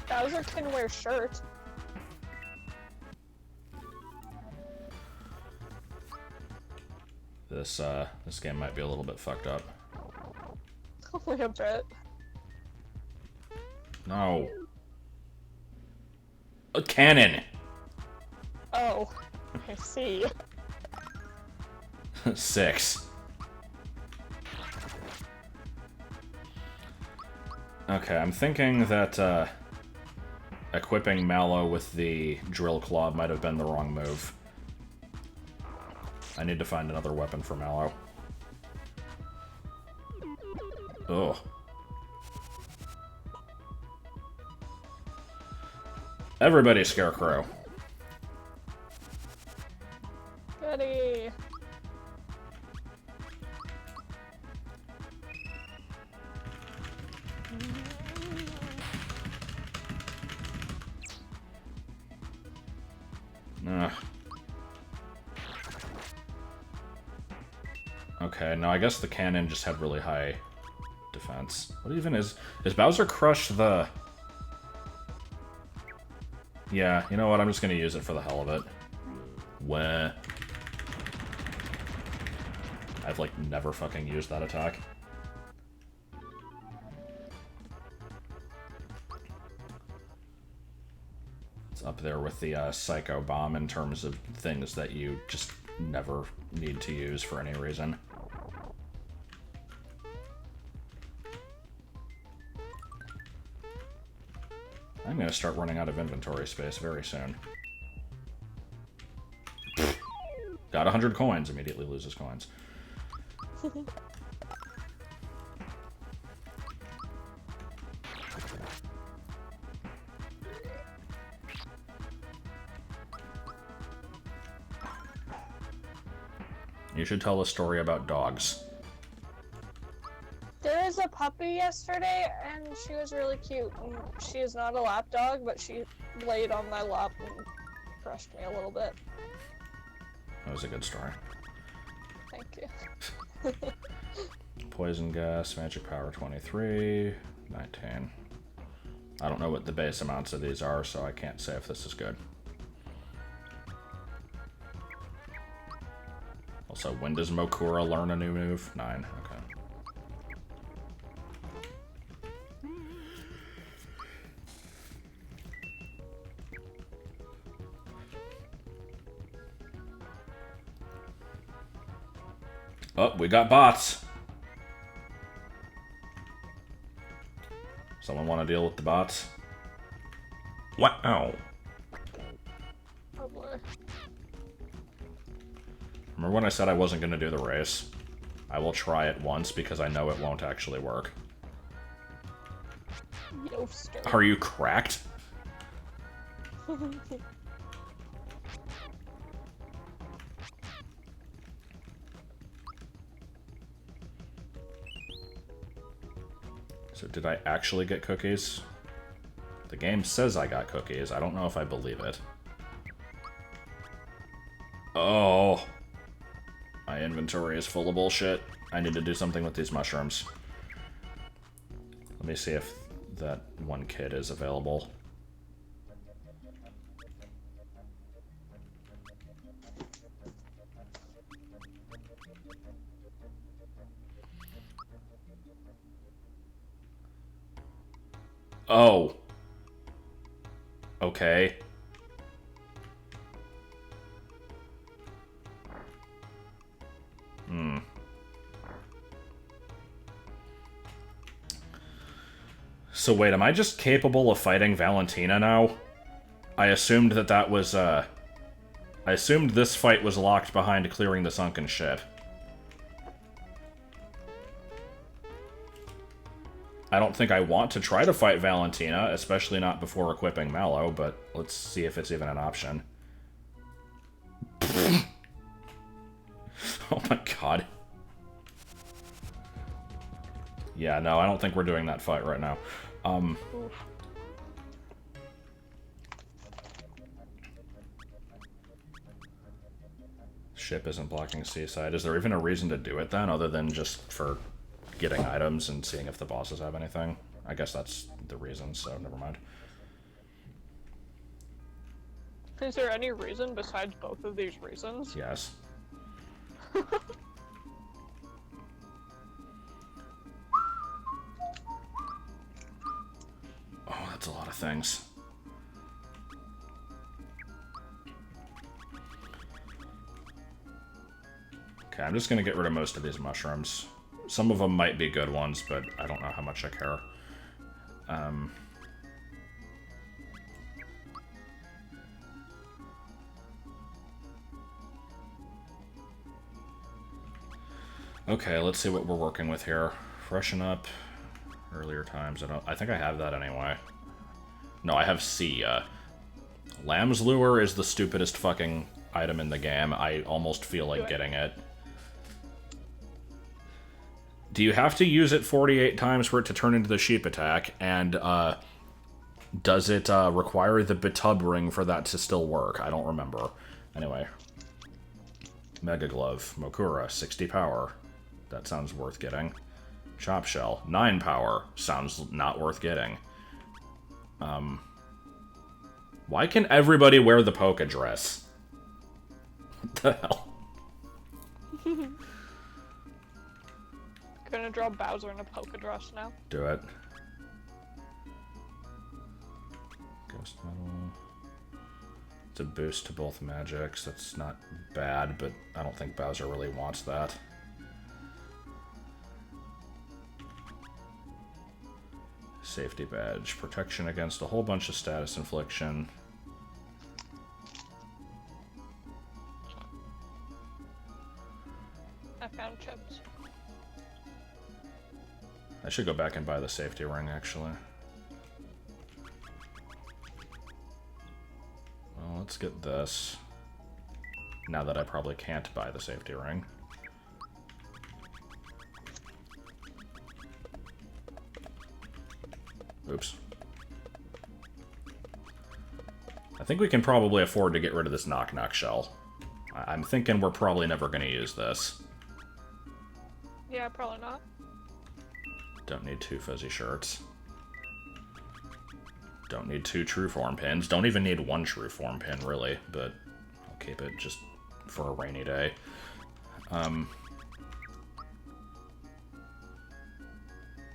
Speaker 1: Bowser can wear shirt.
Speaker 2: This game might be a little bit fucked up.
Speaker 1: Only a bit.
Speaker 2: No. A cannon!
Speaker 1: Oh, I see.
Speaker 2: 6. Okay, I'm thinking that, equipping Mallow with the drill claw might have been the wrong move. I need to find another weapon for Mallow. Ugh. Everybody Scarecrow.
Speaker 1: Goody.
Speaker 2: Ugh. Okay, no, I guess the cannon just had really high defense. What even is Bowser Crush the... Yeah, you know what? I'm just gonna use it for the hell of it. Wah. I've, like, never fucking used that attack. It's up there with the Psycho Bomb in terms of things that you just never need to use for any reason. I'm gonna start running out of inventory space very soon. Got 100 coins, immediately loses coins. You should tell a story about dogs.
Speaker 1: There was a puppy yesterday, and she was really cute. And she is not a lap dog, but she laid on my lap and crushed me a little bit.
Speaker 2: That was a good story.
Speaker 1: Thank you.
Speaker 2: Poison gas, magic power 23, 19. I don't know what the base amounts of these are, so I can't say if this is good. Also, when does Mokura learn a new move? 9, okay. Oh, we got bots. Someone want to deal with the bots? Wow.
Speaker 1: Oh boy.
Speaker 2: Remember when I said I wasn't going to do the race? I will try it once because I know it won't actually work.
Speaker 1: Yoster.
Speaker 2: Are you cracked? So did I actually get cookies? The game says I got cookies. I don't know if I believe it. Oh. My inventory is full of bullshit. I need to do something with these mushrooms. Let me see if that one kid is available. Oh. Okay. So wait, am I just capable of fighting Valentina now? I assumed that was, I assumed this fight was locked behind clearing the sunken ship. I don't think I want to try to fight Valentina, especially not before equipping Mallow, but let's see if it's even an option. Oh my god. Yeah, no, I don't think we're doing that fight right now. Ship isn't blocking Seaside. Is there even a reason to do it then, other than just for getting items and seeing if the bosses have anything? I guess that's the reason, so never mind.
Speaker 1: Is there any reason besides both of these reasons?
Speaker 2: Yes. Oh, that's a lot of things. Okay, I'm just gonna get rid of most of these mushrooms. Some of them might be good ones, but I don't know how much I care. Okay, let's see what we're working with here. Freshen up. Earlier times. I think I have that anyway. No, I have C. Lamb's Lure is the stupidest fucking item in the game. I almost feel like getting it. Do you have to use it 48 times for it to turn into the sheep attack? And, does it, require the Betub ring for that to still work? I don't remember. Anyway. Mega Glove. Mokura, 60 power. That sounds worth getting. Chop Shell, 9 power. Sounds not worth getting. Why can everybody wear the polka dress? What the hell?
Speaker 1: Gonna draw Bowser in a polka dress now.
Speaker 2: Do it. Ghost metal. It's a boost to both magics. That's not bad, but I don't think Bowser really wants that. Safety badge. Protection against a whole bunch of status infliction.
Speaker 1: I found chips.
Speaker 2: I should go back and buy the safety ring, actually. Well, let's get this. Now that I probably can't buy the safety ring. Oops. I think we can probably afford to get rid of this knock-knock shell. I'm thinking we're probably never going to use this.
Speaker 1: Yeah, probably not.
Speaker 2: Don't need 2 fuzzy shirts. Don't need 2 true form pins. Don't even need 1 true form pin, really, but I'll keep it just for a rainy day.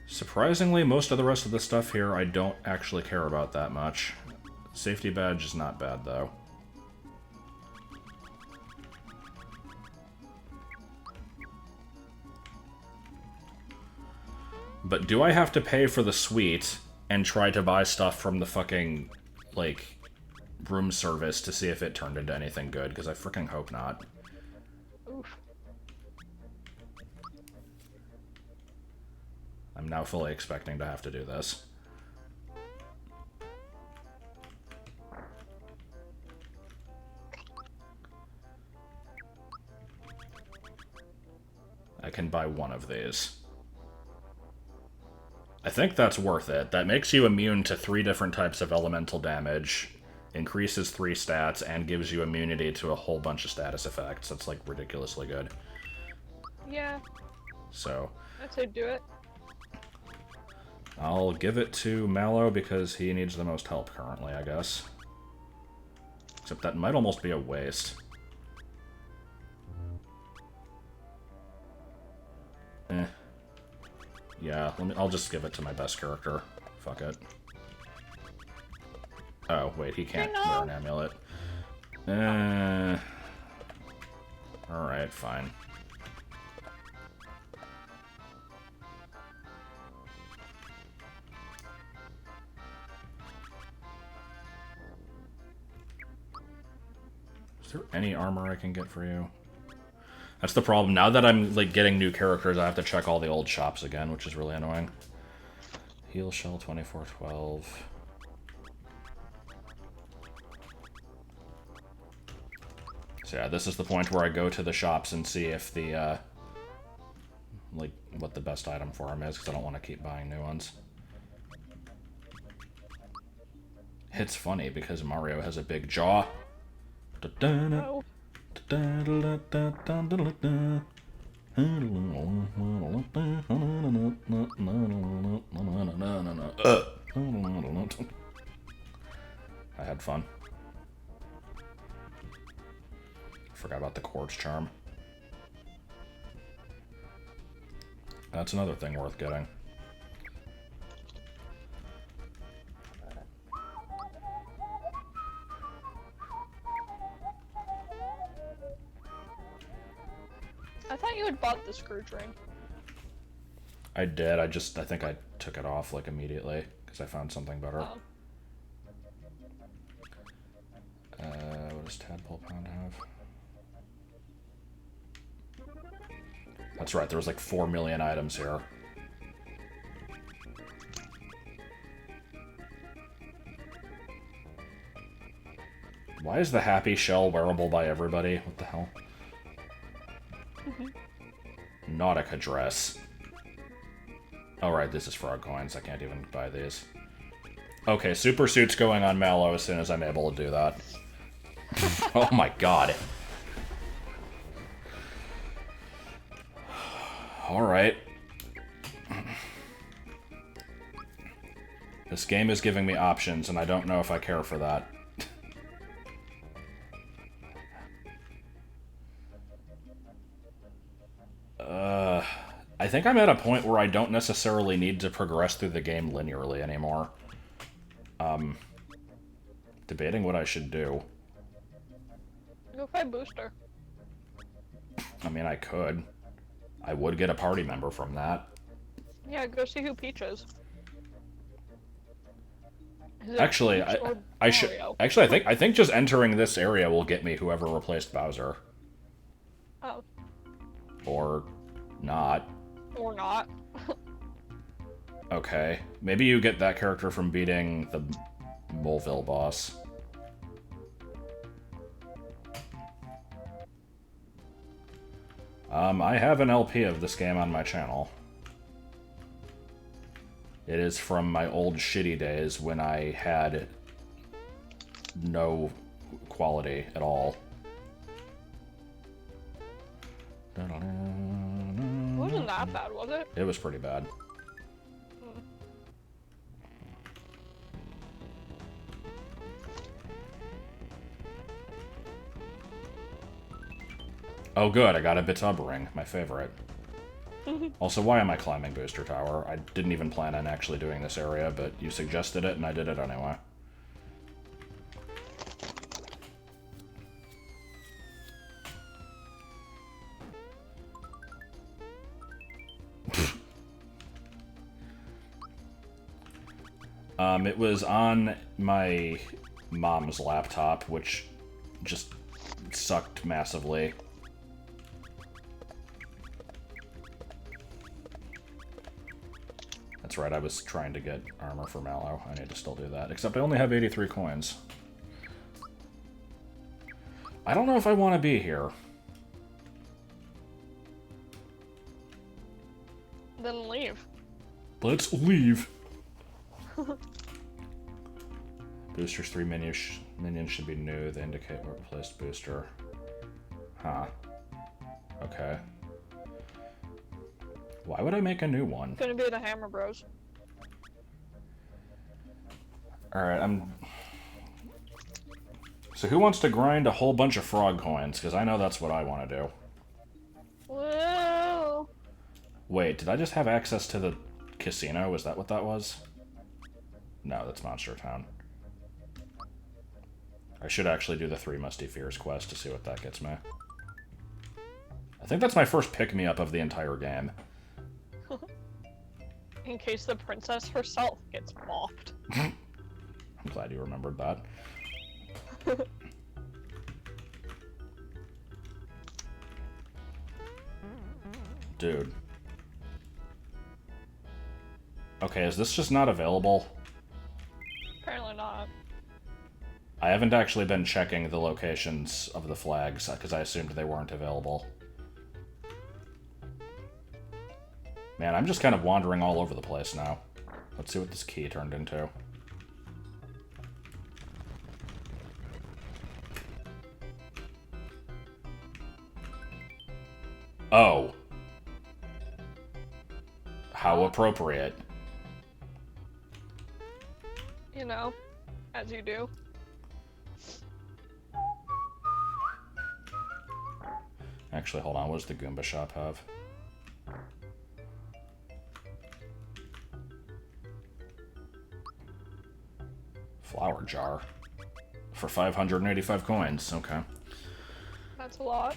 Speaker 2: Surprisingly, most of the rest of the stuff here I don't actually care about that much. Safety badge is not bad, though. But do I have to pay for the suite and try to buy stuff from the fucking, like, room service to see if it turned into anything good? Because I freaking hope not.
Speaker 1: Oof.
Speaker 2: I'm now fully expecting to have to do this. I can buy 1 of these. I think that's worth it. That makes you immune to 3 different types of elemental damage, increases 3 stats, and gives you immunity to a whole bunch of status effects. That's, like, ridiculously good.
Speaker 1: Yeah.
Speaker 2: So
Speaker 1: I'd say do it.
Speaker 2: I'll give it to Mallow because he needs the most help currently, I guess. Except that might almost be a waste. Yeah, I'll just give it to my best character. Fuck it. Oh, wait, he can't wear an amulet. Alright, fine. Is there any armor I can get for you? That's the problem. Now that I'm, like, getting new characters, I have to check all the old shops again, which is really annoying. Heal shell 2412. So yeah, this is the point where I go to the shops and see if the, like, what the best item for him is, because I don't want to keep buying new ones. It's funny, because Mario has a big jaw.
Speaker 1: Oh.
Speaker 2: I had fun. Forgot about the quartz charm. That's another thing worth getting.
Speaker 1: I thought you had bought the Scrooge ring.
Speaker 2: I did. I think I took it off, like, immediately, because I found something better.
Speaker 1: Oh.
Speaker 2: What does Tadpole Pound have? That's right, there was like 4 million items here. Why is the happy shell wearable by everybody? What the hell? Nautica dress. Oh right, this is frog coins. I can't even buy these. Okay, super suit's going on Mallow as soon as I'm able to do that. Oh my god. Alright. This game is giving me options, and I don't know if I care for that. think I'm at a point where I don't necessarily need to progress through the game linearly anymore. Debating what I should do.
Speaker 1: Go find Booster.
Speaker 2: I mean, I could. I would get a party member from that.
Speaker 1: Yeah, go see who Peach is.
Speaker 2: Actually, I should. Actually, I think just entering this area will get me whoever replaced Bowser.
Speaker 1: Oh.
Speaker 2: Or not.
Speaker 1: Or not.
Speaker 2: Okay. Maybe you get that character from beating the Moleville boss. I have an LP of this game on my channel. It is from my old shitty days when I had no quality at all.
Speaker 1: It wasn't that bad, was it?
Speaker 2: It was pretty bad. Oh good, I got a Bitub ring, my favorite. Also, why am I climbing Booster Tower? I didn't even plan on actually doing this area, but you suggested it and I did it anyway. It was on my mom's laptop, which just sucked massively. That's right, I was trying to get armor for Mallow. I need to still do that. Except I only have 83 coins. I don't know if I want to be here.
Speaker 1: Then leave.
Speaker 2: Let's leave. Booster's 3 minions should be new. They indicate what replaced Booster. Huh. Okay. Why would I make a new one?
Speaker 1: It's gonna be the Hammer Bros.
Speaker 2: Alright, So who wants to grind a whole bunch of frog coins? Because I know that's what I want to do.
Speaker 1: Well...
Speaker 2: Wait, did I just have access to the casino? Is that what that was? No, that's Monster Town. I should actually do the 3 Musty Fears quest to see what that gets me. I think that's my first pick-me-up of the entire game.
Speaker 1: In case the princess herself gets mocked.
Speaker 2: I'm glad you remembered that. Dude. Okay, is this just not available?
Speaker 1: Apparently not.
Speaker 2: I haven't actually been checking the locations of the flags, because I assumed they weren't available. Man, I'm just kind of wandering all over the place now. Let's see what this key turned into. Oh. How appropriate.
Speaker 1: You know, as you do.
Speaker 2: Actually, hold on. What does the Goomba shop have? Flower jar. For 585 coins. Okay.
Speaker 1: That's a lot.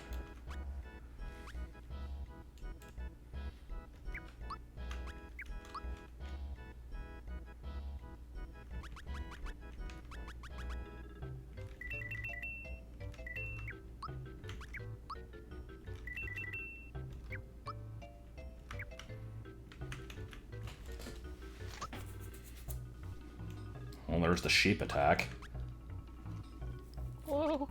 Speaker 2: Well, there's the sheep attack.
Speaker 1: Whoa.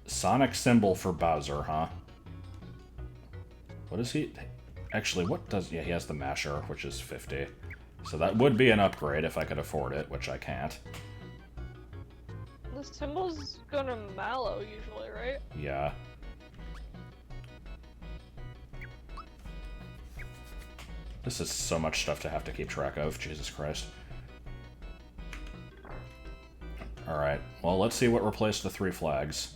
Speaker 2: Sonic symbol for Bowser, huh? What is he? Actually, what does... Yeah, he has the masher, which is 50. So that would be an upgrade if I could afford it, which I can't.
Speaker 1: The symbol's gonna Mallow usually, right?
Speaker 2: Yeah. This is so much stuff to have to keep track of. Jesus Christ. Alright, well, let's see what replaced the 3 flags.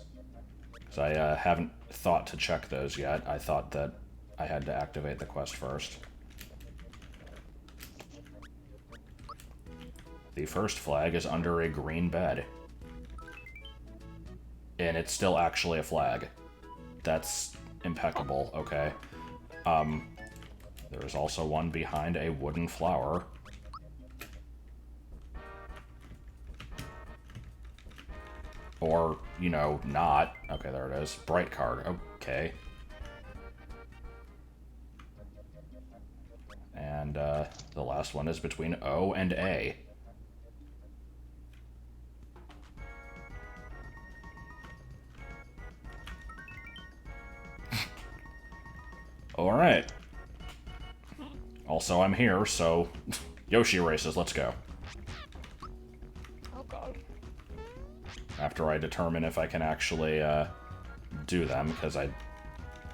Speaker 2: Because I haven't thought to check those yet. I thought that I had to activate the quest first. The first flag is under a green bed. And it's still actually a flag. That's impeccable, okay. There is also one behind a wooden flower. Or, you know, not. Okay, there it is. Bright card. Okay. And, the last one is between O and A. Alright. Also, I'm here, so... Yoshi Races, let's go.
Speaker 1: Oh god.
Speaker 2: After I determine if I can actually, do them, because I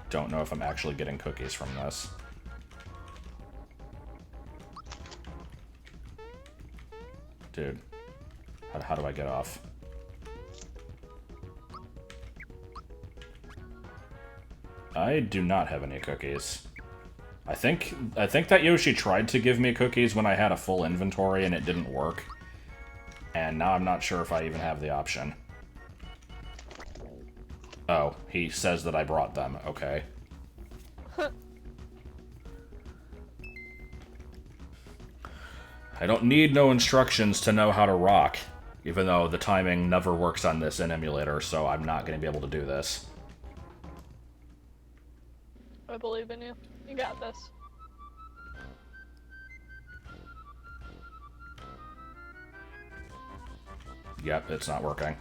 Speaker 2: don't know if I'm actually getting cookies from this. Dude. How do I get off? I do not have any cookies. I think that Yoshi tried to give me cookies when I had a full inventory and it didn't work. And now I'm not sure if I even have the option. Oh, he says that I brought them. Okay. I don't need no instructions to know how to rock. Even though the timing never works on this in emulator, so I'm not going to be able to do this.
Speaker 1: I believe in you. You got this.
Speaker 2: Yep, it's not working.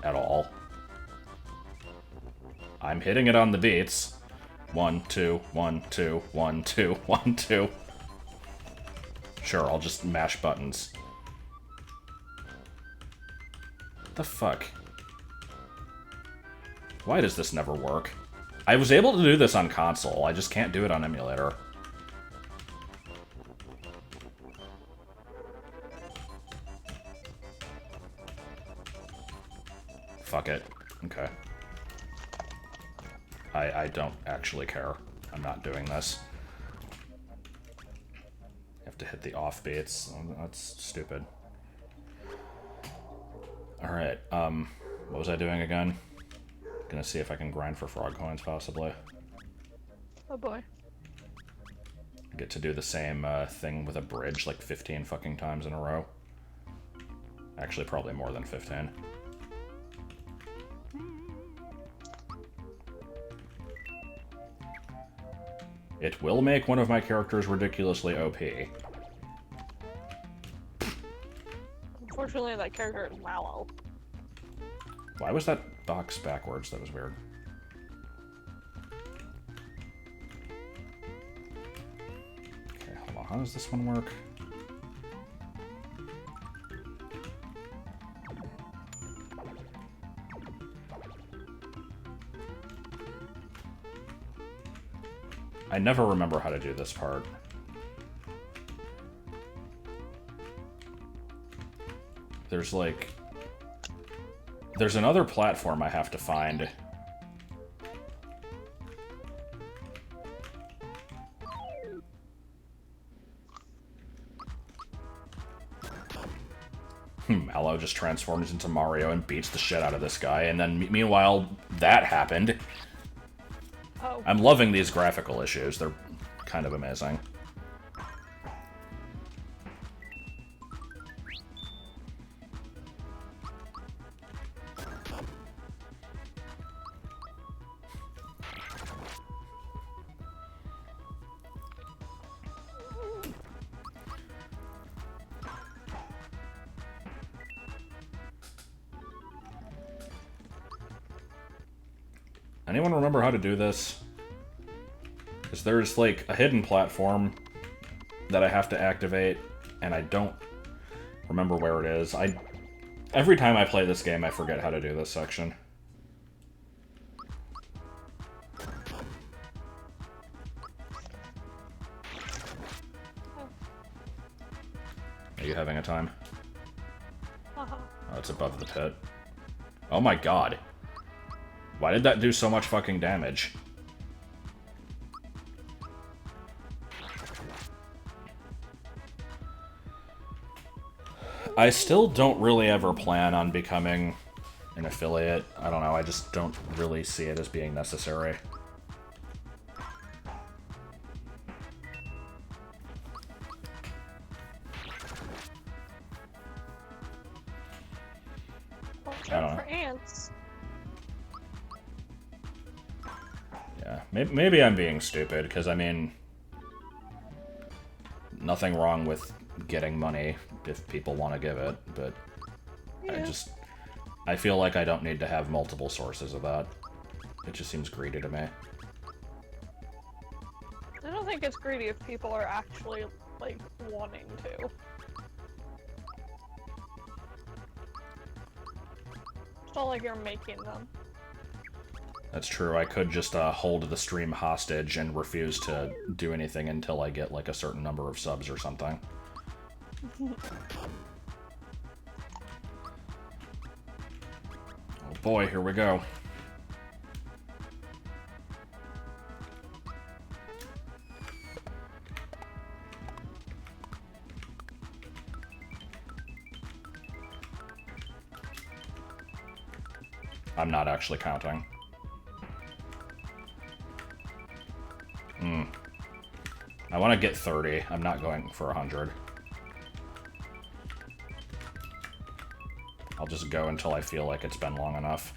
Speaker 2: At all. I'm hitting it on the beats. 1, 2, 1, 2, 1, 2, 1, 2. Sure, I'll just mash buttons. The fuck? Why does this never work? I was able to do this on console, I just can't do it on emulator. Fuck it. Okay. I don't actually care. I'm not doing this. You have to hit the off beats. That's stupid. Alright, what was I doing again? Gonna see if I can grind for frog coins, possibly.
Speaker 1: Oh boy.
Speaker 2: Get to do the same thing with a bridge like 15 fucking times in a row. Actually, probably more than 15. It will make one of my characters ridiculously OP.
Speaker 1: Unfortunately, that character is Mallow.
Speaker 2: Why was that box backwards? That was weird. Okay, hold on. How does this one work? I never remember how to do this part. There's like... There's another platform I have to find. Mallow just transforms into Mario and beats the shit out of this guy, and then meanwhile, that happened.
Speaker 1: Oh.
Speaker 2: I'm loving these graphical issues. They're kind of amazing. Anyone remember how to do this? Because there's, like, a hidden platform that I have to activate, and I don't remember where it is. Every time I play this game, I forget how to do this section. Are you having a time? it's above the pit. Oh my god. Why did that do so much fucking damage? I still don't really ever plan on becoming an affiliate. I don't know, I just don't really see it as being necessary.
Speaker 1: Watch out for ants.
Speaker 2: Yeah, maybe I'm being stupid, because, I mean, nothing wrong with getting money if people want to give it, but
Speaker 1: Yeah.
Speaker 2: I feel like I don't need to have multiple sources of that. It just seems greedy to me.
Speaker 1: I don't think it's greedy if people are actually, like, wanting to. It's not like you're making them.
Speaker 2: That's true. I could just hold the stream hostage and refuse to do anything until I get, like, a certain number of subs or something. Oh boy, here we go. I'm not actually counting. I want to get 30. I'm not going for 100. I'll just go until I feel like it's been long enough.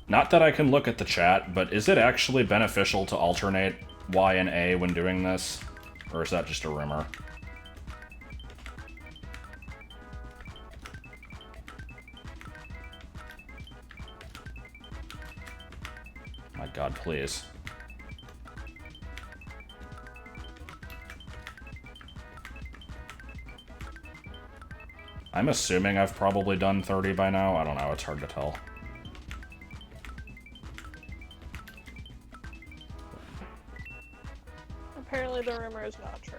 Speaker 2: Not that I can look at the chat, but is it actually beneficial to alternate Y and A when doing this? Or is that just a rumor? My god, please. I'm assuming I've probably done 30 by now. I don't know, it's hard to tell.
Speaker 1: Apparently the rumor is not true.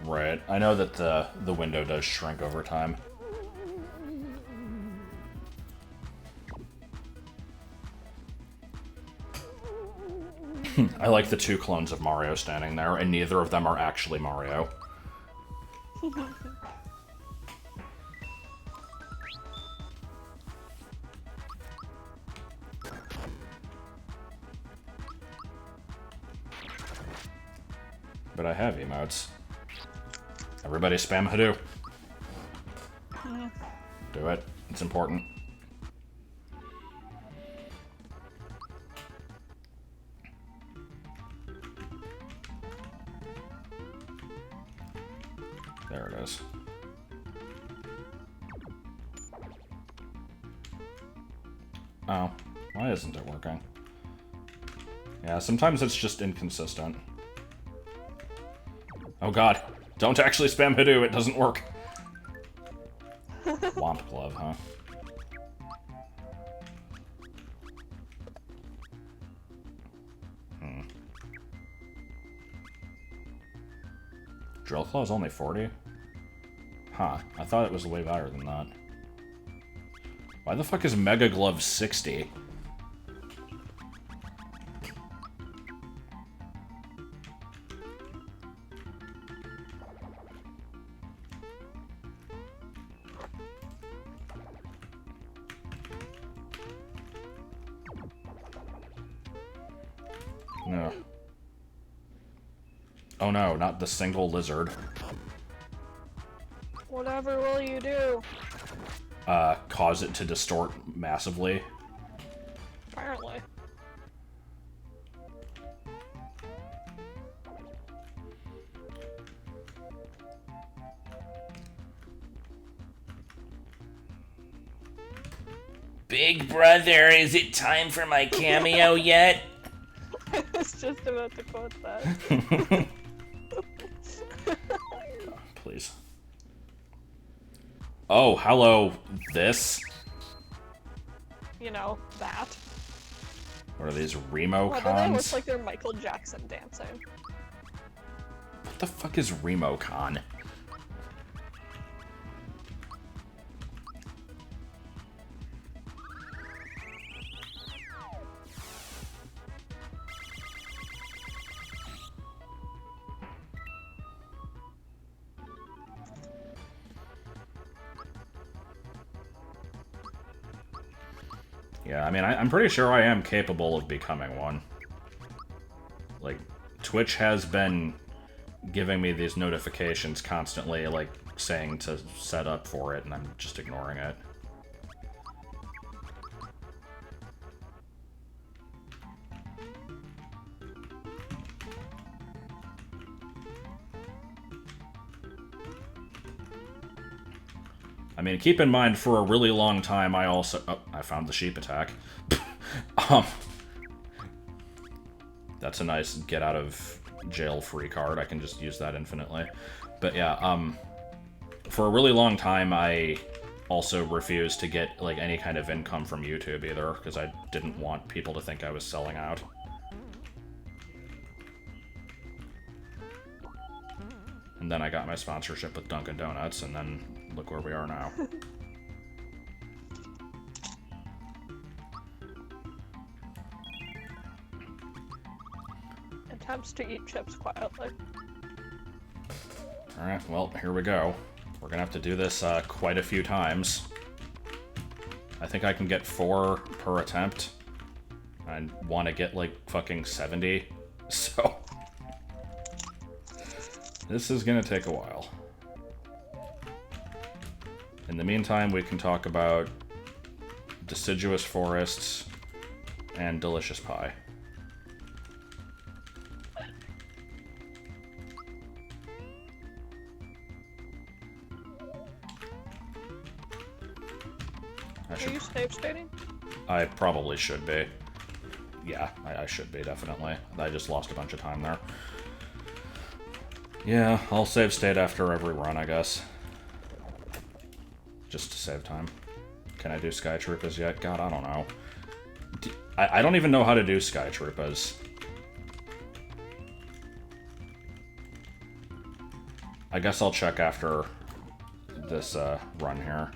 Speaker 2: Right. I know that the window does shrink over time. I like the two clones of Mario standing there, and neither of them are actually Mario. But I have emotes. Everybody spam Hadoop. Do it. It's important. There it is. Oh, why isn't it working? Yeah, sometimes it's just inconsistent. Oh god, don't actually spam Hadoop, it doesn't work. Womp glove, huh? Drill claw's only 40? Huh, I thought it was way better than that. Why the fuck is Mega Glove 60? No. Oh no, not the single lizard.
Speaker 1: Whatever will you do?
Speaker 2: Cause it to distort massively.
Speaker 1: Apparently.
Speaker 3: Big brother, is it time for my cameo yet?
Speaker 1: just about to quote that.
Speaker 2: Please. Oh, hello, this?
Speaker 1: You know, that.
Speaker 2: What are these, Remo
Speaker 1: Why do they
Speaker 2: cons?
Speaker 1: look like they're Michael Jackson dancing?
Speaker 2: What the fuck is Remo con? Yeah, I mean, I'm pretty sure I am capable of becoming one. Like, Twitch has been giving me these notifications constantly, like, saying to set up for it, and I'm just ignoring it. I mean, keep in mind, for a really long time, I also... Oh, I found the sheep attack. That's a nice get-out-of-jail-free card. I can just use that infinitely. But yeah, for a really long time, I also refused to get, like, any kind of income from YouTube either, because I didn't want people to think I was selling out. And then I got my sponsorship with Dunkin' Donuts, and then look where we are now.
Speaker 1: Attempts to eat chips quietly.
Speaker 2: Alright, well, here we go. We're gonna have to do this quite a few times. I think I can get 4 per attempt. I want to get, like, fucking 70, so... This is gonna take a while. In the meantime, we can talk about deciduous forests and delicious pie.
Speaker 1: Are you save stating?
Speaker 2: I probably should be. Yeah, I should be, definitely. I just lost a bunch of time there. Yeah, I'll save state after every run, I guess. Just to save time. Can I do Sky Troopas yet? God, I don't know. I don't even know how to do Sky Troopas. I guess I'll check after this run here.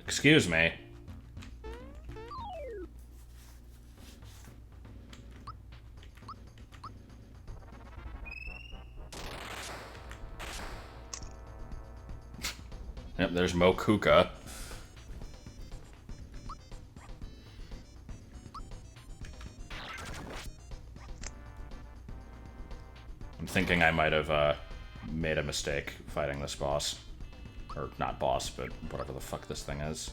Speaker 2: Excuse me. Yep, there's Mokuka. I'm thinking I might have made a mistake fighting this boss. Or not boss, but whatever the fuck this thing is.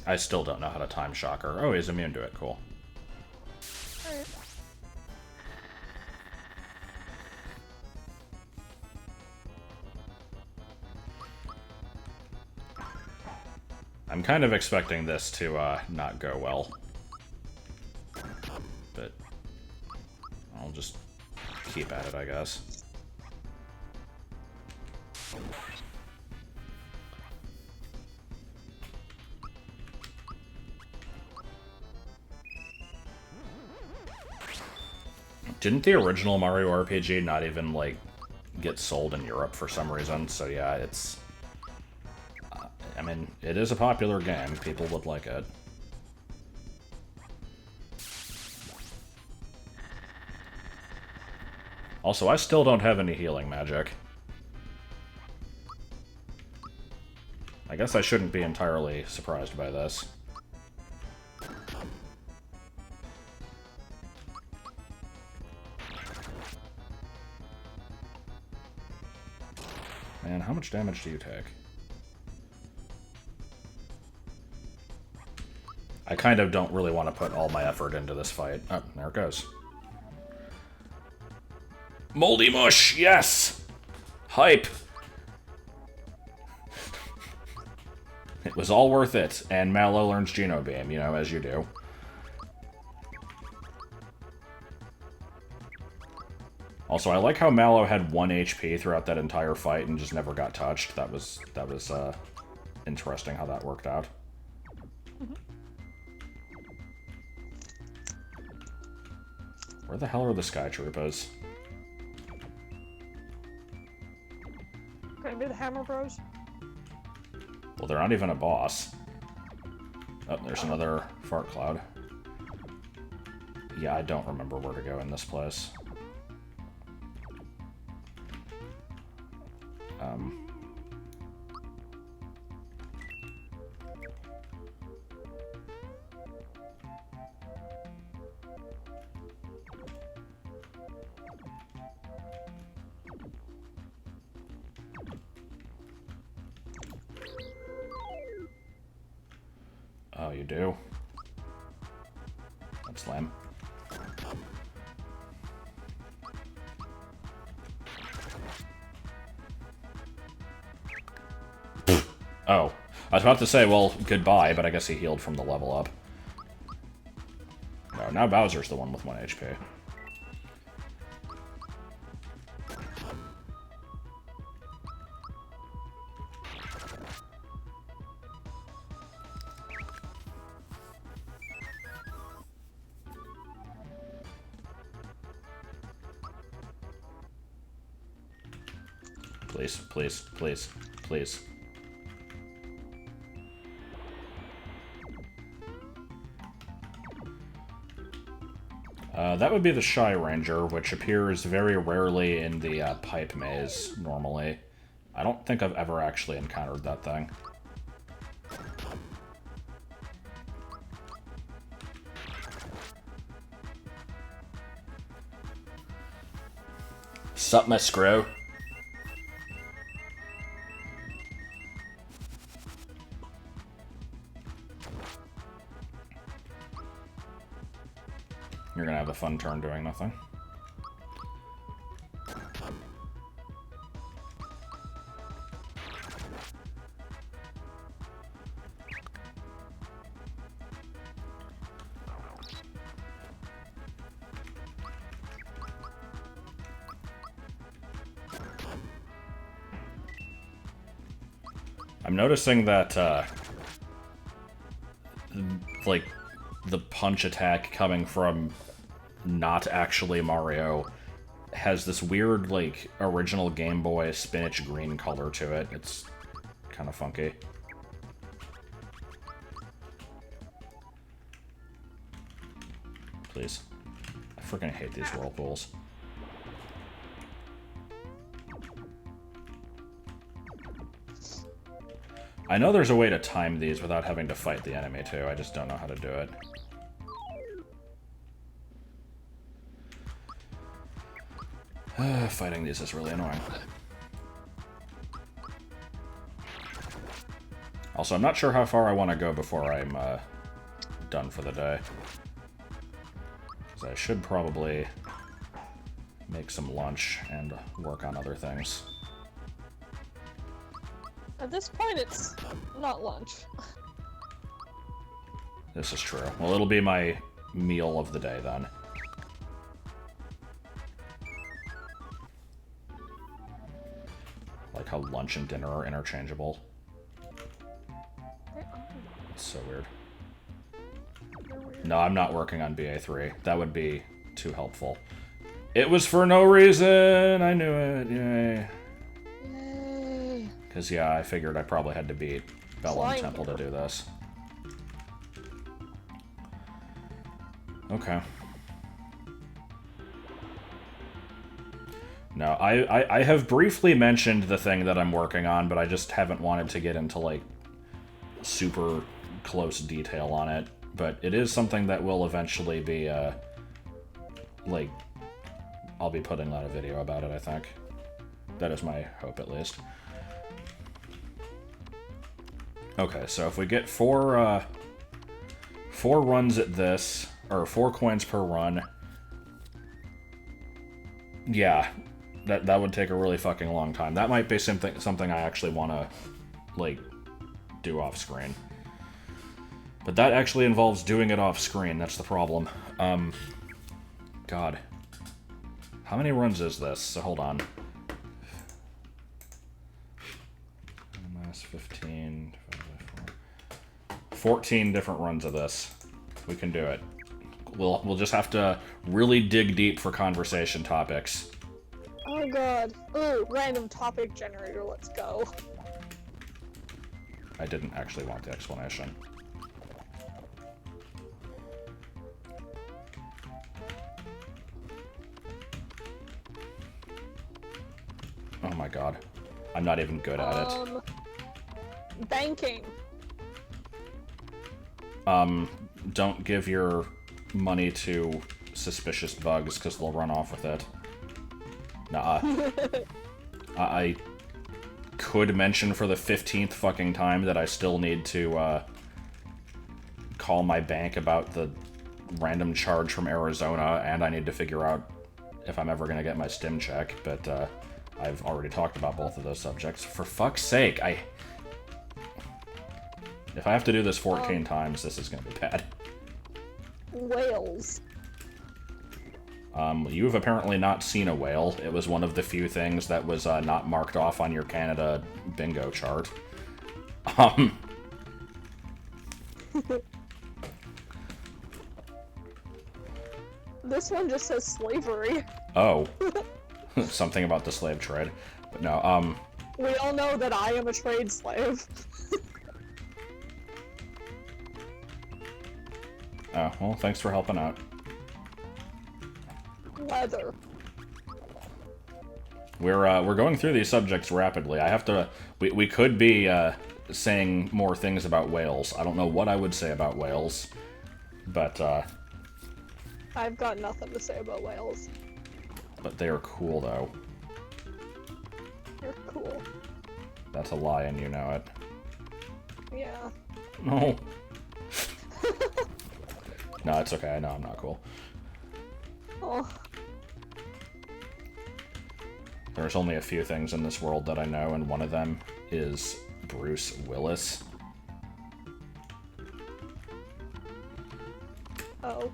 Speaker 2: I still don't know how to time Shocker. Oh, he's immune to it. Cool.
Speaker 1: Alright.
Speaker 2: I'm kind of expecting this to not go well. But I'll just keep at it, I guess. Didn't the original Mario RPG not even, like, get sold in Europe for some reason? So yeah, it's... I mean, it is a popular game. People would like it. Also, I still don't have any healing magic. I guess I shouldn't be entirely surprised by this. Man, how much damage do you take? I kind of don't really want to put all my effort into this fight. Oh, there it goes. Moldy mush, yes! Hype! It was all worth it, and Mallow learns Geno Beam, you know, as you do. Also, I like how Mallow had 1 HP throughout that entire fight and just never got touched. That was interesting how that worked out. Where the hell are the Sky Troopers?
Speaker 1: Gonna be the Hammer Bros?
Speaker 2: Well, they're not even a boss. Oh, there's another fart cloud. Yeah, I don't remember where to go in this place. Oh, you do? That's lame. Oh. I was about to say, well, goodbye, but I guess he healed from the level up. No, now Bowser's the one with 1 HP. Please, please, please, please. That would be the Shy Ranger, which appears very rarely in the pipe maze, normally. I don't think I've ever actually encountered that thing. Sup, my screw? You're gonna have a fun turn doing nothing. I'm noticing that, like, the punch attack coming from not actually Mario has this weird, like, original Game Boy spinach green color to it. It's kind of funky. Please. I freaking hate these whirlpools. I know there's a way to time these without having to fight the enemy, too. I just don't know how to do it. Fighting these is really annoying. Also, I'm not sure how far I want to go before I'm done for the day. Because I should probably make some lunch and work on other things.
Speaker 1: At this point, it's not lunch.
Speaker 2: This is true. Well, it'll be my meal of the day, then. Like how lunch and dinner are interchangeable. It's so weird. No, I'm not working on BA3. That would be too helpful. It was for no reason! I knew it, yay.
Speaker 1: Yay.
Speaker 2: Because, yeah, I figured I probably had to beat Bellum Temple to do this. Okay. No, I have briefly mentioned the thing that I'm working on, but I just haven't wanted to get into, like, super close detail on it, but it is something that will eventually be, like, I'll be putting out a video about it, I think. That is my hope, at least. Okay, so if we get four runs at this, or 4 coins per run, yeah, that would take a really fucking long time. That might be something I actually want to, like, do off screen. But that actually involves doing it off screen. That's the problem. God. How many runs is this? So hold on. Minus 15. 14 different runs of this. We can do it. We'll just have to really dig deep for conversation topics.
Speaker 1: Oh god. Ooh, random topic generator, let's go.
Speaker 2: I didn't actually want the explanation. Oh my god. I'm not even good at it.
Speaker 1: Banking.
Speaker 2: Don't give your money to suspicious bugs, because they'll run off with it. Nah. I could mention for the 15th fucking time that I still need to, call my bank about the random charge from Arizona, and I need to figure out if I'm ever gonna get my stim check, but, I've already talked about both of those subjects. For fuck's sake, if I have to do this 14 times, this is gonna be bad.
Speaker 1: Whales.
Speaker 2: You have apparently not seen a whale. It was one of the few things that was not marked off on your Canada bingo chart.
Speaker 1: This one just says slavery.
Speaker 2: Oh. Something about the slave trade. But no,
Speaker 1: We all know that I am a trade slave.
Speaker 2: Oh, well, thanks for helping out.
Speaker 1: Leather.
Speaker 2: We're going through these subjects rapidly. I have to... We could be, saying more things about whales. I don't know what I would say about whales, but,
Speaker 1: I've got nothing to say about whales.
Speaker 2: But they are cool, though.
Speaker 1: They're cool.
Speaker 2: That's a lie, and you know it.
Speaker 1: Yeah.
Speaker 2: No. No, it's okay. I know I'm not cool.
Speaker 1: Oh.
Speaker 2: There's only a few things in this world that I know, and one of them is Bruce Willis.
Speaker 1: Oh.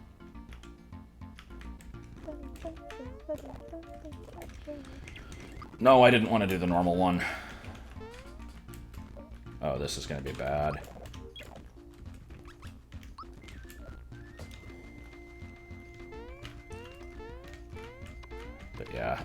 Speaker 2: No, I didn't want to do the normal one. Oh, this is gonna be bad. But yeah,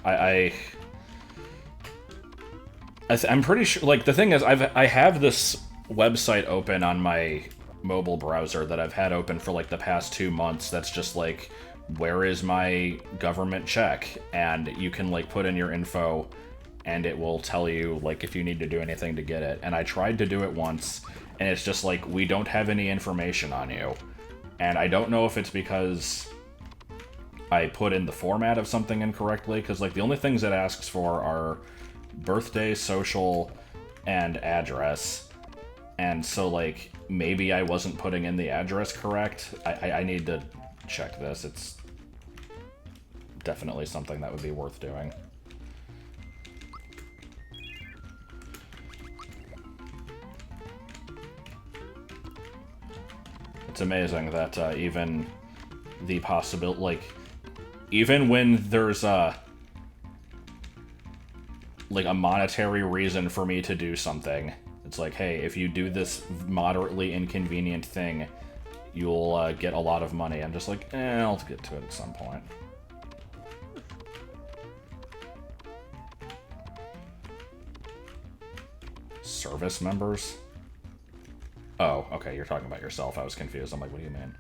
Speaker 2: I'm pretty sure, like, the thing is, I have this website open on my mobile browser that I've had open for, like, the past 2 months that's just, like, where is my government check? And you can, like, put in your info, and it will tell you, like, if you need to do anything to get it. And I tried to do it once, and it's just like, we don't have any information on you. And I don't know if it's because I put in the format of something incorrectly, because, like, the only things it asks for are birthday, social, and address. And so, like, maybe I wasn't putting in the address correct. I need to check this. It's definitely something that would be worth doing. It's amazing that even the possibility, like, even when there's like a monetary reason for me to do something, it's like, hey, if you do this moderately inconvenient thing, you'll get a lot of money. I'm just like, I'll get to it at some point. Service members? Oh, okay, you're talking about yourself. I was confused. I'm like, what do you mean?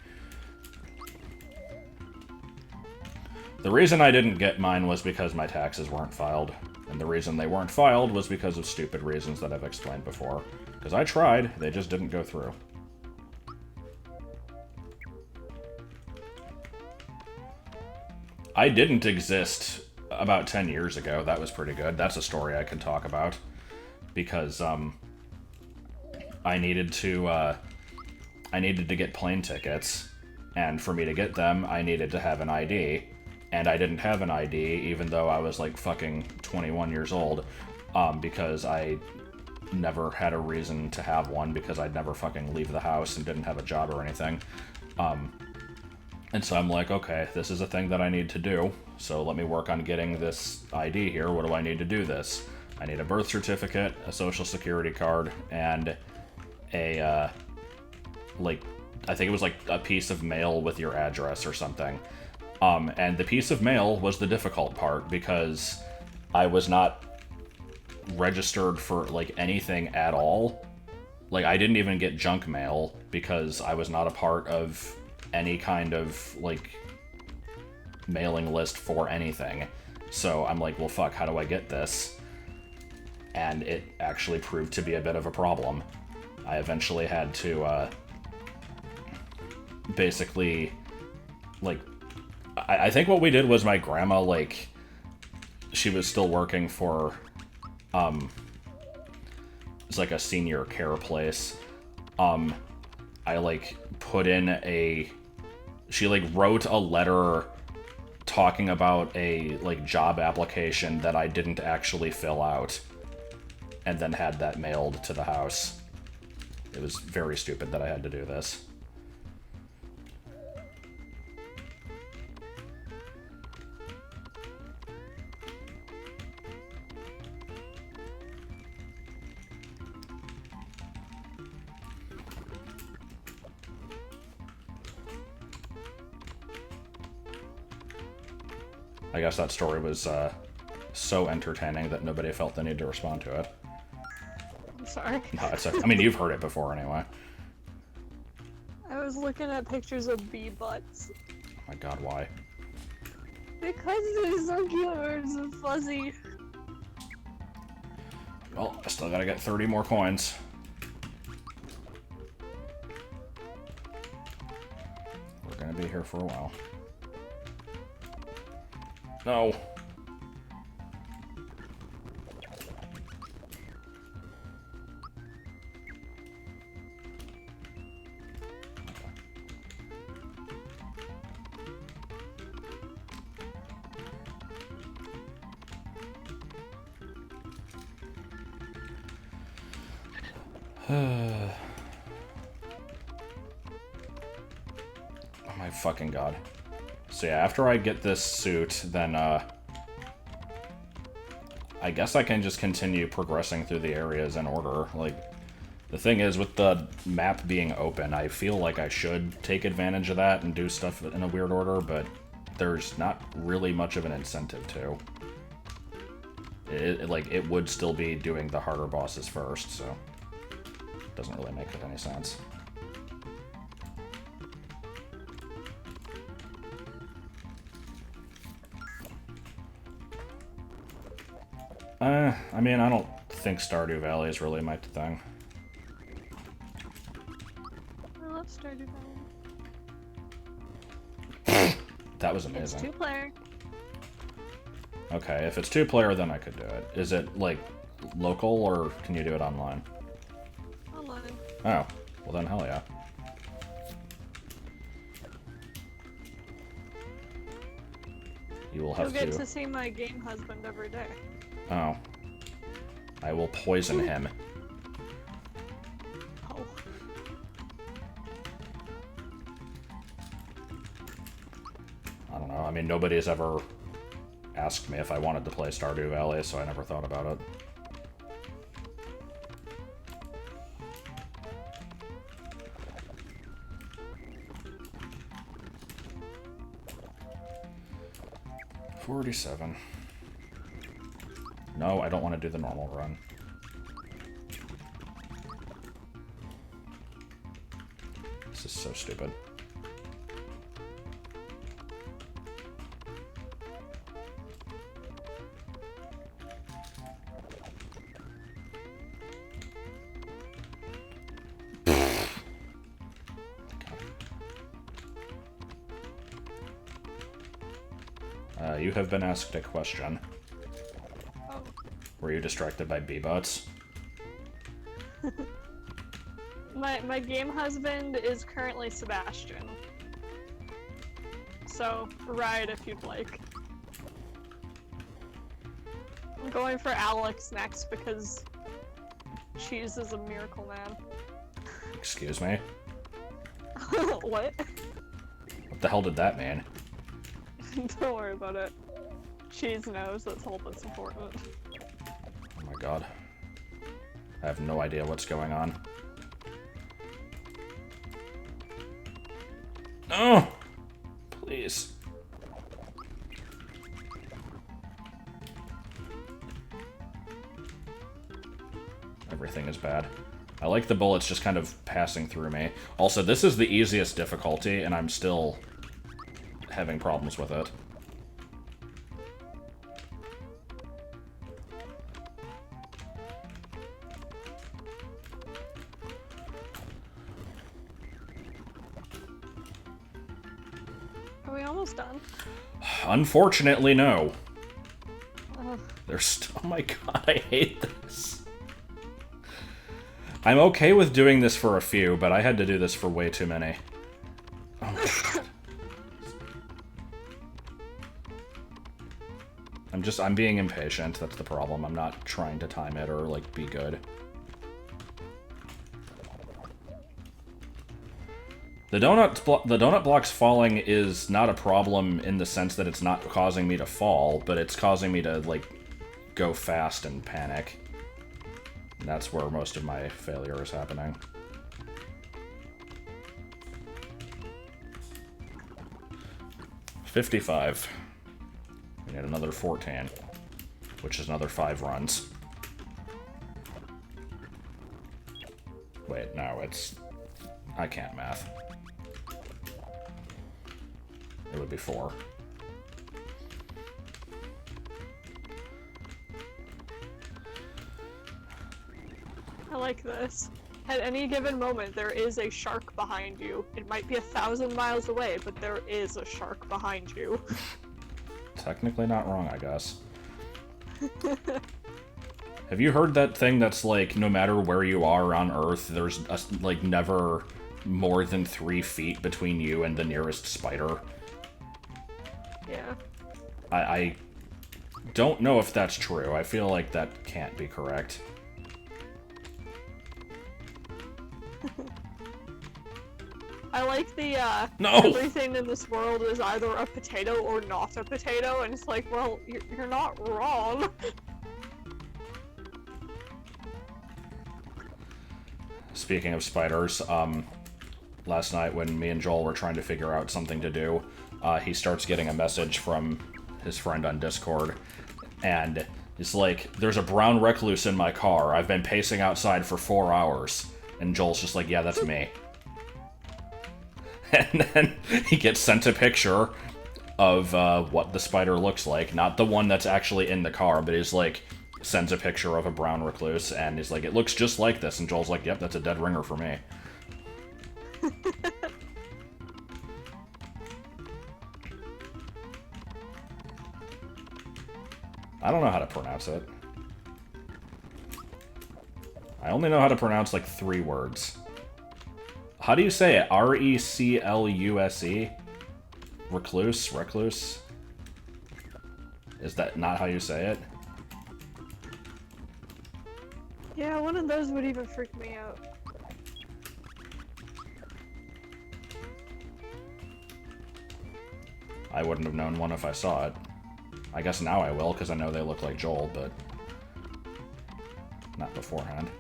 Speaker 2: The reason I didn't get mine was because my taxes weren't filed. And the reason they weren't filed was because of stupid reasons that I've explained before. Because I tried, they just didn't go through. I didn't exist about 10 years ago. That was pretty good. That's a story I can talk about. Because, I needed to get plane tickets. And for me to get them, I needed to have an ID. And I didn't have an ID, even though I was, like, fucking 21 years old. Because I never had a reason to have one, because I'd never fucking leave the house and didn't have a job or anything. And so I'm like, okay, this is a thing that I need to do, so let me work on getting this ID here. What do I need to do this? I need a birth certificate, a social security card, and a, like, I think it was like a piece of mail with your address or something. And the piece of mail was the difficult part, because I was not registered for, like, anything at all. Like, I didn't even get junk mail, because I was not a part of any kind of, like, mailing list for anything. So I'm like, well, fuck, how do I get this? And it actually proved to be a bit of a problem. I eventually had to, basically, like, I think what we did was my grandma, like, she was still working for, it's like a senior care place. I, like, put in she, like, wrote a letter talking about a, like, job application that I didn't actually fill out, and then had that mailed to the house. It was very stupid that I had to do this. I guess that story was so entertaining that nobody felt the need to respond to it.
Speaker 1: I'm sorry.
Speaker 2: No, it's I mean, you've heard it before anyway.
Speaker 1: I was looking at pictures of bee butts.
Speaker 2: Oh my god, why?
Speaker 1: Because they're so cute and fuzzy.
Speaker 2: Well, I still gotta get 30 more coins. We're gonna be here for a while. No. Oh my fucking god. So yeah, after I get this suit, then I guess I can just continue progressing through the areas in order. Like, the thing is, with the map being open, I feel like I should take advantage of that and do stuff in a weird order, but there's not really much of an incentive to. It would still be doing the harder bosses first, so it doesn't really make any sense. I mean, I don't think Stardew Valley is really my thing.
Speaker 1: I love Stardew
Speaker 2: That was amazing.
Speaker 1: It's two-player.
Speaker 2: Okay, if it's two-player, then I could do it. Is it, like, local, or can you do it online?
Speaker 1: Online.
Speaker 2: Oh, well then hell yeah. You will have
Speaker 1: You'll get to see my game husband every day.
Speaker 2: Oh. I will poison him.
Speaker 1: Oh.
Speaker 2: I don't know. I mean, nobody has ever asked me if I wanted to play Stardew Valley, so I never thought about it. $47. No, I don't want to do the normal run. This is so stupid. You have been asked a question.
Speaker 1: Oh.
Speaker 2: Were you distracted by bee-bots?
Speaker 1: My game husband is currently Sebastian. So, ride if you'd like. I'm going for Alex next because cheese is a miracle man.
Speaker 2: Excuse me?
Speaker 1: What?
Speaker 2: What the hell did that mean?
Speaker 1: Don't worry about it. Cheese knows that's all that's important.
Speaker 2: Oh my god. I have no idea what's going on. No! Please. Everything is bad. I like the bullets just kind of passing through me. Also, this is the easiest difficulty, and I'm still having problems with it.
Speaker 1: Are we almost done?
Speaker 2: Unfortunately, no.
Speaker 1: Ugh.
Speaker 2: Oh my god, I hate this. I'm okay with doing this for a few, but I had to do this for way too many. Oh my god. I'm being impatient, that's the problem. I'm not trying to time it or, like, be good. The donut blocks falling is not a problem in the sense that it's not causing me to fall, but it's causing me to, like, go fast and panic. And that's where most of my failure is happening. $55. We need another 14, which is another 5 runs. Wait, no, it's... I can't math. It would be 4.
Speaker 1: I like this. At any given moment, there is a shark behind you. It might be 1,000 miles away, but there is a shark behind you.
Speaker 2: Technically not wrong, I guess. Have you heard that thing that's like, no matter where you are on Earth, there's, like, never more than 3 feet between you and the nearest spider?
Speaker 1: Yeah.
Speaker 2: I don't know if that's true. I feel like that can't be correct.
Speaker 1: I like the,
Speaker 2: No!
Speaker 1: everything in this world is either a potato or not a potato, and it's like, well, you're not wrong.
Speaker 2: Speaking of spiders, last night when me and Joel were trying to figure out something to do, he starts getting a message from his friend on Discord, and it's like, there's a brown recluse in my car. I've been pacing outside for 4 hours. And Joel's just like, yeah, that's me. And then he gets sent a picture of what the spider looks like. Not the one that's actually in the car, but he's like, sends a picture of a brown recluse, and he's like, it looks just like this. And Joel's like, yep, that's a dead ringer for me. I don't know how to pronounce it. I only know how to pronounce, like, 3 words. How do you say it? R-E-C-L-U-S-E? Recluse? Recluse? Is that not how you say it?
Speaker 1: Yeah, one of those would even freak me out.
Speaker 2: I wouldn't have known one if I saw it. I guess now I will, because I know they look like Joel, but not beforehand.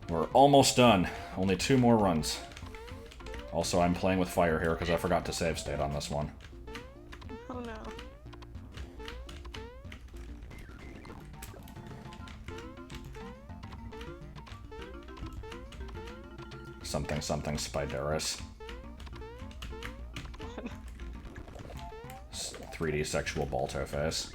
Speaker 2: We're almost done. Only 2 more runs. Also, I'm playing with fire here because I forgot to save state on this one.
Speaker 1: Oh no.
Speaker 2: Something something Spideris. 3D sexual Balto face.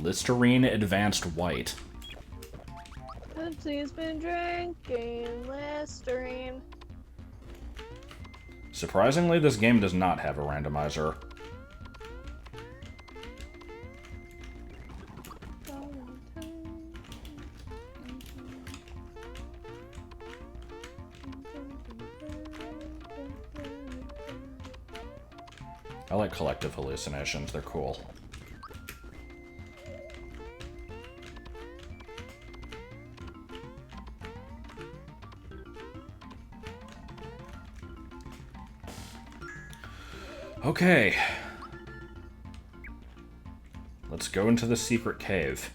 Speaker 2: Listerine Advanced White.
Speaker 1: since he's been drinking Listerine.
Speaker 2: Surprisingly, this game does not have a randomizer. I like collective hallucinations, they're cool. Okay. Let's go into the secret cave.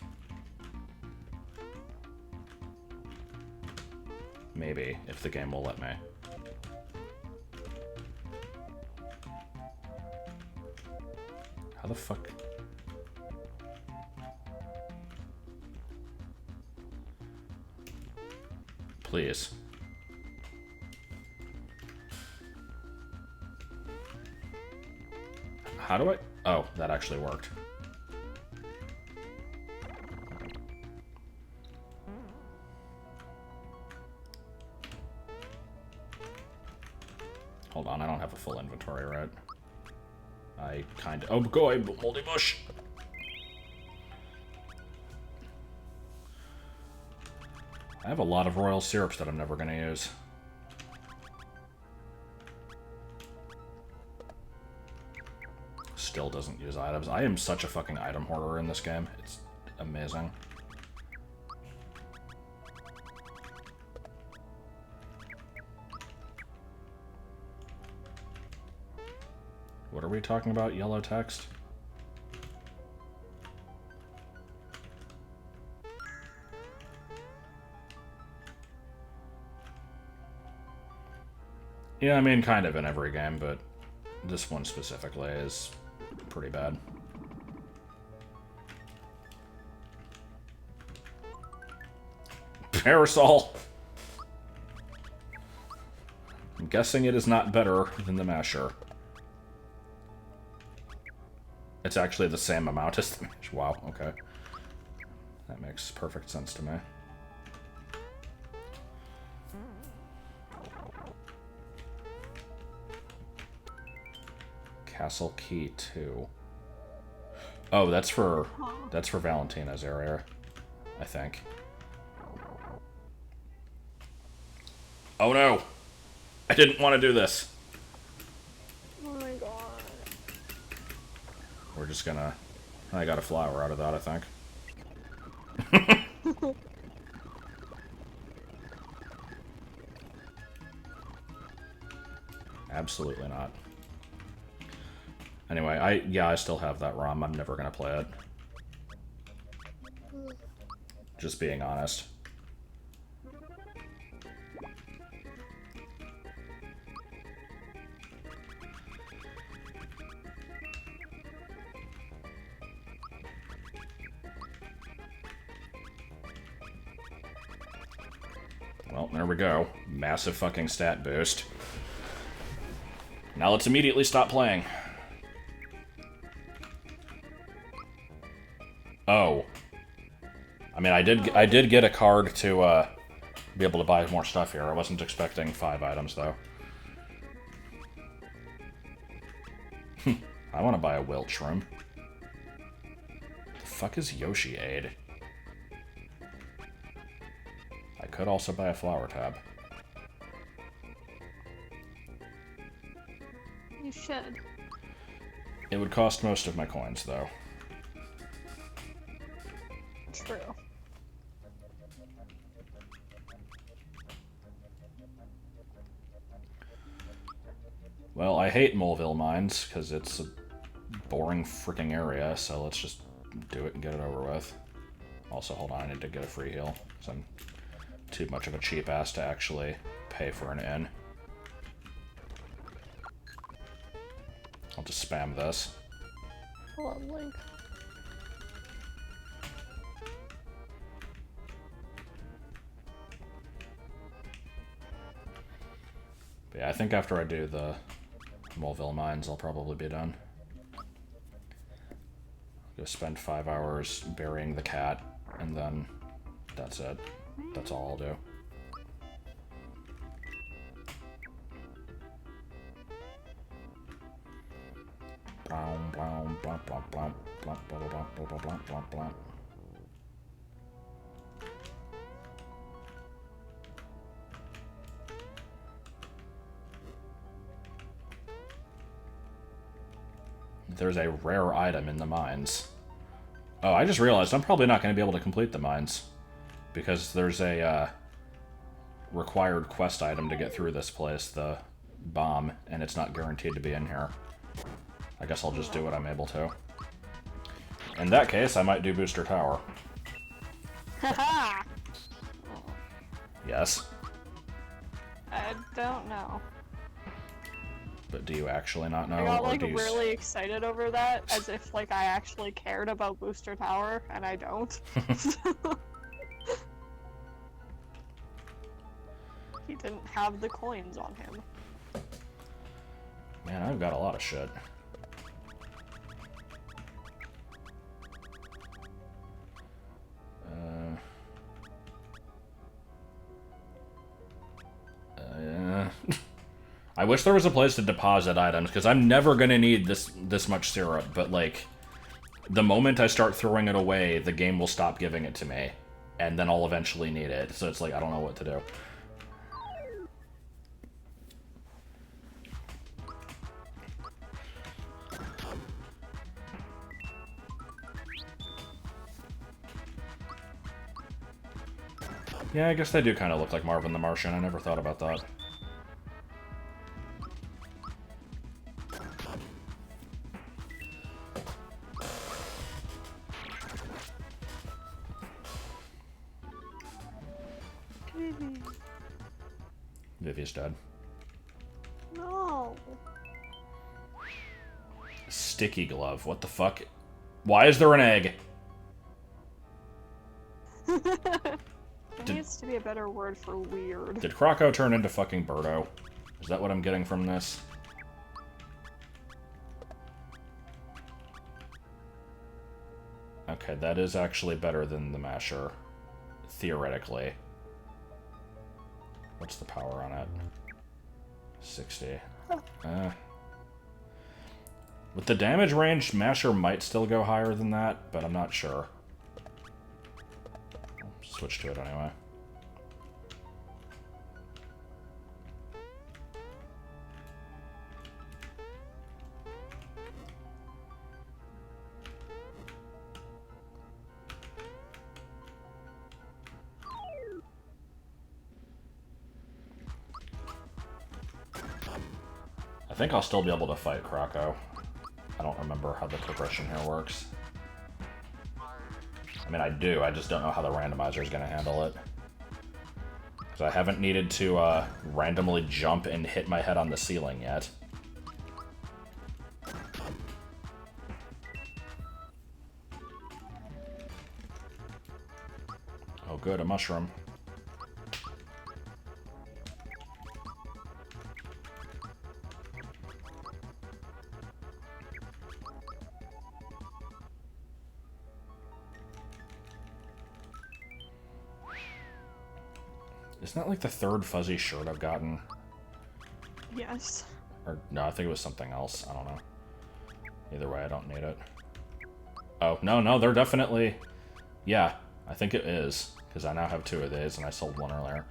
Speaker 2: Maybe, if the game will let me. How the fuck? Please. How do I? Oh, that actually worked. Hold on, I don't have a full inventory, right? I kind of... Oh, boy, moldy bush! I have a lot of royal syrups that I'm never going to use. Still doesn't use items. I am such a fucking item hoarder in this game. It's amazing. What are we talking about? Yellow text? Yeah, I mean, kind of in every game, but this one specifically is pretty bad. Parasol! I'm guessing it is not better than the masher. It's actually the same amount as the masher. Wow, okay. That makes perfect sense to me. Castle Key 2. Oh, that's for Valentina's area, I think. Oh no! I didn't want to do this.
Speaker 1: Oh my god.
Speaker 2: We're just gonna... I got a flower out of that, I think. Absolutely not. Anyway, I still have that ROM. I'm never gonna play it. Just being honest. Well, there we go. Massive fucking stat boost. Now let's immediately stop playing. Oh. I mean, I did get a card to be able to buy more stuff here. I wasn't expecting 5 items, though. I want to buy a wilt shroom. The fuck is Yoshi Aid? I could also buy a flower tab.
Speaker 1: You should.
Speaker 2: It would cost most of my coins, though.
Speaker 1: True.
Speaker 2: Well, I hate Moleville Mines, because it's a boring freaking area, so let's just do it and get it over with. Also, hold on, I need to get a free heal, because I'm too much of a cheap ass to actually pay for an inn. I'll just spam this.
Speaker 1: Hold on, Link.
Speaker 2: But yeah, I think after I do the Moleville Mines, I'll probably be done. Go spend 5 hours burying the cat, and then that's it. That's all I'll do. There's a rare item in the mines. Oh, I just realized I'm probably not going to be able to complete the mines. Because there's a required quest item to get through this place, the bomb, and it's not guaranteed to be in here. I guess I'll just do what I'm able to. In that case, I might do Booster Tower.
Speaker 1: Haha!
Speaker 2: Yes.
Speaker 1: I don't know.
Speaker 2: But do you actually not know?
Speaker 1: I got, like,
Speaker 2: or do you...
Speaker 1: really excited over that, as if, like, I actually cared about Booster Tower, and I don't. He didn't have the coins on him.
Speaker 2: Man, I've got a lot of shit. I wish there was a place to deposit items, because I'm never gonna need this much syrup, but, like, the moment I start throwing it away, the game will stop giving it to me, and then I'll eventually need it, so it's like, I don't know what to do. Yeah, I guess they do kind of look like Marvin the Martian. I never thought about that. Vivi's dead.
Speaker 1: No.
Speaker 2: Sticky glove. What the fuck? Why is there an egg?
Speaker 1: There needs to be a better word for weird.
Speaker 2: Did Croco turn into fucking Birdo? Is that what I'm getting from this? Okay, that is actually better than the Masher. Theoretically. What's the power on it? 60. With the damage range, Masher might still go higher than that, but I'm not sure. I'll switch to it anyway. I think I'll still be able to fight Croco. I don't remember how the progression here works. I mean, I do, I just don't know how the randomizer is going to handle it. Because I haven't needed to randomly jump and hit my head on the ceiling yet. Oh good, a mushroom. Isn't that like the third fuzzy shirt I've gotten?
Speaker 1: Yes.
Speaker 2: Or, no, I think it was something else. I don't know. Either way, I don't need it. Oh, no, they're definitely... Yeah, I think it is. Because I now have 2 of these, and I sold 1 earlier.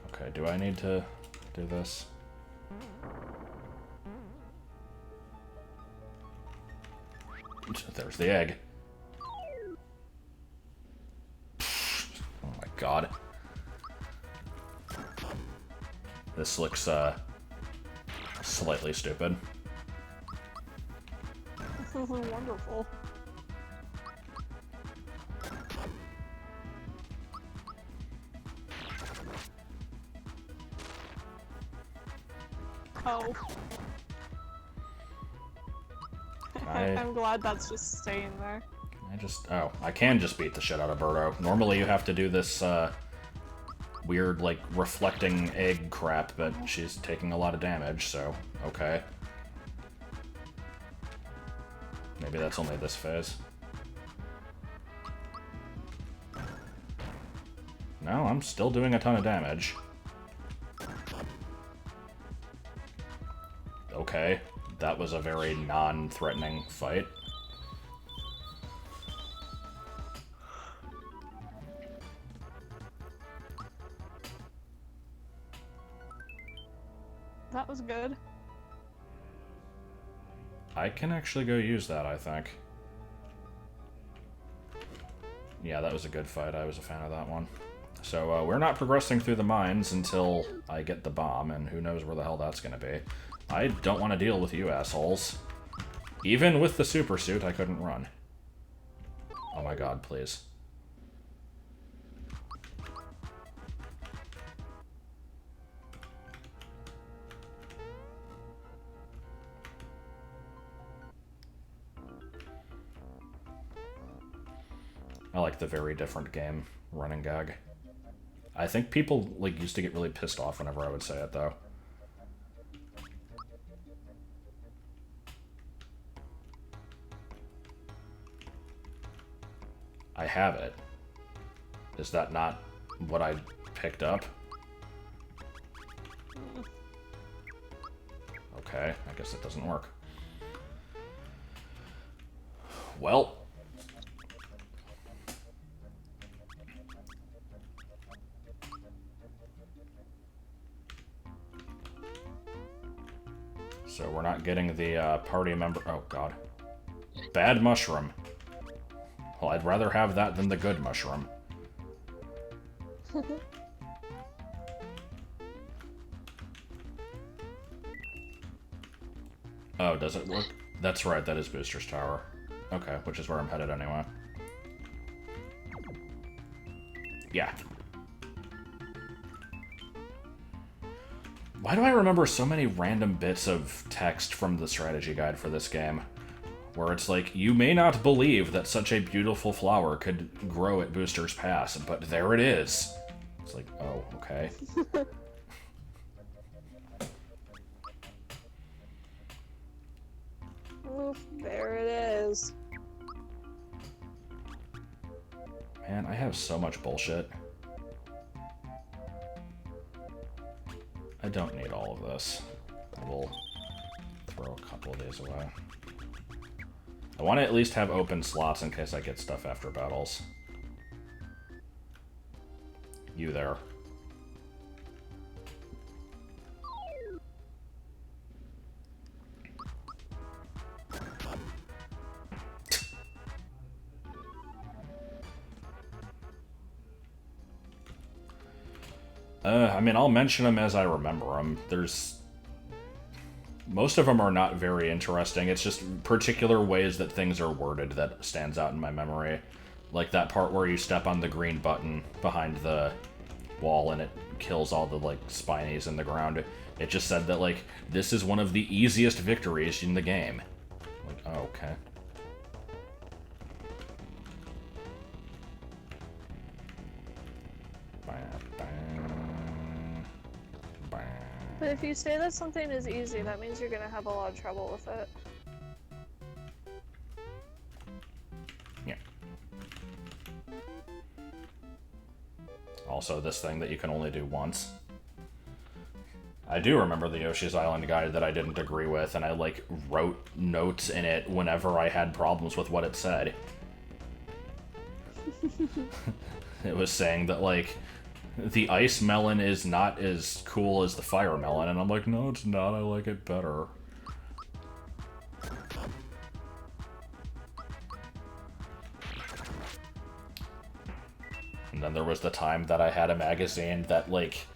Speaker 2: Okay, do I need to do this? There's the egg. Oh my god. This looks, slightly stupid.
Speaker 1: This is wonderful. Oh. I'm glad that's just staying there.
Speaker 2: Oh, I can just beat the shit out of Birdo. Normally you have to do this, weird, like, reflecting egg crap, but she's taking a lot of damage, so, okay. Maybe that's only this phase. Well, I'm still doing a ton of damage. Okay, that was a very non-threatening fight.
Speaker 1: That was good.
Speaker 2: I can actually go use that, I think. Yeah, that was a good fight. I was a fan of that one. So, we're not progressing through the mines until I get the bomb, and who knows where the hell that's gonna be. I don't want to deal with you assholes. Even with the super suit, I couldn't run. Oh my god, please. I like the very different game running gag. I think people like used to get really pissed off whenever I would say it, though. I have it. Is that not what I picked up? Okay, I guess it doesn't work. Well. So we're not getting the party member... Oh, God. Bad mushroom. Well, I'd rather have that than the good mushroom. Oh, does it work? That's right, that is Booster's Tower. Okay, which is where I'm headed anyway. Yeah. Why do I remember so many random bits of text from the strategy guide for this game? Where it's like, you may not believe that such a beautiful flower could grow at Booster's Pass, but there it is. It's like, oh, okay.
Speaker 1: Oof, there it is.
Speaker 2: Man, I have so much bullshit. I don't need all of this. I will throw a couple of these away. I want to at least have open slots in case I get stuff after battles. You there. I mean, I'll mention them as I remember them. Most of them are not very interesting. It's just particular ways that things are worded that stands out in my memory. Like that part where you step on the green button behind the wall and it kills all the, like, spinies in the ground. It just said that, like, this is one of the easiest victories in the game. Like, oh, okay.
Speaker 1: But if you say that something is easy, that means you're gonna have a lot of trouble with it.
Speaker 2: Yeah. Also, this thing that you can only do once. I do remember the Yoshi's Island guide that I didn't agree with, and I, like, wrote notes in it whenever I had problems with what it said. It was saying that, like, the ice melon is not as cool as the fire melon, and I'm like, no, it's not, I like it better. And then there was the time that I had a magazine that, like,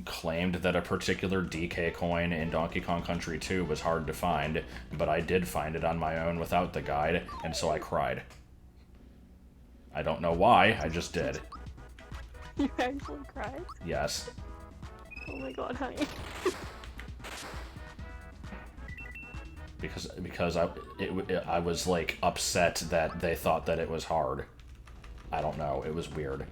Speaker 2: claimed that a particular DK coin in Donkey Kong Country 2 was hard to find, but I did find it on my own without the guide, and so I cried. I don't know why, I just did.
Speaker 1: You actually cried?
Speaker 2: Yes.
Speaker 1: Oh my god, honey.
Speaker 2: Because I was, like, upset that they thought that it was hard. I don't know, it was weird.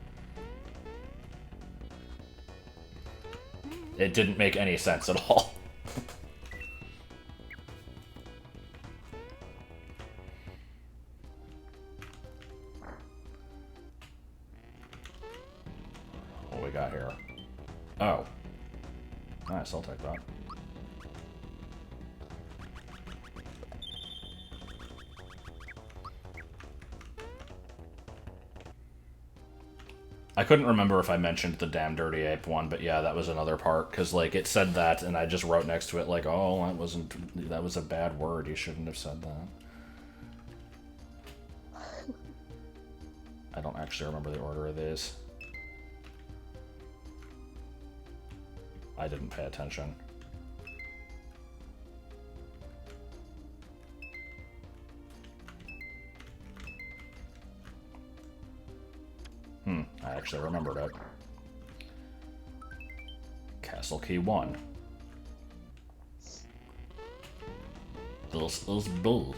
Speaker 2: It didn't make any sense at all. got here? Oh. Nice, I'll take that. I couldn't remember if I mentioned the damn Dirty Ape one, but yeah, that was another part, because, like, it said that, and I just wrote next to it, like, oh, that was a bad word, you shouldn't have said that. I don't actually remember the order of these. I didn't pay attention. I actually remembered it. Castle Key 1. This is bull.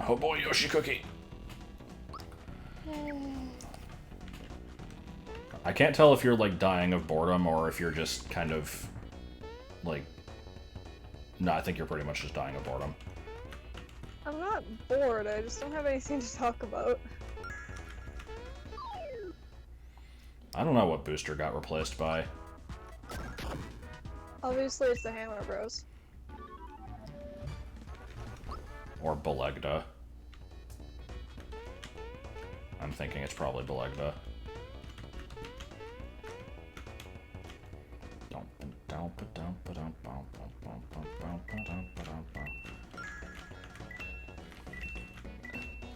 Speaker 2: Oh boy, Yoshi Cookie. I can't tell if you're, like, dying of boredom or if you're just kind of, like... No, I think you're pretty much just dying of boredom.
Speaker 1: I'm not bored, I just don't have anything to talk about.
Speaker 2: I don't know what booster got replaced by.
Speaker 1: Obviously it's the Hammer Bros.
Speaker 2: Or Belegda. I'm thinking it's probably Belegda.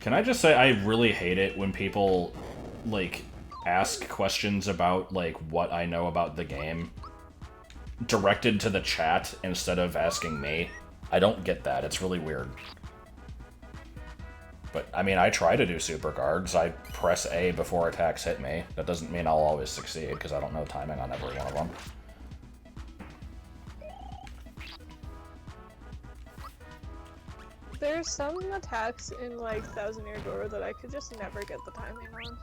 Speaker 2: Can I just say I really hate it when people, like, ask questions about, like, what I know about the game directed to the chat instead of asking me. I don't get that. It's really weird. But, I mean, I try to do super guards. I press A before attacks hit me. That doesn't mean I'll always succeed, because I don't know timing on every one of them.
Speaker 1: There's some attacks in, like, Thousand Year Door that I could just never get the timing on.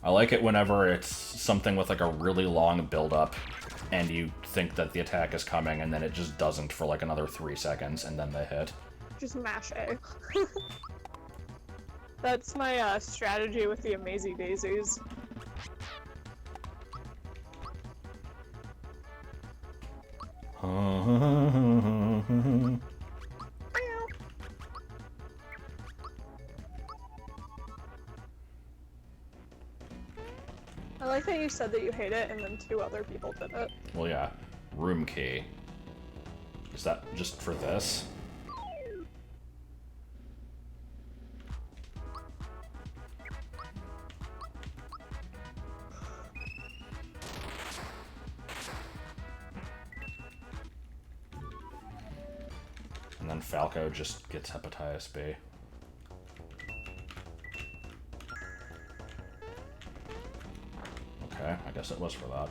Speaker 2: I like it whenever it's something with, like, a really long build-up, and you think that the attack is coming, and then it just doesn't for, like, another 3 seconds, and then they hit.
Speaker 1: Just mash A. That's my, strategy with the Amazing Daisies. I like that you said that you hate it and then 2 other people did it.
Speaker 2: Well, yeah. Room key. Is that just for this? And then Falco just gets hepatitis B. Okay, I guess it was for that.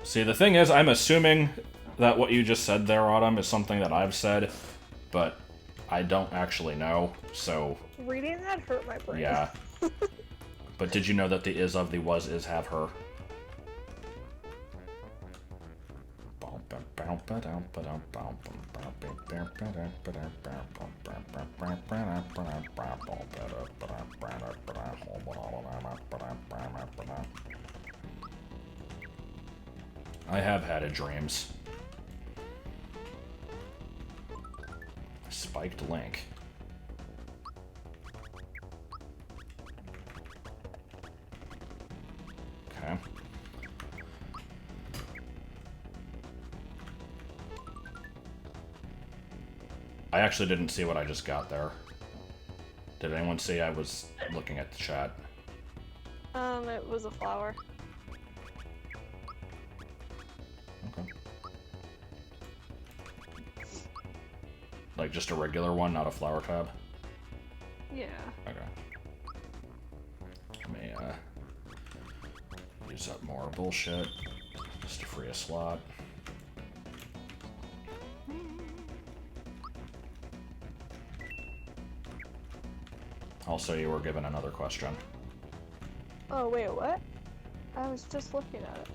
Speaker 2: See, the thing is, I'm assuming that what you just said there, Autumn, is something that I've said, but I don't actually know, so...
Speaker 1: Reading that hurt my brain.
Speaker 2: Yeah. But did you know that the is of the was is have her? I have had a dreams. Spiked link. Okay. I actually didn't see what I just got there. Did anyone see? I was looking at the chat.
Speaker 1: It was a flower.
Speaker 2: Okay. Like just a regular one, not a flower tab?
Speaker 1: Yeah.
Speaker 2: Okay. Let me, use up more bullshit just to free a slot. Also, you were given another question.
Speaker 1: Oh, wait, what? I was just looking at it.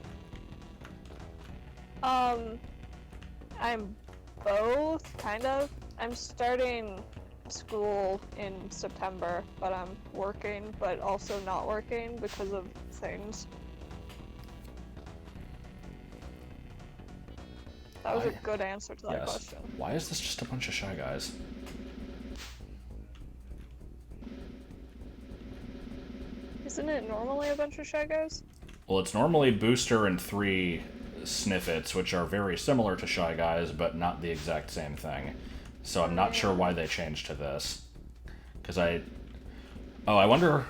Speaker 1: I'm both, kind of. I'm starting school in September, but I'm working, but also not working because of things. That was a good answer to that question.
Speaker 2: Why is this just a bunch of Shy Guys?
Speaker 1: Isn't it normally a bunch of Shy Guys?
Speaker 2: Well, it's normally Booster and 3 Sniffets, which are very similar to Shy Guys, but not the exact same thing. So I'm not sure why they changed to this. Because I wonder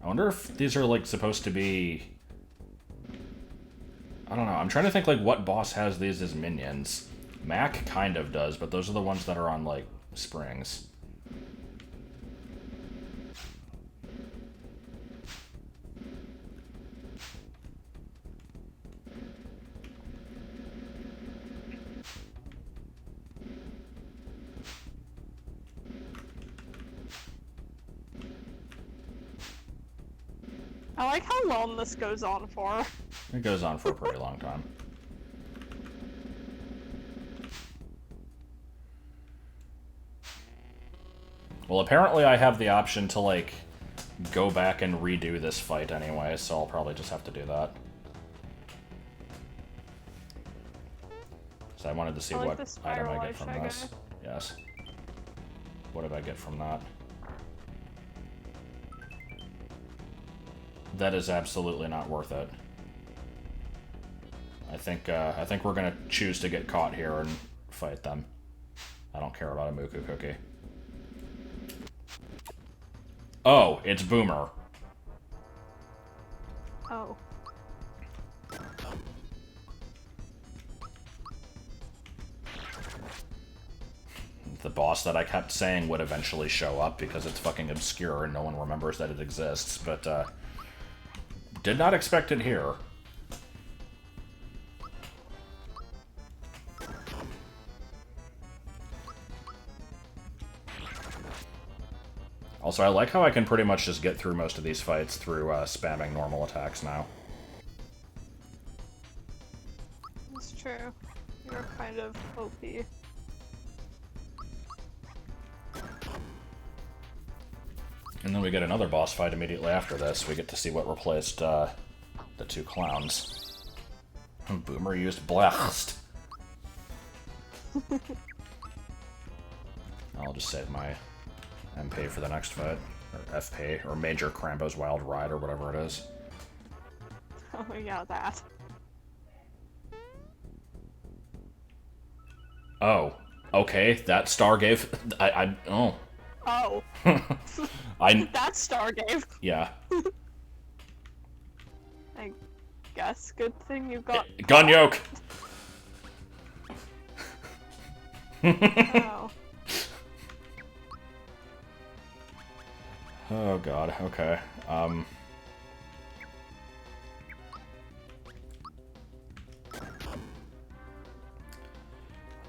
Speaker 2: if these are, like, supposed to be... I don't know. I'm trying to think, like, what boss has these as minions. Mac kind of does, but those are the ones that are on, like, springs.
Speaker 1: I like how long this goes on for.
Speaker 2: It goes on for a pretty long time. Well, apparently I have the option to, like, go back and redo this fight anyway, so I'll probably just have to do that. So I wanted to see what item I get from this. Yes. What did I get from that? That is absolutely not worth it. I think we're gonna choose to get caught here and fight them. I don't care about a Mooku cookie. Oh, it's Boomer.
Speaker 1: Oh.
Speaker 2: The boss that I kept saying would eventually show up because it's fucking obscure and no one remembers that it exists, but did not expect it here. Also, I like how I can pretty much just get through most of these fights through spamming normal attacks now.
Speaker 1: That's true. You're kind of OP.
Speaker 2: And then we get another boss fight immediately after this. We get to see what replaced the 2 clowns. Boomer used Blast. I'll just save my MP for the next fight. Or FP, or Major Crambo's Wild Ride, or whatever it is.
Speaker 1: Oh yeah, that.
Speaker 2: Oh. Okay, that star gave... Oh.
Speaker 1: Oh. That star gave.
Speaker 2: Yeah.
Speaker 1: I guess. Good thing you got...
Speaker 2: Gun yoke!
Speaker 1: Oh.
Speaker 2: Oh god, okay.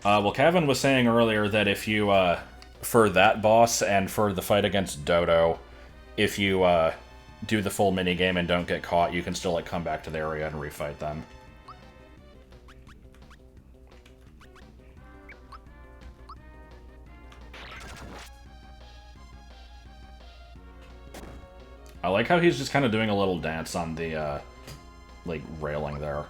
Speaker 2: Well, Kevin was saying earlier that if you, for that boss and for the fight against Dodo, if you, do the full minigame and don't get caught, you can still, like, come back to the area and refight them. I like how he's just kind of doing a little dance on the, like, railing there.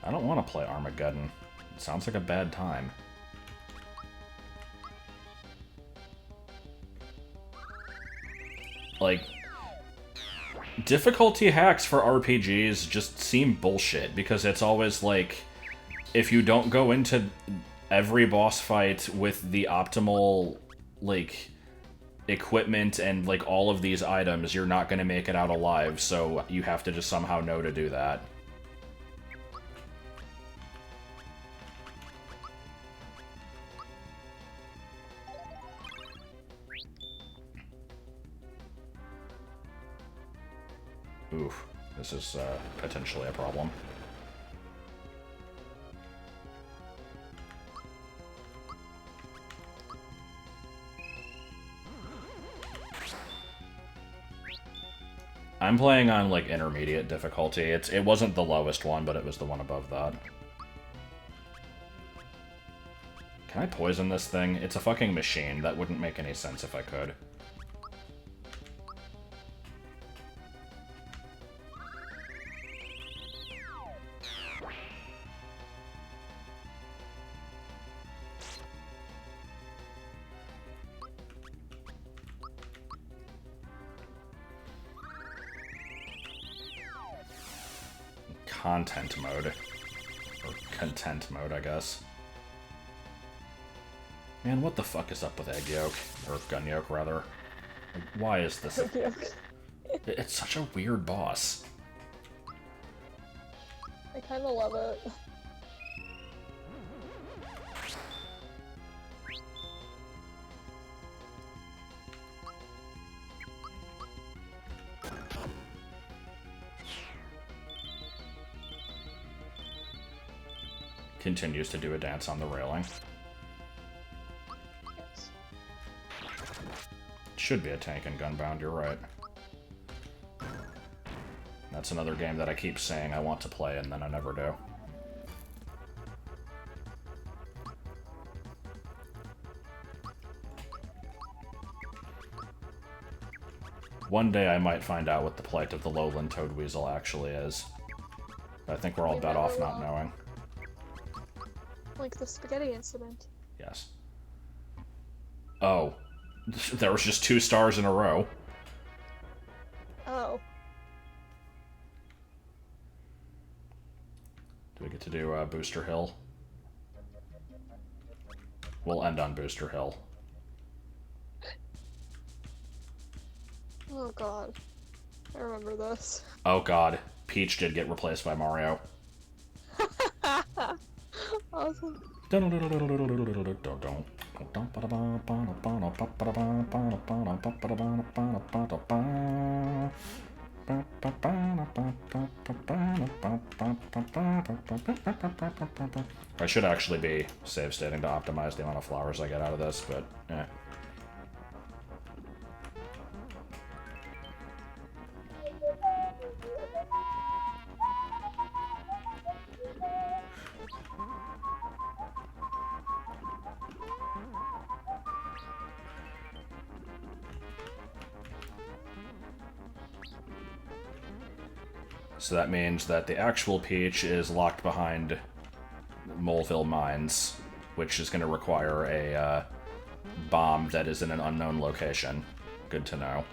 Speaker 2: I don't want to play Armageddon. It sounds like a bad time. Like, difficulty hacks for RPGs just seem bullshit, because it's always like, if you don't go into every boss fight with the optimal, like, equipment and, like, all of these items, you're not going to make it out alive, so you have to just somehow know to do that. Oof. This is potentially a problem. I'm playing on, like, intermediate difficulty. It wasn't the lowest one, but it was the one above that. Can I poison this thing? It's a fucking machine. That wouldn't make any sense if I could. Content mode. Or content mode, I guess. Man, what the fuck is up with egg yolk? Or gun yolk, rather. Like, why is this? It's such a weird boss.
Speaker 1: I kind of love it.
Speaker 2: Continues to do a dance on the railing.
Speaker 1: Yes.
Speaker 2: Should be a tank and gunbound, you're right. That's another game that I keep saying I want to play and then I never do. One day I might find out what the plight of the lowland toad weasel actually is. But I think we're all bet off not knowing.
Speaker 1: Like the spaghetti incident.
Speaker 2: Yes. Oh. There was just 2 stars in a row.
Speaker 1: Oh.
Speaker 2: Do we get to do Booster Hill? We'll end on Booster Hill.
Speaker 1: Oh god. I remember this.
Speaker 2: Oh god. Peach did get replaced by Mario.
Speaker 1: Awesome.
Speaker 2: I should actually be save stating to optimize the amount of flowers I get out of this, but eh. So that means that the actual Peach is locked behind Moleville Mines, which is going to require a bomb that is in an unknown location. Good to know.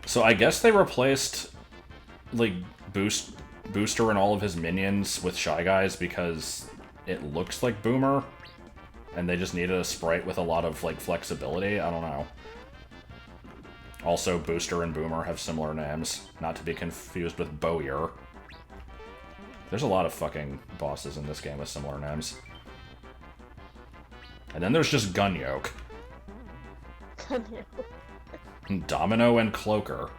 Speaker 2: So I guess they replaced, like, Booster and all of his minions with Shy Guys because it looks like Boomer. And they just needed a sprite with a lot of, like, flexibility? I don't know. Also, Booster and Boomer have similar names, not to be confused with Bowyer. There's a lot of fucking bosses in this game with similar names. And then there's just Gun Yolk.
Speaker 1: Gun Yolk.
Speaker 2: Domino and Cloaker,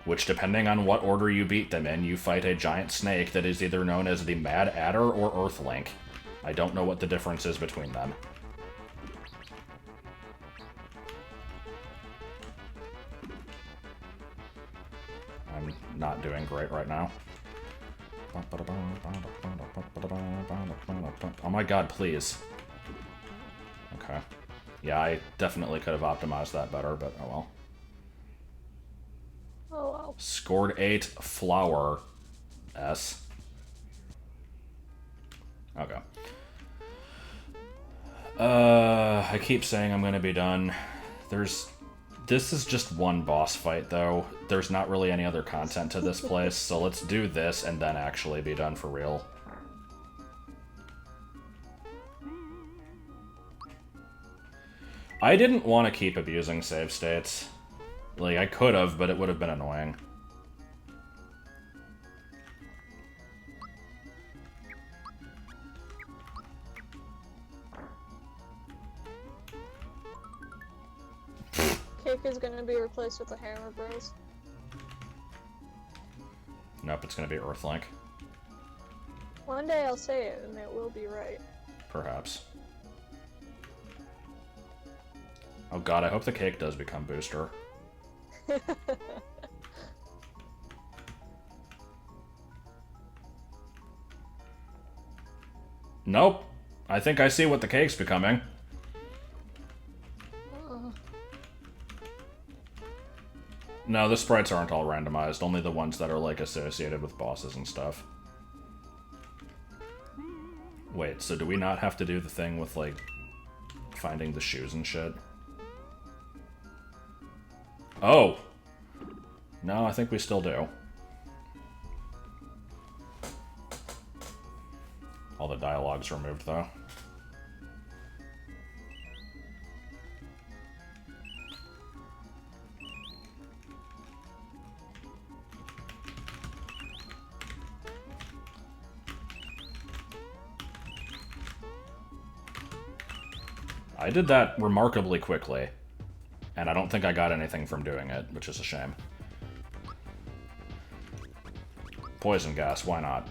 Speaker 2: which, depending on what order you beat them in, you fight a giant snake that is either known as the Mad Adder or Earthlink. I don't know what the difference is between them. I'm not doing great right now. Oh my god, please. Okay. Yeah, I definitely could have optimized that better, but oh well.
Speaker 1: Oh wow.
Speaker 2: Scored 8, flower. S. Okay. I keep saying I'm gonna be done. This is just one boss fight, though. There's not really any other content to this place, so let's do this and then actually be done for real. I didn't want to keep abusing save states. Like, I could have, but it would have been annoying.
Speaker 1: cake is gonna be replaced with the Hammer Bros.
Speaker 2: Nope, it's gonna be Earthlink.
Speaker 1: One day I'll say it, and it will be right.
Speaker 2: Perhaps. Oh god, I hope the cake does become Booster. Nope. I think I see what the cake's becoming. No, the sprites aren't all randomized, only the ones that are, like, associated with bosses and stuff. Wait, so do we not have to do the thing with, like, finding the shoes and shit? Oh! No, I think we still do. All the dialogue's removed, though. I did that remarkably quickly, and I don't think I got anything from doing it, which is a shame. Poison gas, why not?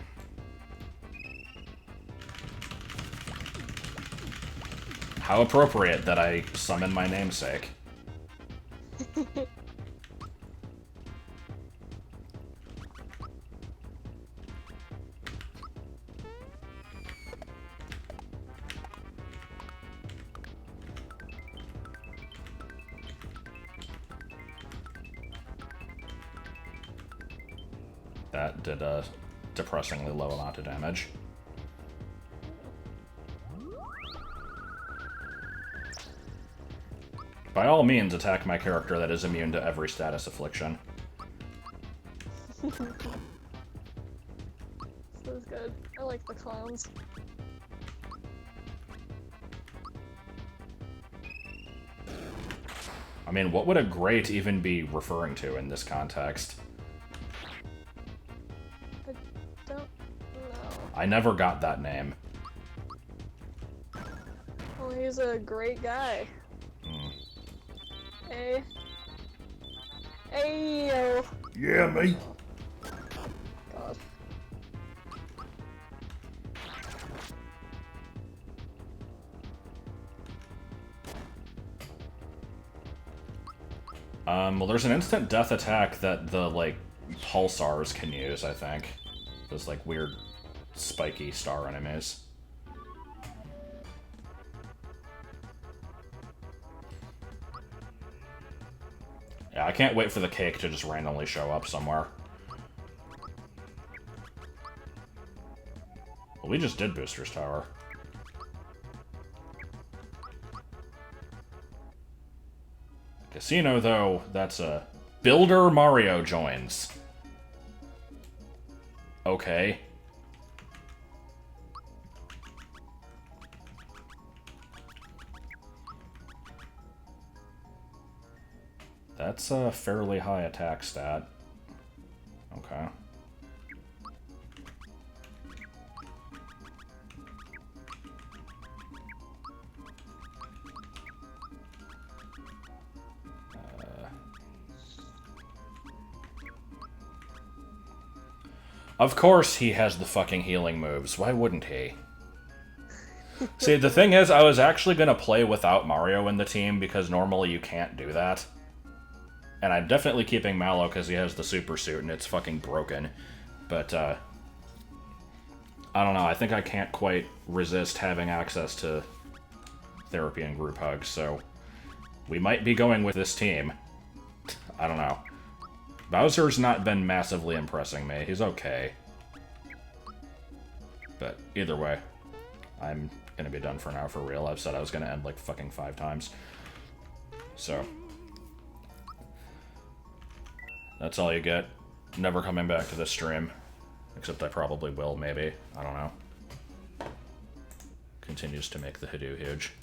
Speaker 2: How appropriate that I summon my namesake. That did a depressingly low amount of damage. By all means, attack my character that is immune to every status affliction.
Speaker 1: This is good. I like the clowns.
Speaker 2: I mean, what would a great even be referring to in this context?
Speaker 1: I don't know.
Speaker 2: I never got that name.
Speaker 1: Well, he's a great guy. Hey. Hey, yo.
Speaker 2: Yeah, mate.
Speaker 1: God.
Speaker 2: Well, there's an instant death attack that the, like, pulsars can use, I think. Those, like, weird, spiky star enemies. Yeah, I can't wait for the cake to just randomly show up somewhere. Well, we just did Booster's Tower. Casino, though, that's a... Builder Mario joins. Okay. That's a fairly high attack stat. Okay. Of course he has the fucking healing moves. Why wouldn't he? See, the thing is, I was actually going to play without Mario in the team because normally you can't do that. And I'm definitely keeping Mallow because he has the super suit and it's fucking broken. But, I don't know, I think I can't quite resist having access to therapy and group hugs, so we might be going with this team. I don't know. Bowser's not been massively impressing me. He's okay. But either way, I'm gonna be done for now for real. I've said I was gonna end like fucking 5 times. So. That's all you get. Never coming back to this stream. Except I probably will, maybe. I don't know. Continues to make the Hadoo huge.